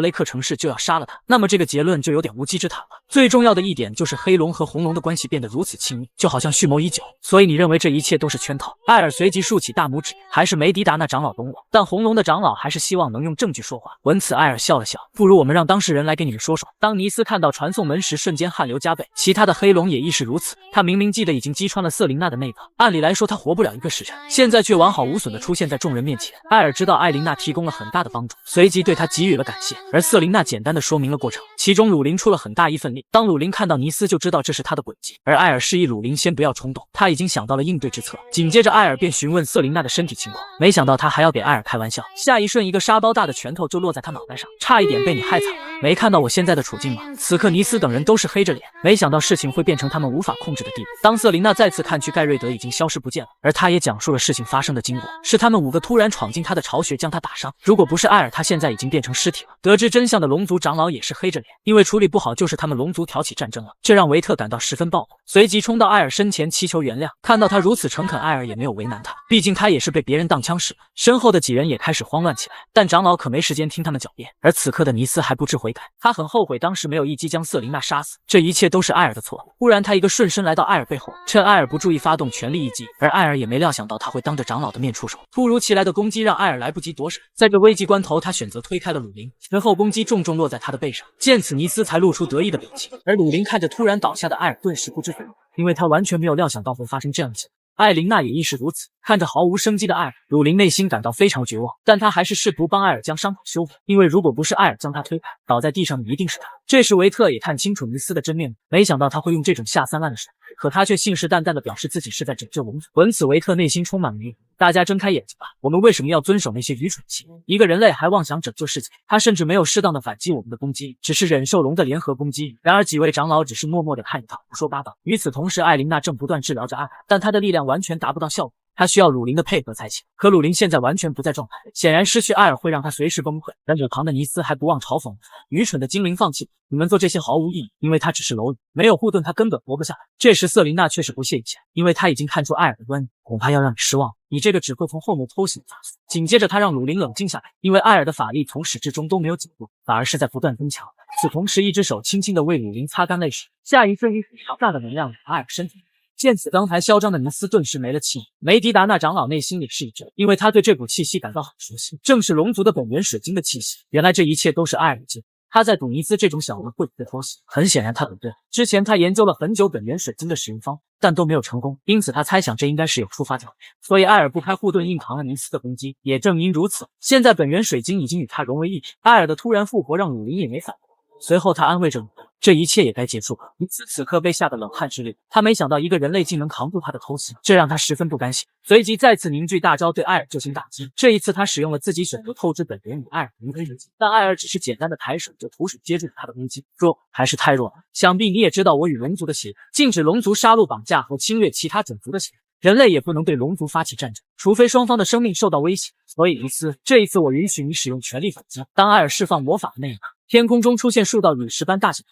雷克城市就要杀了他，那么这个结论就有点无稽之谈了。最重要的一点就是黑龙和红龙的关系变得如此亲密，就好像蓄谋已久。所以你认为这一切都是圈套？艾尔随即竖起大拇指，还是梅迪达那长老懂我，但红龙的长老还是希望能用证据说话。闻此，艾尔笑了笑，不如我们让当事人来给你们说说。当尼斯看到传送门时，瞬间汗流浃背，其他的黑龙也亦是如此。他明明记得已经击穿了瑟琳娜的内脏，按理来说他活不了一个时辰，现在却完好无损地出现在众人面前。艾尔知道艾琳娜提供了很大的帮助，随即对他给予了感谢。而瑟琳娜简单的说明了过程，其中鲁林出了很大一份力。当鲁林看到尼斯就知道这是他的诡计，而艾尔示意鲁林先不要冲动，他已经想到了应对之策。紧接着艾尔便询问瑟琳娜的身体情况，没想到他还要给艾尔开玩笑，下一瞬一个沙包大的拳头就落在他脑袋上，差一点被你害惨了。没看到我现在的处境吗？此刻尼斯等人都是黑着脸，没想到事情会变成他们无法控制的地步。当瑟琳娜再次看去，盖瑞德已经消失不见了，而他也讲述了事情发生的经过，是他们5个突然闯进他的巢穴将他打伤，如果不是艾尔，他现在已经变成尸体了。得知真相的龙族长老也是黑着脸，因为处理不好就是他们龙族挑起战争了，这让维特感到十分暴怒，随即冲到艾尔身前祈求原谅。看到他如此诚恳，艾尔也没有为难他，毕竟他也是被别人当枪使了。身后的几人也开始慌乱起来，但长老可没时间听他们狡辩。而此刻的尼斯还不知悔改，他很后悔当时没有一击将瑟琳娜杀死，这一切都是艾尔的错。忽然他一个瞬身来到艾尔背后，趁艾尔不注意发动全力一击，而艾尔也没料想到他会当着长老的面出手。突如其来的攻击让艾尔来不及躲闪，在这危急关头，他选择推开了鲁林，随后攻击重重落在他的背上。见此，尼斯才露出得意的表情，而鲁林看着突然倒下的艾尔，顿时不知所措，因为他完全没有料想到会发生这样的事。艾琳娜也亦是如此，看着毫无生机的艾尔，鲁林内心感到非常绝望，但他还是试图帮艾尔将伤口修复，因为如果不是艾尔将他推开，倒在地上的一定是他。这时维特也看清楚尼斯的真面目，没想到他会用这种下三滥的手可他却信誓旦旦地表示自己是在拯救龙族。闻此，维特内心充满迷惑。大家睁开眼睛吧，我们为什么要遵守那些愚蠢契约？一个人类还妄想拯救世界？他甚至没有适当的反击我们的攻击，只是忍受龙的联合攻击。然而几位长老只是默默地看着他，不说八道。与此同时，艾琳娜正不断治疗着艾尔，但她的力量完全达不到效果。他需要鲁林的配合才行，可鲁林现在完全不在状态，显然失去艾尔会让他随时崩溃。但耳旁的尼斯还不忘嘲讽：愚蠢的精灵，放弃吧，你们做这些毫无意义，因为他只是蝼蚁，没有护盾他根本活不下来。这时瑟琳娜却是不屑一笑，因为他已经看出艾尔的端倪，恐怕要让你失望，你这个只会从后面偷袭的法术。紧接着他让鲁林冷静下来，因为艾尔的法力从始至终都没有减弱，反而是在不断增强。此同时，一只手轻轻地为鲁林擦干泪水，下一瞬，一股强大的能量把艾尔身体。见此，刚才嚣张的尼斯顿时没了气。梅迪达那长老内心也是一震，因为他对这股气息感到很熟悉，正是龙族的本源水晶的气息。原来这一切都是艾尔的计划。他在赌尼斯这种小人会被偷袭。很显然他赌对了，之前他研究了很久本源水晶的使用方法，但都没有成功，因此他猜想这应该是有触发点，所以艾尔不开护盾硬扛了尼斯的攻击。也正因如此，现在本源水晶已经与他融为一体。艾尔的突然复活让鲁林也没反应，随后他安慰着鲁林，这一切也该结束了。尼斯此刻被吓得冷汗直流，他没想到一个人类竟能扛住他的偷袭，这让他十分不甘心。随即再次凝聚大招对艾尔进行打击，这一次他使用了自己选择透支本源与艾尔融为一体，但艾尔只是简单的抬手就徒手接住了他的攻击，弱还是太弱了。想必你也知道我与龙族的协议，禁止龙族杀戮、绑架和侵略其他种族的协议。人类也不能对龙族发起战争，除非双方的生命受到威胁。所以尼斯，这一次我允许你使用全力反击。当艾尔释放魔法的那一刻，天空中出现数道陨石般大小。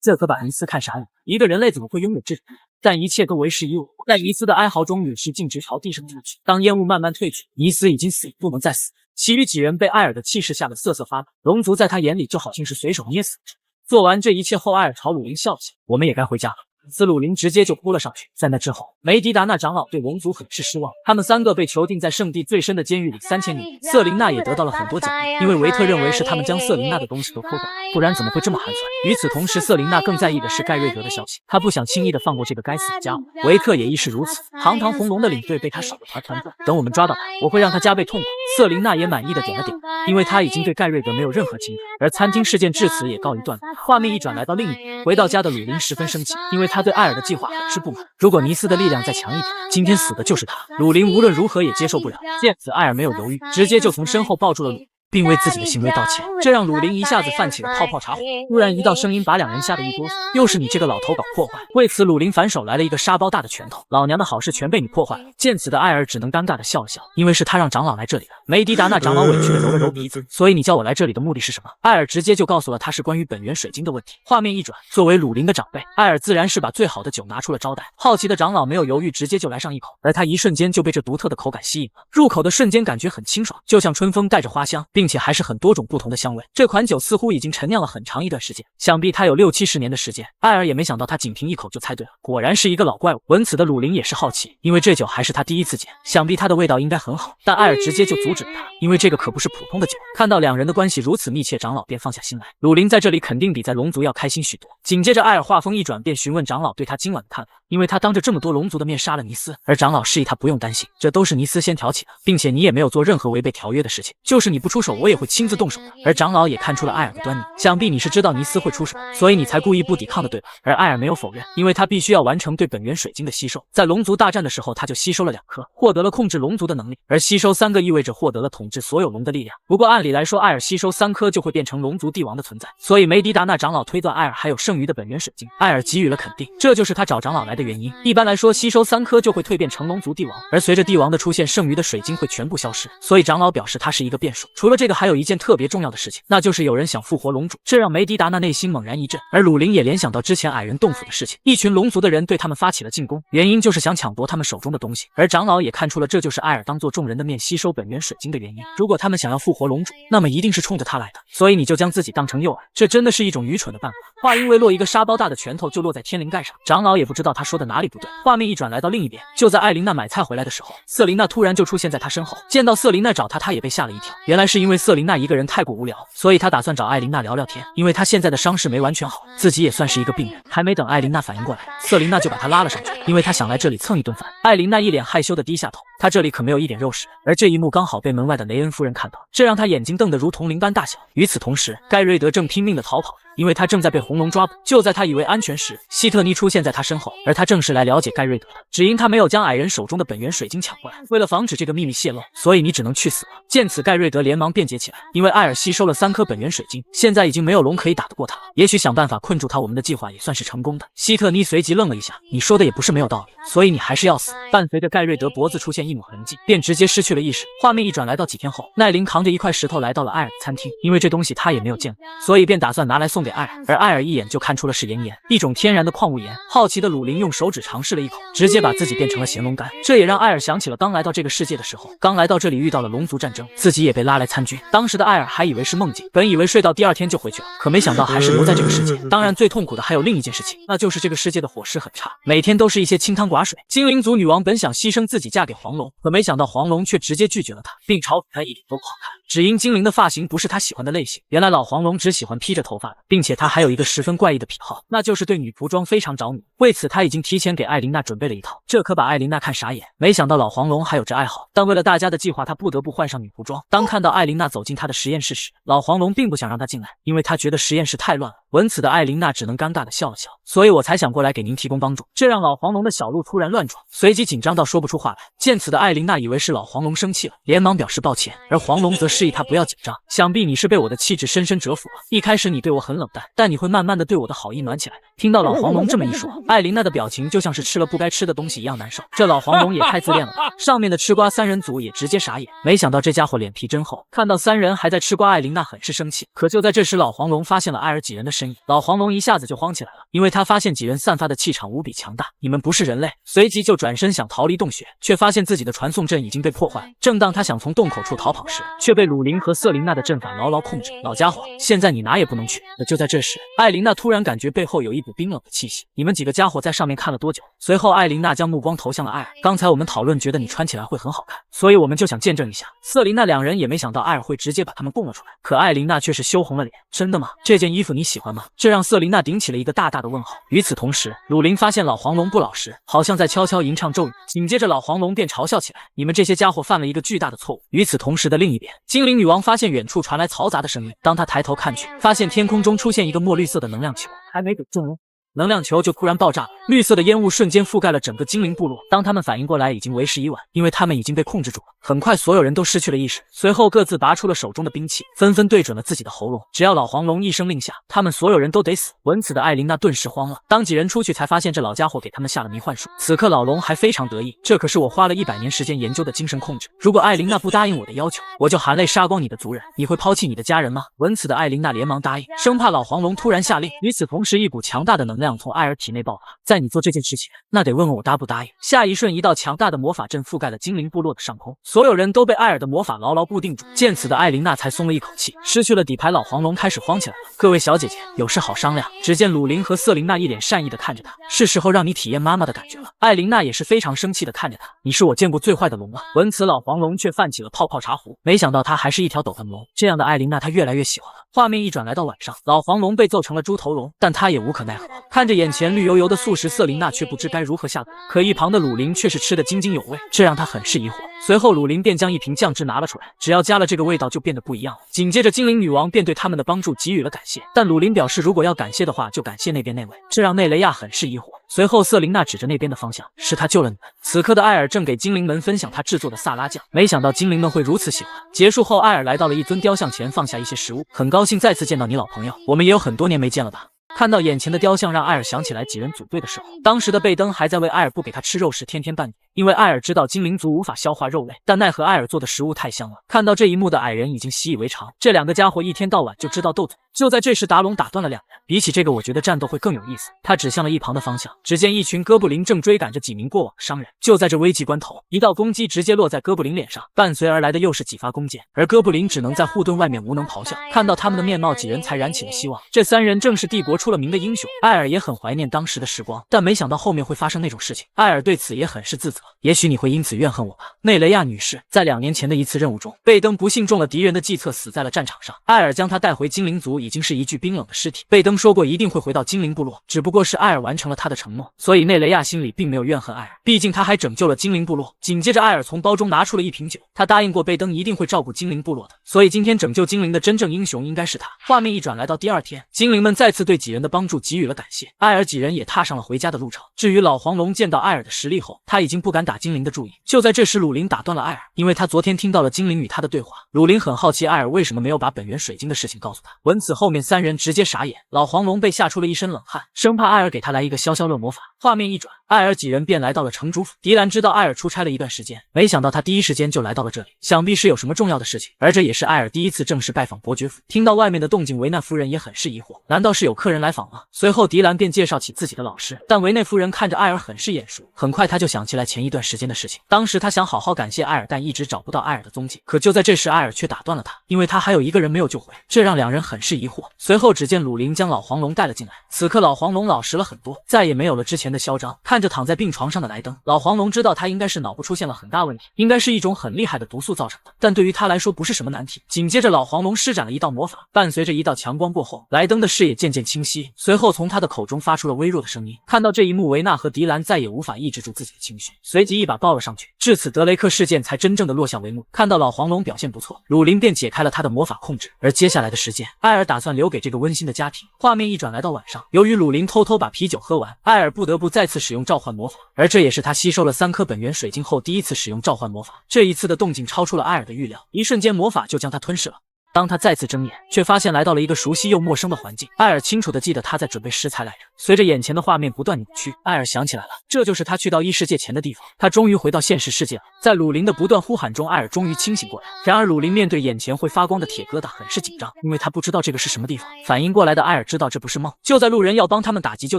这可把尼斯看傻眼，一个人类怎么会拥有这种？但一切都为时已晚。在尼斯的哀嚎中，陨石径直朝地上落去。当烟雾慢慢褪去，尼斯已经死，不能再死。其余几人被艾尔的气势吓得瑟瑟发抖，龙族在他眼里就好像是随手捏死的。做完这一切后，艾尔朝鲁林笑笑：“我们也该回家了。”斯鲁林直接就扑了上去。在那之后，梅迪达那长老对龙族很是失望，他们三个被囚禁在圣地最深的监狱里3000年。瑟琳娜也得到了很多奖励，因为维特认为是他们将瑟琳娜的东西都偷走，不然怎么会这么寒酸。与此同时，瑟琳娜更在意的是盖瑞德的消息，她不想轻易的放过这个该死的家伙。维特也亦是如此，堂堂红龙的领队被他耍得团团转。等我们抓到他，我会让他加倍痛苦。瑟琳娜也满意的点了点，因为她已经对盖瑞德没有任何情感。而餐厅事件至此也告一段落。画面一转来到另一边，回到家的鲁林十分生气，因为他对艾尔的计划很是不满。如果尼斯的力量再强一点，今天死的就是他。鲁林无论如何也接受不了。见此，艾尔没有犹豫，直接就从身后抱住了鲁林，并为自己的行为道歉，这让鲁林一下子泛起了泡泡茶火。突然一道声音把两人吓得一哆嗦，又是你这个老头搞破坏！为此，鲁林反手来了一个沙包大的拳头，老娘的好事全被你破坏了。见此的艾尔只能尴尬的笑了笑，因为是他让长老来这里的。梅迪达那长老委屈的揉了揉鼻子，所以你叫我来这里的目的是什么？艾尔直接就告诉了他是关于本源水晶的问题。画面一转，作为鲁林的长辈，艾尔自然是把最好的酒拿出了招待。好奇的长老没有犹豫，直接就来上一口，而他一瞬间就被这独特的口感吸引了。入口的瞬间感觉很清爽，就像春风带着花香，并且还是很多种不同的香味。这款酒似乎已经陈酿了很长一段时间，想必它有60-70年的时间。艾尔也没想到他仅凭一口就猜对了，果然是一个老怪物。闻此的鲁林也是好奇，因为这酒还是他第一次见，想必它的味道应该很好。但艾尔直接就阻止了他，因为这个可不是普通的酒。看到两人的关系如此密切，长老便放下心来。鲁林在这里肯定比在龙族要开心许多。紧接着艾尔话锋一转，便询问长老对他今晚的看法，因为他当着这么多龙族的面杀了尼斯，而长老示意他不用担心，这都是尼斯先挑起的，并且你也没有做任何违背条约的事情，就是你不出手，我也会亲自动手的。而长老也看出了艾尔的端倪，想必你是知道尼斯会出手，所以你才故意不抵抗的，对吧？而艾尔没有否认，因为他必须要完成对本源水晶的吸收。在龙族大战的时候，他就吸收了2颗，获得了控制龙族的能力，而吸收3个意味着获得了统治所有龙的力量。不过按理来说，艾尔吸收3颗就会变成龙族帝王的存在，所以梅迪达那长老推断艾尔还有剩余的本源水晶。艾尔给予了肯定，这就是他找长老来的原因。一般来说，吸收3颗就会蜕变成龙族帝王，而随着帝王的出现，剩余的水晶会全部消失，所以长老表示他是一个变数。除了这个，还有一件特别重要的事情，那就是有人想复活龙主，这让梅迪达那内心猛然一震。而鲁林也联想到之前矮人洞府的事情，一群龙族的人对他们发起了进攻，原因就是想抢夺他们手中的东西。而长老也看出了这就是艾尔当做众人的面吸收本源水晶的原因。如果他们想要复活龙主，那么一定是冲着他来的，所以你就将自己当成诱饵，这真的是一种愚蠢的办法。话音未落，一个沙包大的拳头就落在天灵盖上，长老也不知道他说的哪里不对。画面一转来到另一边，就在艾琳娜买菜回来的时候，瑟琳娜突然就出现在他身后。见到瑟琳娜找他，他也被吓了一跳。原来是因为瑟琳娜一个人太过无聊，所以他打算找艾琳娜聊聊天。因为他现在的伤势没完全好，自己也算是一个病人。还没等艾琳娜反应过来，瑟琳娜就把他拉了上去，因为他想来这里蹭一顿饭。艾琳娜一脸害羞的低下头，他这里可没有一点肉食。而这一幕刚好被门外的雷恩夫人看到，这让他眼睛瞪得如铜铃般大小。与此同时，盖瑞德正拼命的逃跑，因为他正在被红龙抓捕。就在他以为安全时，希特尼出现在他身后，而他正是来了解盖瑞德的。只因他没有将矮人手中的本源水晶抢过来，为了防止这个秘密泄露，所以你只能去死了。见此，盖瑞德连忙辩解起来，因为艾尔吸收了3颗本源水晶，现在已经没有龙可以打得过他了。也许想办法困住他，我们的计划也算是成功的。希特尼随即愣了一下，你说的也不是没有道理，所以你还是要死。伴随着盖瑞德脖子出现一抹痕迹，便直接失去了意识。画面一转，来到几天后，奈琳扛着一块石头来到了艾尔的餐厅，因为这东西他也没有见过，所以便打算拿来送给艾尔。而艾尔一眼就看出了是岩盐，一种天然的矿物盐。好奇的鲁林用手指尝试了一口，直接把自己变成了咸龙干。这也让艾尔想起了刚来到这个世界的时候，刚来到这里遇到了龙族战争，自己也被拉来参军。当时的艾尔还以为是梦境，本以为睡到第2天就回去了，可没想到还是留在这个世界。当然最痛苦的还有另一件事情，那就是这个世界的伙食很差，每天都是一些清汤寡水。精灵族女王本想牺牲自己嫁给黄龙，可没想到黄龙却直接拒绝了她，并嘲讽她一点都不好看，只因精灵的发型不是她喜欢的类型。原来老黄龙只喜欢披着头发的，并且他还有一个十分怪异的癖好，那就是对女仆装非常着迷。为此他已经提前给艾琳娜准备了一套，这可把艾琳娜看傻眼。没想到老黄龙还有这爱好，但为了大家的计划，他不得不换上女仆装。当看到艾琳娜走进他的实验室时，老黄龙并不想让她进来，因为他觉得实验室太乱了。闻此的艾琳娜只能尴尬的笑了笑，所以我才想过来给您提供帮助。这让老黄龙的小鹿突然乱撞，随即紧张到说不出话来。见此的艾琳娜以为是老黄龙生气了，连忙表示抱歉，而黄龙则示意他不要紧张，想必你是被我的气质深深折服了。一开始你对我很冷淡，但你会慢慢的对我的好意暖起来的。听到老黄龙这么一说，艾琳娜的表情就像是吃了不该吃的东西一样难受。这老黄龙也太自恋了吧，上面的吃瓜3人组也直接傻眼，没想到这家伙脸皮真厚，看到3人还在吃瓜，艾琳娜很是生气。可就在这时，老黄龙发现了艾尔几人的身影，老黄龙一下子就慌起来了，因为他发现几人散发的气场无比强大，你们不是人类。随即就转身想逃离洞穴，却发现自己的传送阵已经被破坏。正当他想从洞口处逃跑时，却被鲁林和瑟琳娜的阵法牢牢控制。老家伙，现在你哪也不能去。就在这时，艾琳娜突然感觉背后有一股冰冷的气息，你们几个家伙在上面看了多久？随后艾琳娜将目光投向了艾尔，刚才我们讨论觉得你穿起来会很好看，所以我们就想见证一下。瑟琳娜2人也没想到艾尔会直接把他们供了出来，可艾琳娜却是羞红了脸，真的吗？这件衣服你喜欢吗？这让瑟琳娜顶起了一个大大的问号。与此同时，鲁林发现老黄龙不老实，好像在悄悄吟唱咒语，紧接着老黄龙便嘲笑起来，你们这些家伙犯了一个巨大的错误。与此同时的另一边，精灵女王发现远处传来嘈杂的声音，当她抬头看去，发现天空中出现一个墨绿色的能量球，还没等中龙，能量球就突然爆炸了，绿色的烟雾瞬间覆盖了整个精灵部落。当他们反应过来，已经为时已晚，因为他们已经被控制住了。很快，所有人都失去了意识，随后各自拔出了手中的兵器，纷纷对准了自己的喉咙。只要老黄龙一声令下，他们所有人都得死。闻此的艾琳娜顿时慌了，当几人出去才发现这老家伙给他们下了迷幻术。此刻老龙还非常得意，这可是我花了100年时间研究的精神控制，如果艾琳娜不答应我的要求，我就含泪杀光你的族人。你会抛弃你的家人吗？闻此的艾琳娜连忙答应，生怕老黄龙突然下令。与此同时，一股强大的能量从艾尔体内爆发，在你做这件事前，那得问问我答不答应。下一瞬，一道强大的魔法阵覆盖了精灵部落的上空，所有人都被艾尔的魔法牢牢固定住。见此的艾琳娜才松了一口气，失去了底牌，老黄龙开始慌起来了。各位小姐姐，有事好商量。只见鲁林和瑟琳娜一脸善意的看着他，是时候让你体验妈妈的感觉了。艾琳娜也是非常生气的看着他，你是我见过最坏的龙了。闻此，老黄龙却泛起了泡泡茶壶，没想到他还是一条斗篷龙。这样的艾琳娜他越来越喜欢了。画面一转，来到晚上，老黄龙被揍成了猪头龙，但他也无可奈何。看着眼前绿油油的素食，瑟琳娜却不知该如何下嘴。可一旁的鲁林却是吃得津津有味，这让他很是疑惑。随后鲁林便将一瓶酱汁拿了出来，只要加了这个味道就变得不一样了。紧接着精灵女王便对他们的帮助给予了感谢，但鲁林表示如果要感谢的话就感谢那边那位，这让内雷亚很是疑惑。随后瑟琳娜指着那边的方向，是他救了你们。此刻的艾尔正给精灵们分享他制作的萨拉酱，没想到精灵们会如此喜欢。结束后，艾尔来到了一尊雕像前，放下一些食物，很高兴再次见到你老朋友，我们也有很多年没见了吧。看到眼前的雕像，让艾尔想起来几人组队的时候，当时的贝登还在为艾尔不给他吃肉时天天拌嘴，因为艾尔知道精灵族无法消化肉类，但奈何艾尔做的食物太香了。看到这一幕的矮人已经习以为常，这2个家伙一天到晚就知道斗嘴。就在这时，达龙打断了2人，比起这个，我觉得战斗会更有意思。他指向了一旁的方向，只见一群哥布林正追赶着几名过往的商人。就在这危急关头，一道攻击直接落在哥布林脸上，伴随而来的又是几发弓箭，而哥布林只能在护盾外面无能咆哮。看到他们的面貌，几人才燃起了希望。这3人正是帝国出了名的英雄。艾尔也很怀念当时的时光，但没想到后面会发生那种事情。艾尔对此也很是自责，也许你会因此怨恨我吧。内雷亚女士在2年前的一次任务中，贝登不幸中了敌人的计策，死在了战场上。艾尔将她带回精灵族，已经是一具冰冷的尸体。贝登说过一定会回到精灵部落，只不过是艾尔完成了他的承诺，所以内雷亚心里并没有怨恨艾尔，毕竟他还拯救了精灵部落。紧接着，艾尔从包中拿出了一瓶酒，他答应过贝登一定会照顾精灵部落的，所以今天拯救精灵的真正英雄应该是他。画面一转，来到第2天，精灵们再次对几人的帮助给予了感谢，艾尔几人也踏上了回家的路程。至于老黄龙见到艾尔的实力后，他已经不敢打精灵的注意。就在这时，鲁林打断了艾尔，因为他昨天听到了精灵与他的对话。鲁林很好奇艾尔为什么没有把本源水晶的事情告诉他。闻此，后面3人直接傻眼，老黄龙被吓出了一身冷汗，生怕艾尔给他来一个消消乐魔法。画面一转，艾尔几人便来到了城主府。迪兰知道艾尔出差了一段时间，没想到他第一时间就来到了这里，想必是有什么重要的事情。而这也是艾尔第一次正式拜访伯爵府。听到外面的动静，维纳夫人也很是疑惑，难道是有客人来访吗？随后迪兰便介绍起自己的老师，但维内夫人看着艾尔很是眼熟，很快他就想起来前一段时间的事情。当时他想好好感谢艾尔，但一直找不到艾尔的踪迹。可就在这时，艾尔却打断了他，因为他还有一个人没有救回，这让2人很是疑惑。随后只见鲁林将老黄龙带了进来，此刻老黄龙老实了很多，再也没有了之前的嚣张。看着躺在病床上的莱登，老黄龙知道他应该是脑部出现了很大问题，应该是一种很厉害的毒素造成的，但对于他来说不是什么难题。紧接着老黄龙施展了一道魔法，伴随着一道强光过后，莱登的视野渐渐清晰，随后从他的口中发出了微弱的声音。看到这一幕，维纳和迪兰再也无法抑制住自己的情绪，随即一把抱了上去。至此，德雷克事件才真正的落下帷幕。看到老黄龙表现不错，鲁林便解开了他的魔法控制，而接下来的时间，艾尔打算留给这个温馨的家庭。画面一转，来到晚上，由于鲁林偷偷把啤酒喝完，艾尔不得不再次使用召唤魔法，而这也是他吸收了3颗本源水晶后第一次使用召唤魔法。这一次的动静超出了艾尔的预料，一瞬间魔法就将他吞噬了。当他再次睁眼，却发现来到了一个熟悉又陌生的环境。艾尔清楚地记得他在准备食材来着。随着眼前的画面不断扭曲，艾尔想起来了，这就是他去到异世界前的地方。他终于回到现实世界了。在鲁林的不断呼喊中，艾尔终于清醒过来。然而鲁林面对眼前会发光的铁疙瘩，很是紧张，因为他不知道这个是什么地方。反应过来的艾尔知道这不是梦。就在路人要帮他们打急救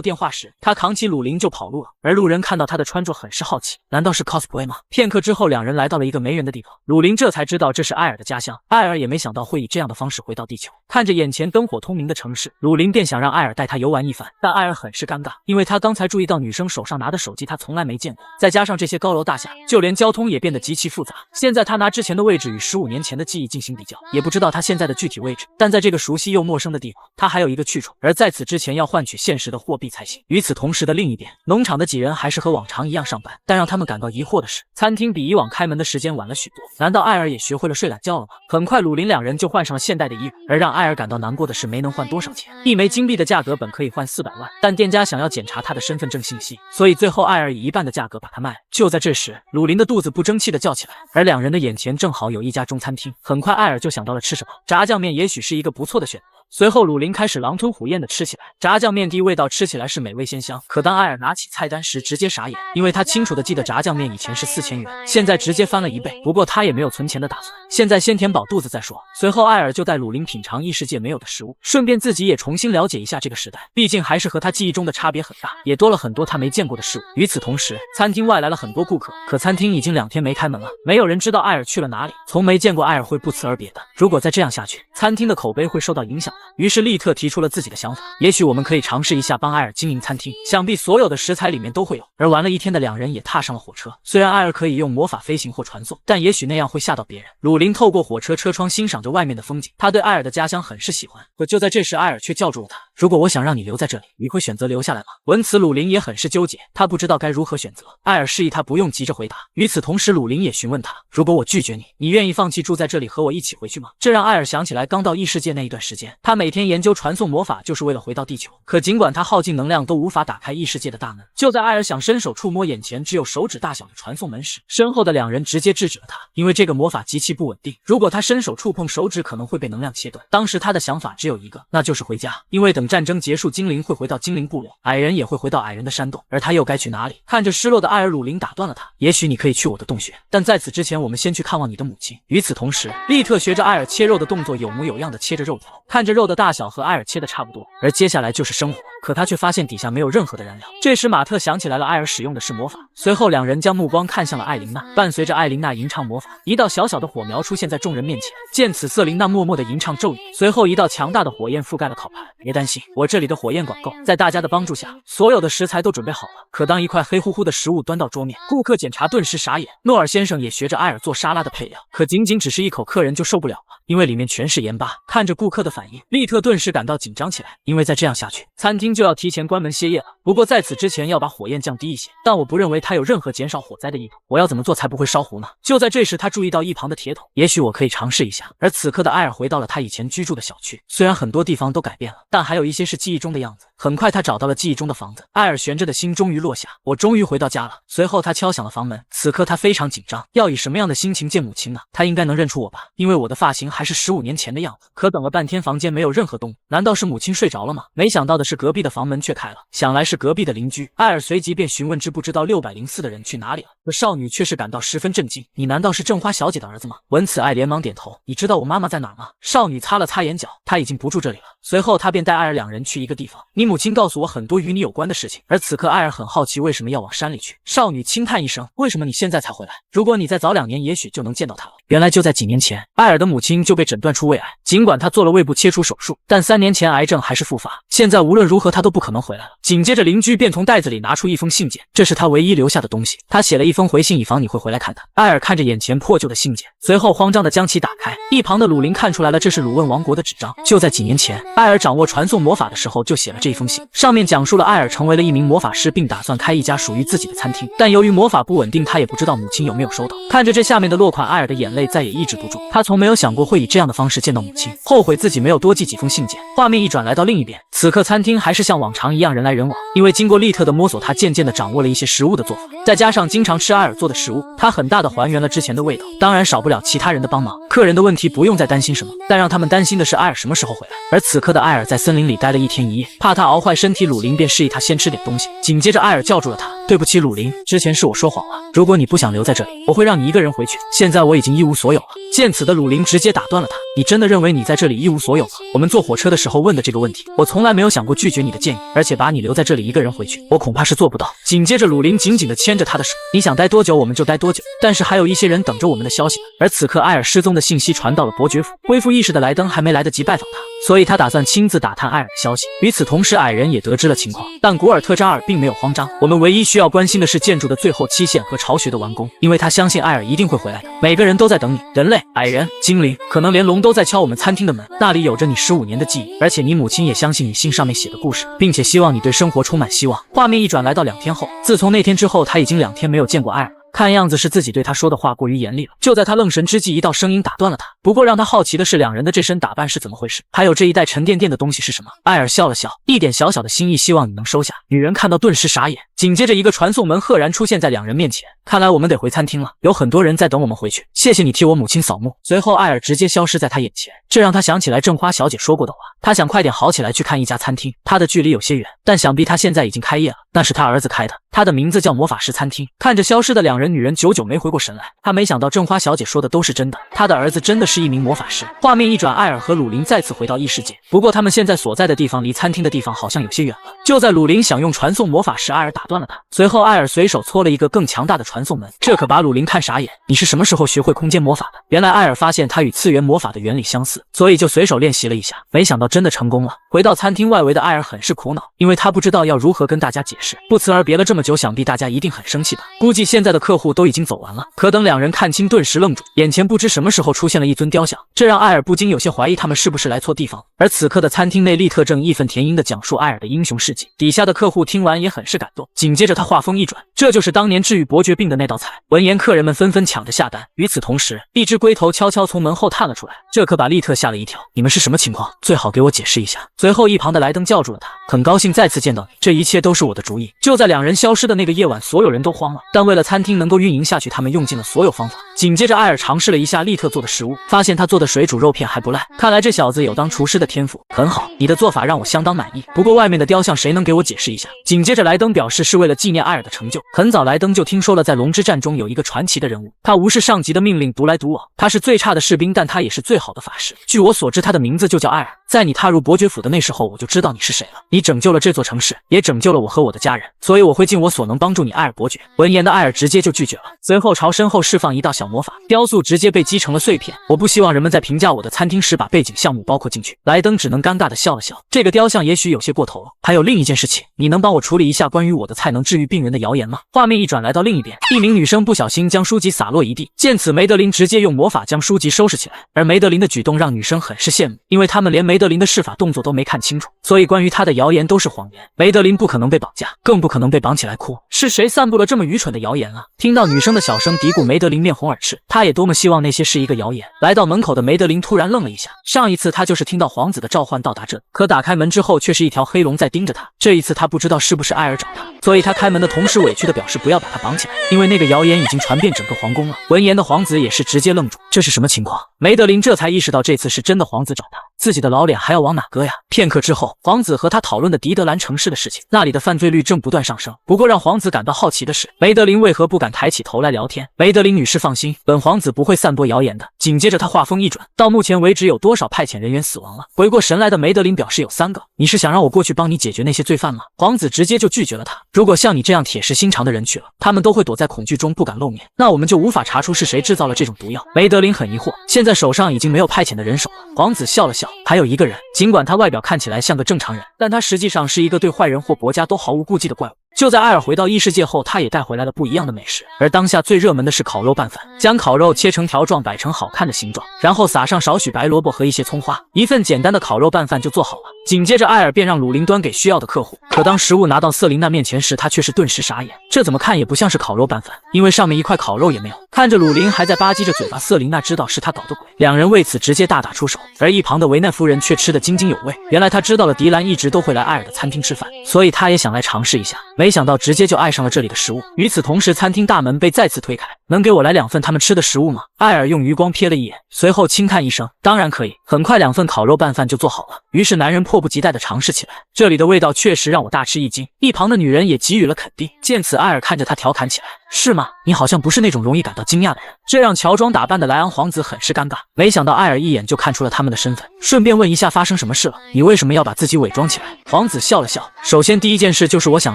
电话时，他扛起鲁林就跑路了。而路人看到他的穿着，很是好奇，难道是 cosplay 吗？片刻之后，2人来到了一个没人的地方。鲁林这才知道这是艾尔的家乡。艾尔也没想到会以这样的方式回到地球。看着眼前灯火通明的城市，鲁林便想让艾尔带他游玩一番，但艾尔很是尴尬，因为他刚才注意到女生手上拿的手机他从来没见过，再加上这些高楼大厦，就连交通也变得极其复杂。现在他拿之前的位置与15年前的记忆进行比较，也不知道他现在的具体位置，但在这个熟悉又陌生的地方，他还有一个去处，而在此之前要换取现实的货币才行。与此同时的另一边，农场的几人还是和往常一样上班，但让他们感到疑惑的是，餐厅比以往开门的时间晚了许多。难道艾尔也学会了睡懒觉了吗？很快鲁林2人就换上了现代的衣服，而让艾尔感到难过的是没能换多少钱。1枚金币的价格本可以换400万，但店家想要检查他的身份证信息，所以最后艾尔以1半的价格把它卖了。就在这时，鲁林的肚子不争气的叫起来，而2人的眼前正好有一家中餐厅。很快艾尔就想到了吃什么，炸酱面也许是一个不错的选择。随后鲁林开始狼吞虎咽地吃起来，炸酱面的味道吃起来是美味鲜香。可当艾尔拿起菜单时，直接傻眼，因为他清楚地记得炸酱面以前是4000元，现在直接翻了1倍。不过他也没有存钱的打算，现在先填饱肚子再说。随后艾尔就带鲁林品尝异世界没有的食物，顺便自己也重新了解一下这个时代，毕竟还是和他记忆中的差别很大，也多了很多他没见过的事物。与此同时，餐厅外来了很多顾客，可餐厅已经2天没开门了，没有人知道艾尔去了哪里。从没见过艾尔会不辞而别的，如果再这样下去，餐厅的口碑会受到影响的。于是利特提出了自己的想法，也许我们可以尝试一下帮艾尔经营餐厅，想必所有的食材里面都会有。而玩了一天的2人也踏上了火车，虽然艾尔可以用魔法飞行或传送，但也许那样会吓到别人。鲁林透过火车车窗欣赏着外面的风景，他对艾尔的家乡很是喜欢。可就在这时，艾尔却叫住了他，如果我想让你留在这里，你会选择留下来吗？闻此，鲁林也很是纠结，他不知道该如何选择。艾尔示意他不用急着回答。与此同时，鲁林也询问他，如果我拒绝你，你愿意放弃住在这里和我一起回去吗？这让艾尔想起来刚到异世界那一段时间，他每天研究传送魔法就是为了回到地球。可尽管他耗尽能量都无法打开异世界的大门，就在艾尔想伸手触摸眼前只有手指大小的传送门时，身后的2人直接制止了他，因为这个魔法极其不稳定，如果他伸手触碰手指可能会被能量切断。当时他的想法只有一个，那就是回家，因为等战争结束，精灵会回到精灵部落，矮人也会回到矮人的山洞，而他又该去哪里？看着失落的艾尔，鲁林打断了他，也许你可以去我的洞穴，但在此之前我们先去看望你的母亲。与此同时，利特学着艾尔切肉的动作有模有样的切着肉条，看着肉的大小和艾尔切的差不多，而接下来就是生火。可他却发现底下没有任何的燃料。这时马特想起来了艾尔使用的是魔法，随后两人将目光看向了艾琳娜，伴随着艾琳娜吟唱魔法，一道小小的火苗出现在众人面前。见此，瑟琳娜默默地吟唱咒语，随后一道强大的火焰覆盖了烤盘。别担心，我这里的火焰管够。在大家的帮助下，所有的食材都准备好了。可当一块黑乎乎的食物端到桌面，顾客检查顿时傻眼。诺尔先生也学着艾尔做沙拉的配料，可仅仅只是一口，客人就受不了了，因为里面全是盐巴。看着顾客的反应，利特顿时感到紧张起来，因为再这样下去，餐厅就要提前关门歇业了。不过在此之前要把火焰降低一些，但我不认为他有任何减少火灾的意图。我要怎么做才不会烧糊呢？就在这时，他注意到一旁的铁桶，也许我可以尝试一下。而此刻的艾尔回到了他以前居住的小区，虽然很多地方都改变了，但还有一些是记忆中的样子。很快他找到了记忆中的房子，艾尔悬着的心终于落下，我终于回到家了。随后他敲响了房门，此刻他非常紧张，要以什么样的心情见母亲呢？他应该能认出我吧，因为我的发型还是15年前的样子。可等了半天，房间没有任何动静，难道是母亲睡着了吗？没想到的是，隔壁的房门却开了，想来是隔壁的邻居。艾尔随即便询问不知道604的人去哪里了，可少女却是感到十分震惊。你难道是正花小姐的儿子吗？闻此，艾连忙点头。你知道我妈妈在哪儿吗？少女擦了擦眼角，她已经不住这里了。随后他便带艾尔两人去一个地方，你母亲告诉我很多与你有关的事情。而此刻艾尔很好奇为什么要往山里去。少女轻叹一声，为什么你现在才回来？如果你再早2年，也许就能见到她了。原来就在几年前，艾尔的母亲就被诊断出胃癌，尽管她做了胃部切除手术，但3年前癌症还是复发，现在无论如何她都不可能回来了。紧接着邻居便从袋子里拿出一封信件，这是他唯一留下的东西，他写了一封回信，以防你会回来看他。艾尔看着眼前破旧的信件，随后慌张地将其打开，一旁的鲁林看出来了，这是鲁汶王国的纸张。就在几年前，艾尔掌握传送魔法的时候就写了这封信，上面讲述了艾尔成为了一名魔法师，并打算开一家属于自己的餐厅，但由于魔法不稳定，他也不知道母亲有没有收到。看着这下面的落款，艾尔的眼泪再也抑制不住，他从没有想过会以这样的方式见到母亲，后悔自己没有多寄几封信件。画面一转来到另一边，此刻餐厅还是像往常一样人来人往，因为经过利特的摸索，他渐渐地掌握了一些食物的做法，再加上经常吃艾尔做的食物，他很大的还原了之前的味道。当然少不了其他人的帮忙，客人的问题不用再担心什么，但让他们担心的是艾尔什么时候回来。而此刻的艾尔在森林里待了1天1夜，怕他熬坏身体，鲁林便示意他先吃点东西。紧接着艾尔叫住了他，对不起鲁林，之前是我说谎了，如果你不想留在这里，我会让你一个人回去，现在我已经一无所有了。见此的鲁林直接打断了他，你真的认为你在这里一无所有吗？我们坐火车的时候问的这个问题，我从来没有想过拒绝你的建议，而且把你留在这里一个人回去，我恐怕是做不到。紧接着鲁林紧紧地牵着他的手，你想待多久我们就待多久，但是还有一些人等着我们的消息。而此刻艾尔失踪的信息传到了伯爵府，恢复意识的莱登还没来得及拜访他，所以他打算亲自打探艾尔的消息。与此同时，矮人也得知了情况，但古尔特扎尔并没有慌张。我们唯一需要关心的是建筑的最后期限和巢穴的完工，因为他相信艾尔一定会回来的。每个人都在等你，人类、矮人、精灵，可能连龙都在敲我们餐厅的门。那里有着你15年的记忆，而且你母亲也相信你信上面写的故事，并且希望你对生活充满希望。画面一转来到2天后，自从那天之后，他已经2天没有见过艾尔。看样子是自己对他说的话过于严厉了。就在他愣神之际，一道声音打断了他。不过让他好奇的是，两人的这身打扮是怎么回事？还有这一袋沉甸甸的东西是什么？艾尔笑了笑，一点小小的心意，希望你能收下。女人看到顿时傻眼。紧接着，一个传送门赫然出现在两人面前。看来我们得回餐厅了，有很多人在等我们回去。谢谢你替我母亲扫墓。随后，艾尔直接消失在他眼前，这让他想起来正花小姐说过的话。他想快点好起来去看一家餐厅，他的距离有些远，但想必他现在已经开业了。那是他儿子开的，他的名字叫魔法师餐厅。看着消失的两人，女人久久没回过神来。他没想到正花小姐说的都是真的，他的儿子真的是一名魔法师。画面一转，艾尔和鲁林再次回到异世界，不过他们现在所在的地方离餐厅的地方好像有些远了。就在鲁林想用传送魔法时，艾尔打断了他。随后，艾尔随手搓了一个更强大的传送门，这可把鲁林看傻眼。你是什么时候学会空间魔法的？原来艾尔发现他与次元魔法的原理相似，所以就随手练习了一下，没想到真的成功了。回到餐厅外围的艾尔很是苦恼，因为他不知道要如何跟大家解释。不辞而别了这么久，想必大家一定很生气吧？估计现在的客户都已经走完了。可等两人看清，顿时愣住，眼前不知什么时候出现了一尊雕像，这让艾尔不禁有些怀疑他们是不是来错地方。而此刻的餐厅内，利特正义愤填膺地讲述艾尔的英雄事迹，底下的客户听完也很是感动。紧接着他话锋一转，这就是当年治愈伯爵病的那道菜。闻言，客人们纷纷抢着下单。与此同时，一只龟头悄悄从门后探了出来，这可把利特吓了一跳。你们是什么情况？最好给我解释一下。随后一旁的莱登叫住了他，很高兴再次见到你，这一切都是我的主主意。就在两人消失的那个夜晚，所有人都慌了，但为了餐厅能够运营下去，他们用尽了所有方法。紧接着，艾尔尝试了一下利特做的食物，发现他做的水煮肉片还不赖，看来这小子有当厨师的天赋。很好，你的做法让我相当满意。不过外面的雕像谁能给我解释一下？紧接着，莱登表示是为了纪念艾尔的成就。很早，莱登就听说了在龙之战中有一个传奇的人物，他无视上级的命令，独来独往。他是最差的士兵，但他也是最好的法师。据我所知，他的名字就叫艾尔。在你踏入伯爵府的那时候，我就知道你是谁了。你拯救了这座城市，也拯救了我和我的家人，所以我会尽我所能帮助你，艾尔伯爵。闻言的艾尔直接就拒绝了，随后朝身后释放一道小魔法，雕塑直接被击成了碎片。我不希望人们在评价我的餐厅时把背景项目包括进去。莱登只能尴尬地笑了笑，这个雕像也许有些过头了。还有另一件事情，你能帮我处理一下关于我的菜能治愈病人的谣言吗？画面一转来到另一边，一名女生不小心将书籍洒落一地，见此梅德林直接用魔法将书籍收拾起来，而梅德林的举动让女生很是羡慕，因为他们连梅德林的施法动作都没看清楚，所以关于他的谣言都是谎言。梅德林不可能被绑架，更不可能被绑起来哭。是谁散布了这么愚蠢的谣言啊？听到女生的小声嘀咕，梅德林面红耳赤，他也多么希望那些是一个谣言。来到门口的梅德林突然愣了一下，上一次他就是听到皇子的召唤到达这里，可打开门之后却是一条黑龙在盯着他。这一次他不知道是不是艾尔找他，所以他开门的同时委屈地表示不要把他绑起来，因为那个谣言已经传遍整个皇宫了。闻言的皇子也是直接愣住，这是什么情况？梅德林这才意识到这次是真的皇子找他，自己的老脸还要往哪搁呀？片刻之后，皇子和他讨论的迪德兰城市的事情，那里的犯罪率正不断上升。不过让皇子感到好奇的是，梅德林为何不敢抬起头来聊天？梅德林女士放心，本皇子不会散播谣言的。紧接着他话锋一转，到目前为止有多少派遣人员死亡了？回过神来的梅德林表示有3个。你是想让我过去帮你解决那些罪犯吗？皇子直接就拒绝了他。如果像你这样铁石心肠的人去了，他们都会躲在恐惧中不敢露面，那我们就无法查出是谁制造了这种毒药。梅德林很疑惑，现在手上已经没有派遣的人手了。皇子笑了笑，还有一个人，尽管他外表看起来像个正常人，但他实际上是一个对坏人或国家都毫无顾忌的怪物。就在艾尔回到异世界后，他也带回来了不一样的美食，而当下最热门的是烤肉拌饭。将烤肉切成条状，摆成好看的形状，然后撒上少许白萝卜和一些葱花，一份简单的烤肉拌饭就做好了。紧接着艾尔便让鲁林端给需要的客户，可当食物拿到瑟琳娜面前时，他却是顿时傻眼，这怎么看也不像是烤肉拌饭，因为上面一块烤肉也没有。看着鲁林还在吧唧着嘴巴，瑟琳娜知道是他搞的鬼，两人为此直接大打出手，而一旁的维奈夫人却吃得津津有味。原来她知道了迪兰一直都会来艾尔的餐厅吃饭，所以她也想来尝试一下，没想到直接就爱上了这里的食物。与此同时，餐厅大门被再次推开，能给我来2份他们吃的食物吗？艾尔用余光瞥了一眼，随后轻叹一声，当然可以。很快2份烤肉拌饭就做好了，于是男人迫不及待地尝试起来，这里的味道确实让我大吃一惊。一旁的女人也给予了肯定。见此，艾尔看着他调侃起来，是吗？你好像不是那种容易感到惊讶的人。这让乔装打扮的莱昂皇子很是尴尬，没想到艾尔一眼就看出了他们的身份，顺便问一下发生什么事了，你为什么要把自己伪装起来？皇子笑了笑，首先第一件事就是我想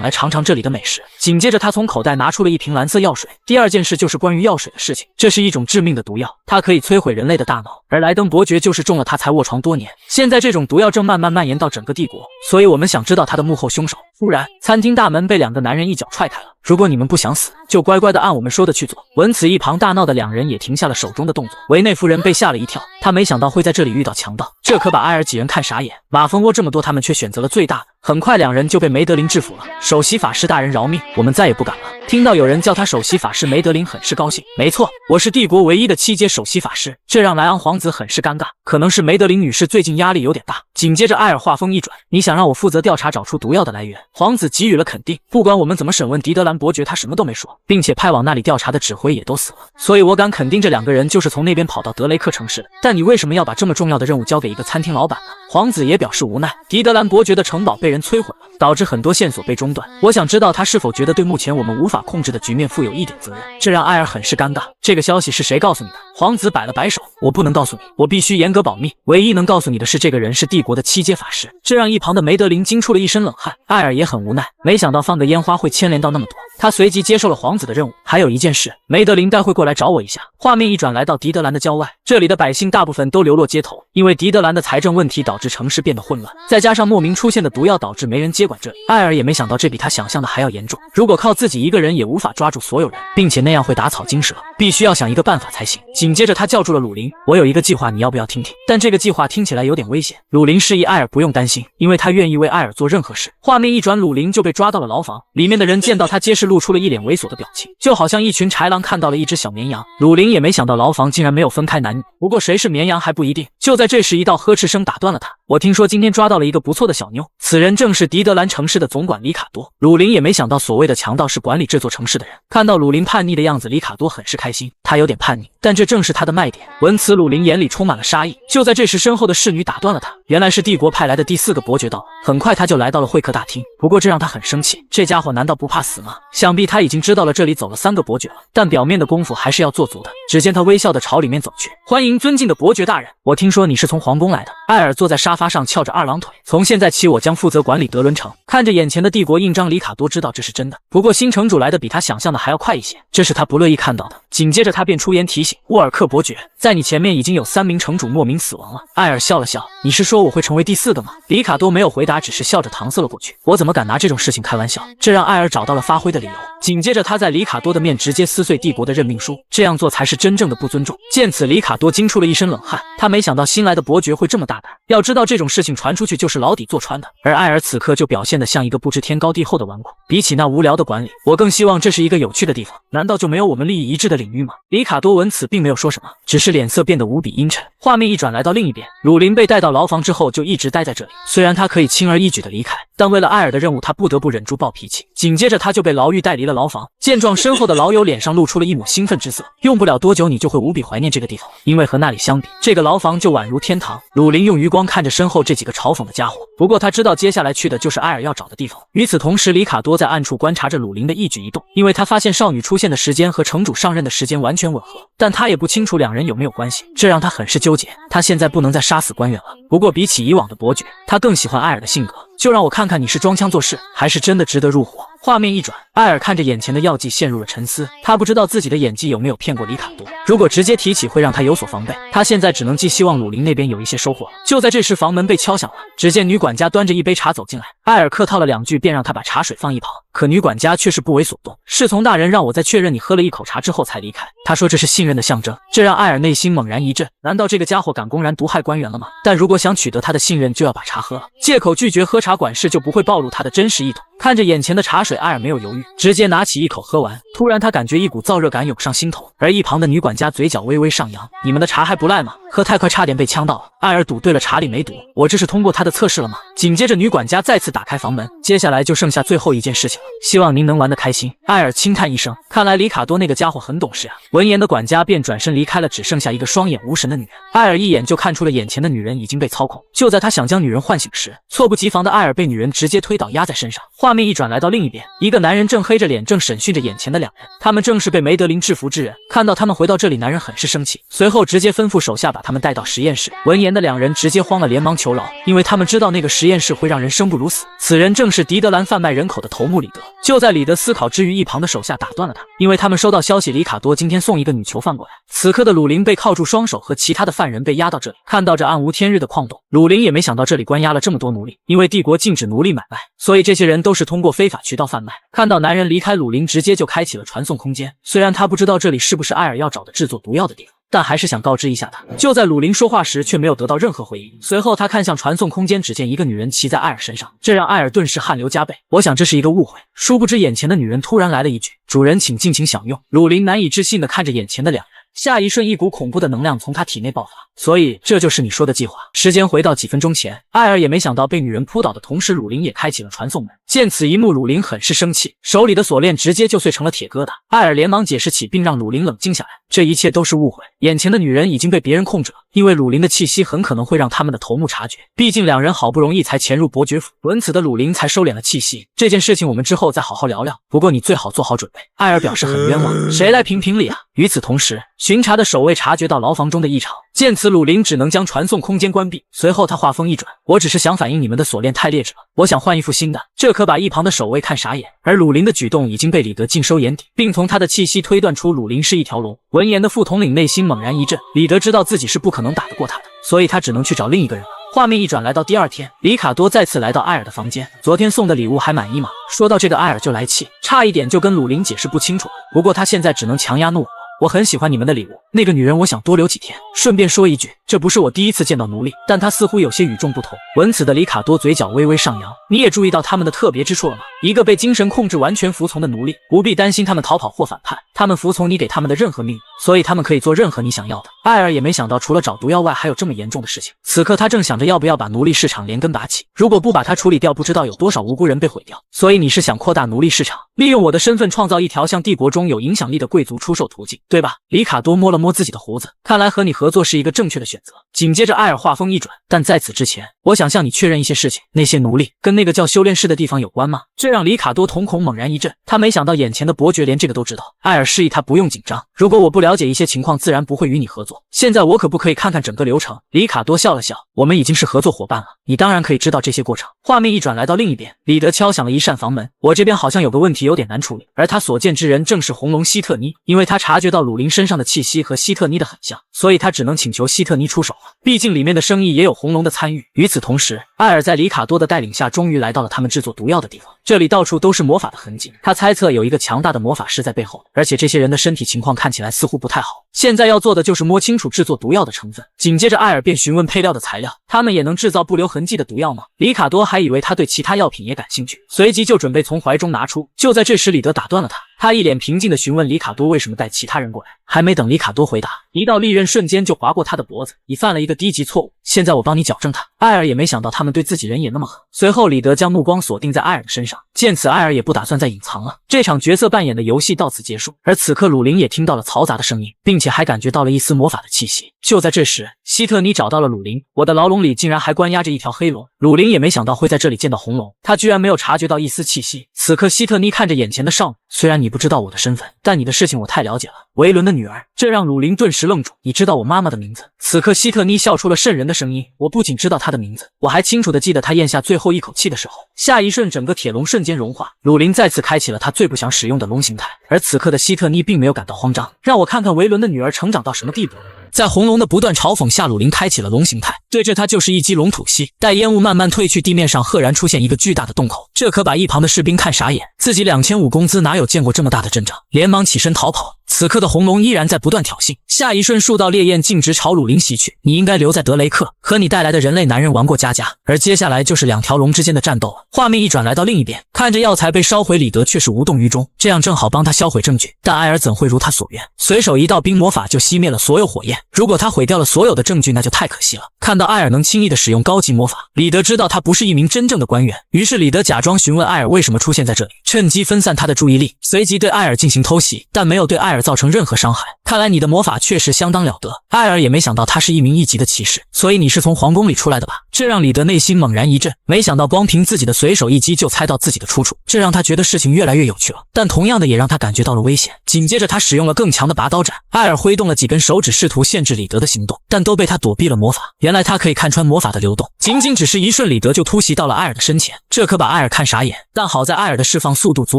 来尝尝这里的美食。紧接着他从口袋拿出了一瓶蓝色药水，第二件事就是关于药水的事情，这是一种致命的毒药，它可以摧毁人类的大脑，而莱登伯爵就是中了它才卧床多年，现在这种毒药正慢慢蔓延到整个帝国，所以我们想知道他的幕后凶手。突然，餐厅大门被2个男人一脚踹开了。如果你们不想死，就乖乖的按我们说的去做。闻此，一旁大闹的2人也停下了手中的动作。维内夫人被吓了一跳，她没想到会在这里遇到强盗，这可把埃尔几人看傻眼。马蜂窝这么多，他们却选择了最大的。很快2人就被梅德林制服了。首席法师大人饶命，我们再也不敢了。听到有人叫他首席法师，梅德林很是高兴。没错，我是帝国唯一的7阶首席法师。这让莱昂皇子很是尴尬，可能是梅德林女士最近压力有点大。紧接着艾尔话锋一转，你想让我负责调查找出毒药的来源？皇子给予了肯定，不管我们怎么审问迪德兰伯爵，他什么都没说，并且派往那里调查的指挥也都死了，所以我敢肯定这2个人就是从那边跑到德雷克城市的。但你为什么要把这么重要的任务交给一个餐厅老板呢？皇子也表示无奈，迪德兰伯爵的城堡被人摧毁了，导致很多线索被中断，我想知道他是否觉得对目前我们无法控制的局面负有一点责任。这让艾尔很是尴尬，这个消息是谁告诉你的？皇子摆了摆手，我不能告诉你，我必须严格保密，唯一能告诉你的是这个人是帝国的7阶法师。这让一旁的梅德林惊出了一身冷汗，艾尔也很无奈，没想到放个烟花会牵连到那么多。他随即接受了皇子的任务。还有一件事，梅德林待会过来找我一下。画面一转来到迪德兰的郊外，这里的百姓大部分都流落街头，因为迪德兰的财政问题导致城市变得混乱，再加上莫名出现的毒药导致没人接管这里。艾尔也没想到这比他想象的还要严重，如果靠自己一个人也无法抓住所有人，并且那样会打草惊蛇，必须要想一个办法才行。紧接着他叫住了鲁林，我有一个计划，你要不要听听？但这个计划听起来有点危险。鲁林示意艾尔不用担心，因为他愿意为艾尔做任何事。画面一转，鲁林就被抓到了牢房，里面的人见到他皆是露出了一脸猥琐的表情，就好像一群豺狼看到了一只小绵羊。鲁林也没想到牢房竟然没有分开男女，不过谁是绵羊还不一定。就在这时，一道呵斥声打断了他，我听说今天抓到了一个不错的小妞，此人正是狄德兰城市的总管里卡多。鲁林也没想到所谓的强盗是管理这座城市的人。看到鲁林叛逆的样子，里卡多很是开心。他有点叛逆，但这正是他的卖点。闻此，鲁林眼里充满了杀意。就在这时，身后的侍女打断了他。原来是帝国派来的第4个伯爵到了。很快他就来到了会客大厅，不过这让他很生气。这家伙难道不怕死吗？想必他已经知道了这里走了3个伯爵了，但表面的功夫还是要做足的。只见他微笑地朝里面走去，欢迎尊敬的伯爵大人，我听说你是从皇宫来的。艾尔坐在沙发上翘着2郎腿，从现在起我将负责管理德伦城。看着眼前的帝国印章，里卡多知道这是真的。不过新城主来的比他想象的还要快一些，这是他不乐意看到的。紧接着他便出言提醒沃尔克伯爵，在你前面已经有3名城主莫名死亡了。艾尔笑了笑，你是说我会成为第4个吗？里卡多没有回答，只是笑着搪塞了过去。我怎么敢拿这种事情开玩笑？这让艾尔找到了发挥的理由。紧接着他在里卡多的面直接撕碎帝国的任命书，这样做才是真正的不尊重。见此，里卡多惊出了一身冷汗，他没想到新来的伯爵会这么大胆。要知道这种事情传出去就是牢底坐穿的。而艾尔此刻就表现得像一个不知天高地厚的纨绔，比起那无聊的管理，我更希望这是一个有趣的地方。难道就没有我们利益一致的领域吗？里卡多闻此并没有说什么，只是脸色变得无比阴沉。画面一转来到另一边，鲁林被带到牢房之后就一直待在这里。虽然他可以轻而易举的离开，但为了艾尔的任务，他不得不忍住暴脾气。紧接着他就被牢狱带离了牢房。见状，身后的牢友脸上露出了一抹兴奋之色。用不了多久，你就会无比怀念这个地方，因为和那里相比，这个牢房就宛如天堂。鲁林用余光看着身后这几个嘲讽的家伙，不过他知道接下来去的就是艾尔要找的地方。与此同时，里卡多在暗处观察着鲁林的一举一动，因为他发现少女出现的时间和城主上任的时间完全吻合，但他也不清楚两人有没有关系，这让他很是纠结。他现在不能再杀死官员了，不过比起以往的伯爵，他更喜欢艾尔的性格。就让我看看你是装腔作势，还是真的值得入伙。画面一转，艾尔看着眼前的药剂陷入了沉思，他不知道自己的演技有没有骗过里卡多，如果直接提起会让他有所防备，他现在只能寄希望鲁林那边有一些收获了。就在这时，房门被敲响了，只见女管家端着一杯茶走进来，艾尔客套了2句便让他把茶水放一旁，可女管家却是不为所动。侍从大人让我在确认你喝了一口茶之后才离开，他说这是信任的象征，这让艾尔内心猛然一震，难道这个家伙敢公然毒害官员了吗？但如果想取得他的信任，就要把茶喝了，借口拒绝喝茶管事就不会暴露他的真实意图。看着眼前的茶水，艾尔没有犹豫，直接拿起一口喝完。突然他感觉一股燥热感涌上心头，而一旁的女管家嘴角微微上扬，你们的茶还不赖吗？喝太快差点被呛到了。艾尔赌对了茶里没毒，我这是通过他的测试了吗？紧接着女管家再次打开房门，接下来就剩下最后一件事情了，希望您能玩得开心。艾尔轻叹一声，看来里卡多那个家伙很懂事啊。闻言的管家便转身离开了，只剩下一个双眼无神的女人。艾尔一眼就看出了眼前的女人已经被操控，就在他想将女人唤醒时，猝不及防的艾尔被女人直接推倒压在身上。画面一转来到另一边，一个男人正黑着脸正审讯着眼前的2人，他们正是被梅德林制服之人。看到他们回到这里，男人很是生气，随后直接吩咐手下把他们带到实验室。闻言的2人直接慌了，连忙求饶，因为他们知道那个实验室会让人生不如死。此人正是狄德兰贩卖人口的头目李德。就在李德思考之余，一旁的手下打断了他，因为他们收到消息，里卡多今天送一个女囚犯过来。此刻的鲁林被铐住双手，和其他的犯人被押到这里。看到这暗无天日的矿洞，鲁林也没想到这里关押了这么多奴隶，因为帝国禁止奴隶买卖，所以这些人都是通过非法渠道贩卖。看到男人离开，鲁林直接就开启了传送空间。虽然他不知道这里是不是艾尔要找的制作毒药的地方，但还是想告知一下他。就在鲁林说话时，却没有得到任何回应。随后他看向传送空间，只见一个女人骑在艾尔身上，这让艾尔顿时汗流浃背。我想这是一个误会，殊不知眼前的女人突然来了一句：“主人，请尽情享用。”鲁林难以置信地看着眼前的2人。下一瞬，一股恐怖的能量从他体内爆发，所以这就是你说的计划。时间回到几分钟前，艾尔也没想到被女人扑倒的同时，鲁林也开启了传送门。见此一幕，鲁林很是生气，手里的锁链直接就碎成了铁疙瘩。艾尔连忙解释起，并让鲁林冷静下来，这一切都是误会，眼前的女人已经被别人控制了，因为鲁林的气息很可能会让他们的头目察觉，毕竟2人好不容易才潜入伯爵府。闻此的鲁林才收敛了气息，这件事情我们之后再好好聊聊，不过你最好做好准备。艾尔表示很冤枉，谁来评评理啊？与此同时，巡查的守卫察觉到牢房中的异常，见此鲁林只能将传送空间关闭。随后他话锋一转，我只是想反映你们的锁链太劣质了，我想换一副新的。这可把一旁的守卫看傻眼，而鲁林的举动已经被李德尽收眼底，并从他的气息推断出鲁林是一条龙。闻言的副统领内心猛然一震，李德知道自己是不可能打得过他的，所以他只能去找另一个人了。画面一转来到第2天，里卡多再次来到艾尔的房间。昨天送的礼物还满意吗？说到这个，艾尔就来气，差一点就跟鲁林解释不清楚了。不过他现在只能强压怒火。我很喜欢你们的礼物，那个女人我想多留几天。顺便说一句，这不是我第一次见到奴隶，但她似乎有些与众不同。闻此的里卡多嘴角微微上扬，你也注意到他们的特别之处了吗？一个被精神控制完全服从的奴隶，不必担心他们逃跑或反叛，他们服从你给他们的任何命令，所以他们可以做任何你想要的。艾尔也没想到除了找毒药外还有这么严重的事情。此刻他正想着要不要把奴隶市场连根拔起，如果不把它处理掉，不知道有多少无辜人被毁掉。所以你是想扩大奴隶市场，利用我的身份创造一条向帝国中有影响力的贵族出售途径，对吧？里卡多摸了摸自己的胡子，看来和你合作是一个正确的选择。紧接着艾尔话锋一转，但在此之前，我想向你确认一些事情，那些奴隶跟那个叫修炼室的地方有关吗？这让里卡多瞳孔猛然一震，他没想到眼前的伯爵连这个都知道。艾尔示意他不用紧张，如果我不了解一些情况，自然不会与你合作。现在我可不可以看看整个流程？里卡多笑了笑，我们已经是合作伙伴了，你当然可以知道这些过程。画面一转来到另一边，彼得敲响了一扇房门，我这边好像有个问题有点难处理，而他所见之人正是红龙希特尼，因为他察觉到鲁林身上的气息和希特尼的很像，所以他只能请求希特尼出手了，毕竟里面的生意也有红龙的参与。与此同时，艾尔在里卡多的带领下终于来到了他们制作毒药的地方，这里到处都是魔法的痕迹，他猜测有一个强大的魔法师在背后，而且这些人的身体情况看起来似乎不太好。现在要做的就是摸清楚制作毒药的成分。紧接着艾尔便询问配料的材料，他们也能制造不留痕迹的毒药吗？里卡多还以为他对其他药品也感兴趣，随即就准备从怀中拿出。就在这时，彼得打断了他，他一脸平静地询问里卡多为什么带其他人过来。还没等里卡多回答，一道利刃瞬间就划过他的脖子，你犯了一个低级错误，现在我帮你矫正他。艾尔也没想到他们对自己人也那么狠。随后彼得将目光锁定在艾尔的身上，见此艾尔也不打算再隐藏了，这场角色扮演的游戏到此结束。而此刻鲁林也听到了嘈杂的声音，并且还感觉到了一丝魔法的气息。就在这时，希特尼找到了鲁林，我的牢笼里竟然还关押着一条黑龙。鲁林也没想到会在这里见到红龙，他居然没有察觉到一丝气息。此刻希特尼看着眼前的少女，虽然你不知道我的身份，但你的事情我太了解了，维伦的女儿。这让鲁林顿时愣住，你知道我妈妈的名字？此刻希特尼笑出了瘆人的声音，我不仅知道她的名字，我还清楚地记得她咽下最后一口气的时候，下一瞬整个铁笼瞬间融化。鲁林再次开启了他最不想使用的龙形态，而此刻的希特尼并没有感到慌张，让我看看维伦的女儿成长到什么地步。在红龙的不断嘲讽下，鲁林开启了龙形态，对着他就是一击龙吐息。待烟雾慢慢褪去，地面上赫然出现一个巨大的洞口，这可把一旁的士兵看傻眼，自己2500工资哪有见过这么大的阵仗，连忙起身逃跑。此刻的红龙依然在不断挑衅，下一瞬数道烈焰径直朝鲁林袭去，你应该留在德雷克，和你带来的人类男人玩过家家。而接下来就是两条龙之间的战斗了。画面一转来到另一边，看着药材被烧毁，李德却是无动于衷，这样正好帮他销毁证据。但艾尔怎会如他所愿，随手一道冰魔法就熄灭了所有火焰。如果他毁掉了所有的证据，那就太可惜了。看到艾尔能轻易的使用高级魔法，李德知道他不是一名真正的官员，于是李德假装询问艾尔为什么出现在这里，趁机分散他的注意力，随即对艾尔进行偷袭，但没有对艾尔造成任何伤害。看来你的魔法确实相当了得。艾尔也没想到他是一名1级的骑士，所以你是从皇宫里出来的吧？这让李德内心猛然一震，没想到光凭自己的随手一击就猜到自己的出处，这让他觉得事情越来越有趣了，但同样的也让他感觉到了危险。紧接着他使用了更强的拔刀斩，艾尔挥动了几根手指试图限制李德的行动，但都被他躲避了魔法。原来他可以看穿魔法的流动，仅仅只是一瞬，李德就突袭到了艾尔的身前，这可把艾尔看傻眼。但好在艾尔的释放速度足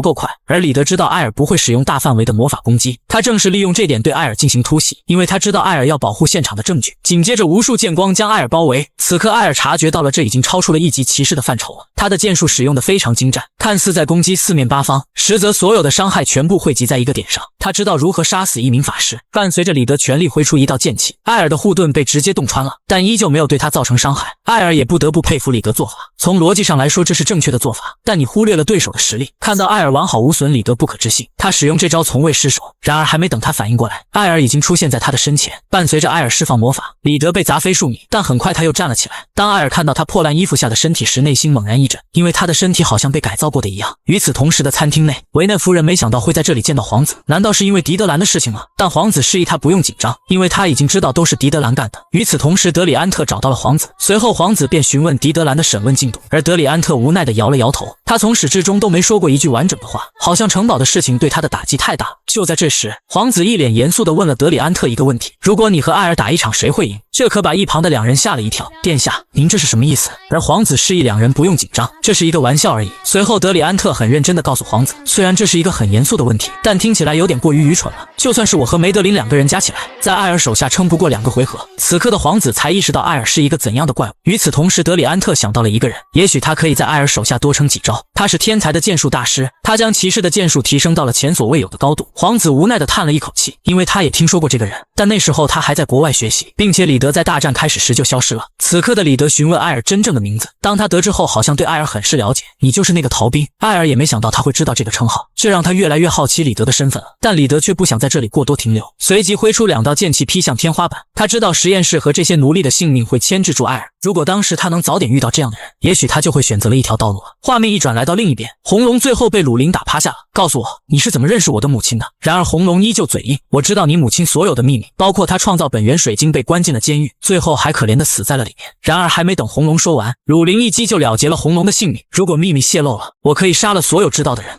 够快，而李德知道艾尔不会使用大范围的魔法攻击，他正是利用这点对艾尔进行突袭，因为他知道艾尔要保护现场的证据。紧接着无数剑光将艾尔包围，此刻艾尔察觉到了这已经超出了1级骑士的范畴了，他的剑术使用的非常精湛，看似在攻击四面八方，实则所有的伤害全部汇集在一个点上。他知道如何杀死一名法师。伴随着李德全力挥出一道剑气，艾尔的护盾被直接洞穿了，但依旧没有对他造成伤害。艾尔也不得不佩服李德做法，从逻辑上来说这是正确的做法，但你忽略了对手的实力。看到艾尔完好无损，李德不可置信，他使用这招从未失手，然而还没等他反应过来，艾尔已经出现在他的身前。伴随着艾尔释放魔法，李德被砸飞数米，但很快他又站了起来。当艾尔看到他破烂衣服下的身体时，内心猛然一震，因为他的身体好像被改造过的一样。与此同时的餐厅内，维内夫人没想到会在这里见到皇子，难道是因为狄德兰的事情吗？但皇子示意他不用紧张，因为他已经知道都是狄德兰干的。与此同时，德里安特找到了皇子，随后皇子便询问狄德兰的审问进度，而德里安特无奈地摇了摇头，他从始至终都没说过一句完整的话，好像城堡的事情对他的打击太大。就在这时，皇子一脸严肃地问了德里安特一个问题，如果你和艾尔打一场，谁会赢？这可把一旁的两人吓了一跳，殿下，您这是什么意思？而皇子示意两人不用紧张，这是一个玩笑而已。随后德里安特很认真地告诉皇子，虽然这是一个很严肃的问题，但听起来有点过于愚蠢了，就算是我和梅德林2个人加起来，在艾尔手下撑不过2个回合。此刻的皇子才意识到艾尔是一个怎样的怪物。与此同时，德里安特想到了一个人，也许他可以在艾尔手下多撑几招。他是天才的剑术大师，他将骑士的剑术提升到了前所未有的高度。皇子无奈地叹了一口气，因为他也听说过这个人，但那时候他还在国外学习，并且李德在大战开始时就消失了。此刻的李德询问艾尔真正的名字，当他得知后好像对艾尔很是了解，你就是那个逃兵。艾尔也没想到他会知道这个称号，这让他越来越好奇李德的身份了。但李德却不想在这里过多停留，随即挥出2道剑气劈向天花板。他知道实验室和这些奴隶的性命会牵制住艾尔，如果当时他能早点遇到这样的人，也许他就会选择了一条道路了。画面一转来到另一边，红龙最后被鲁林打趴下了。告诉我，你是怎么认识我的母亲的？然而红龙依旧嘴硬，我知道你母亲所有的秘密，包括她创造本源水晶被关进了监狱，最后还可怜的死在了里面。然而还没等红龙说完，鲁林一击就了结了红龙的性命。如果秘密泄露了，我可以杀了所有知道的人。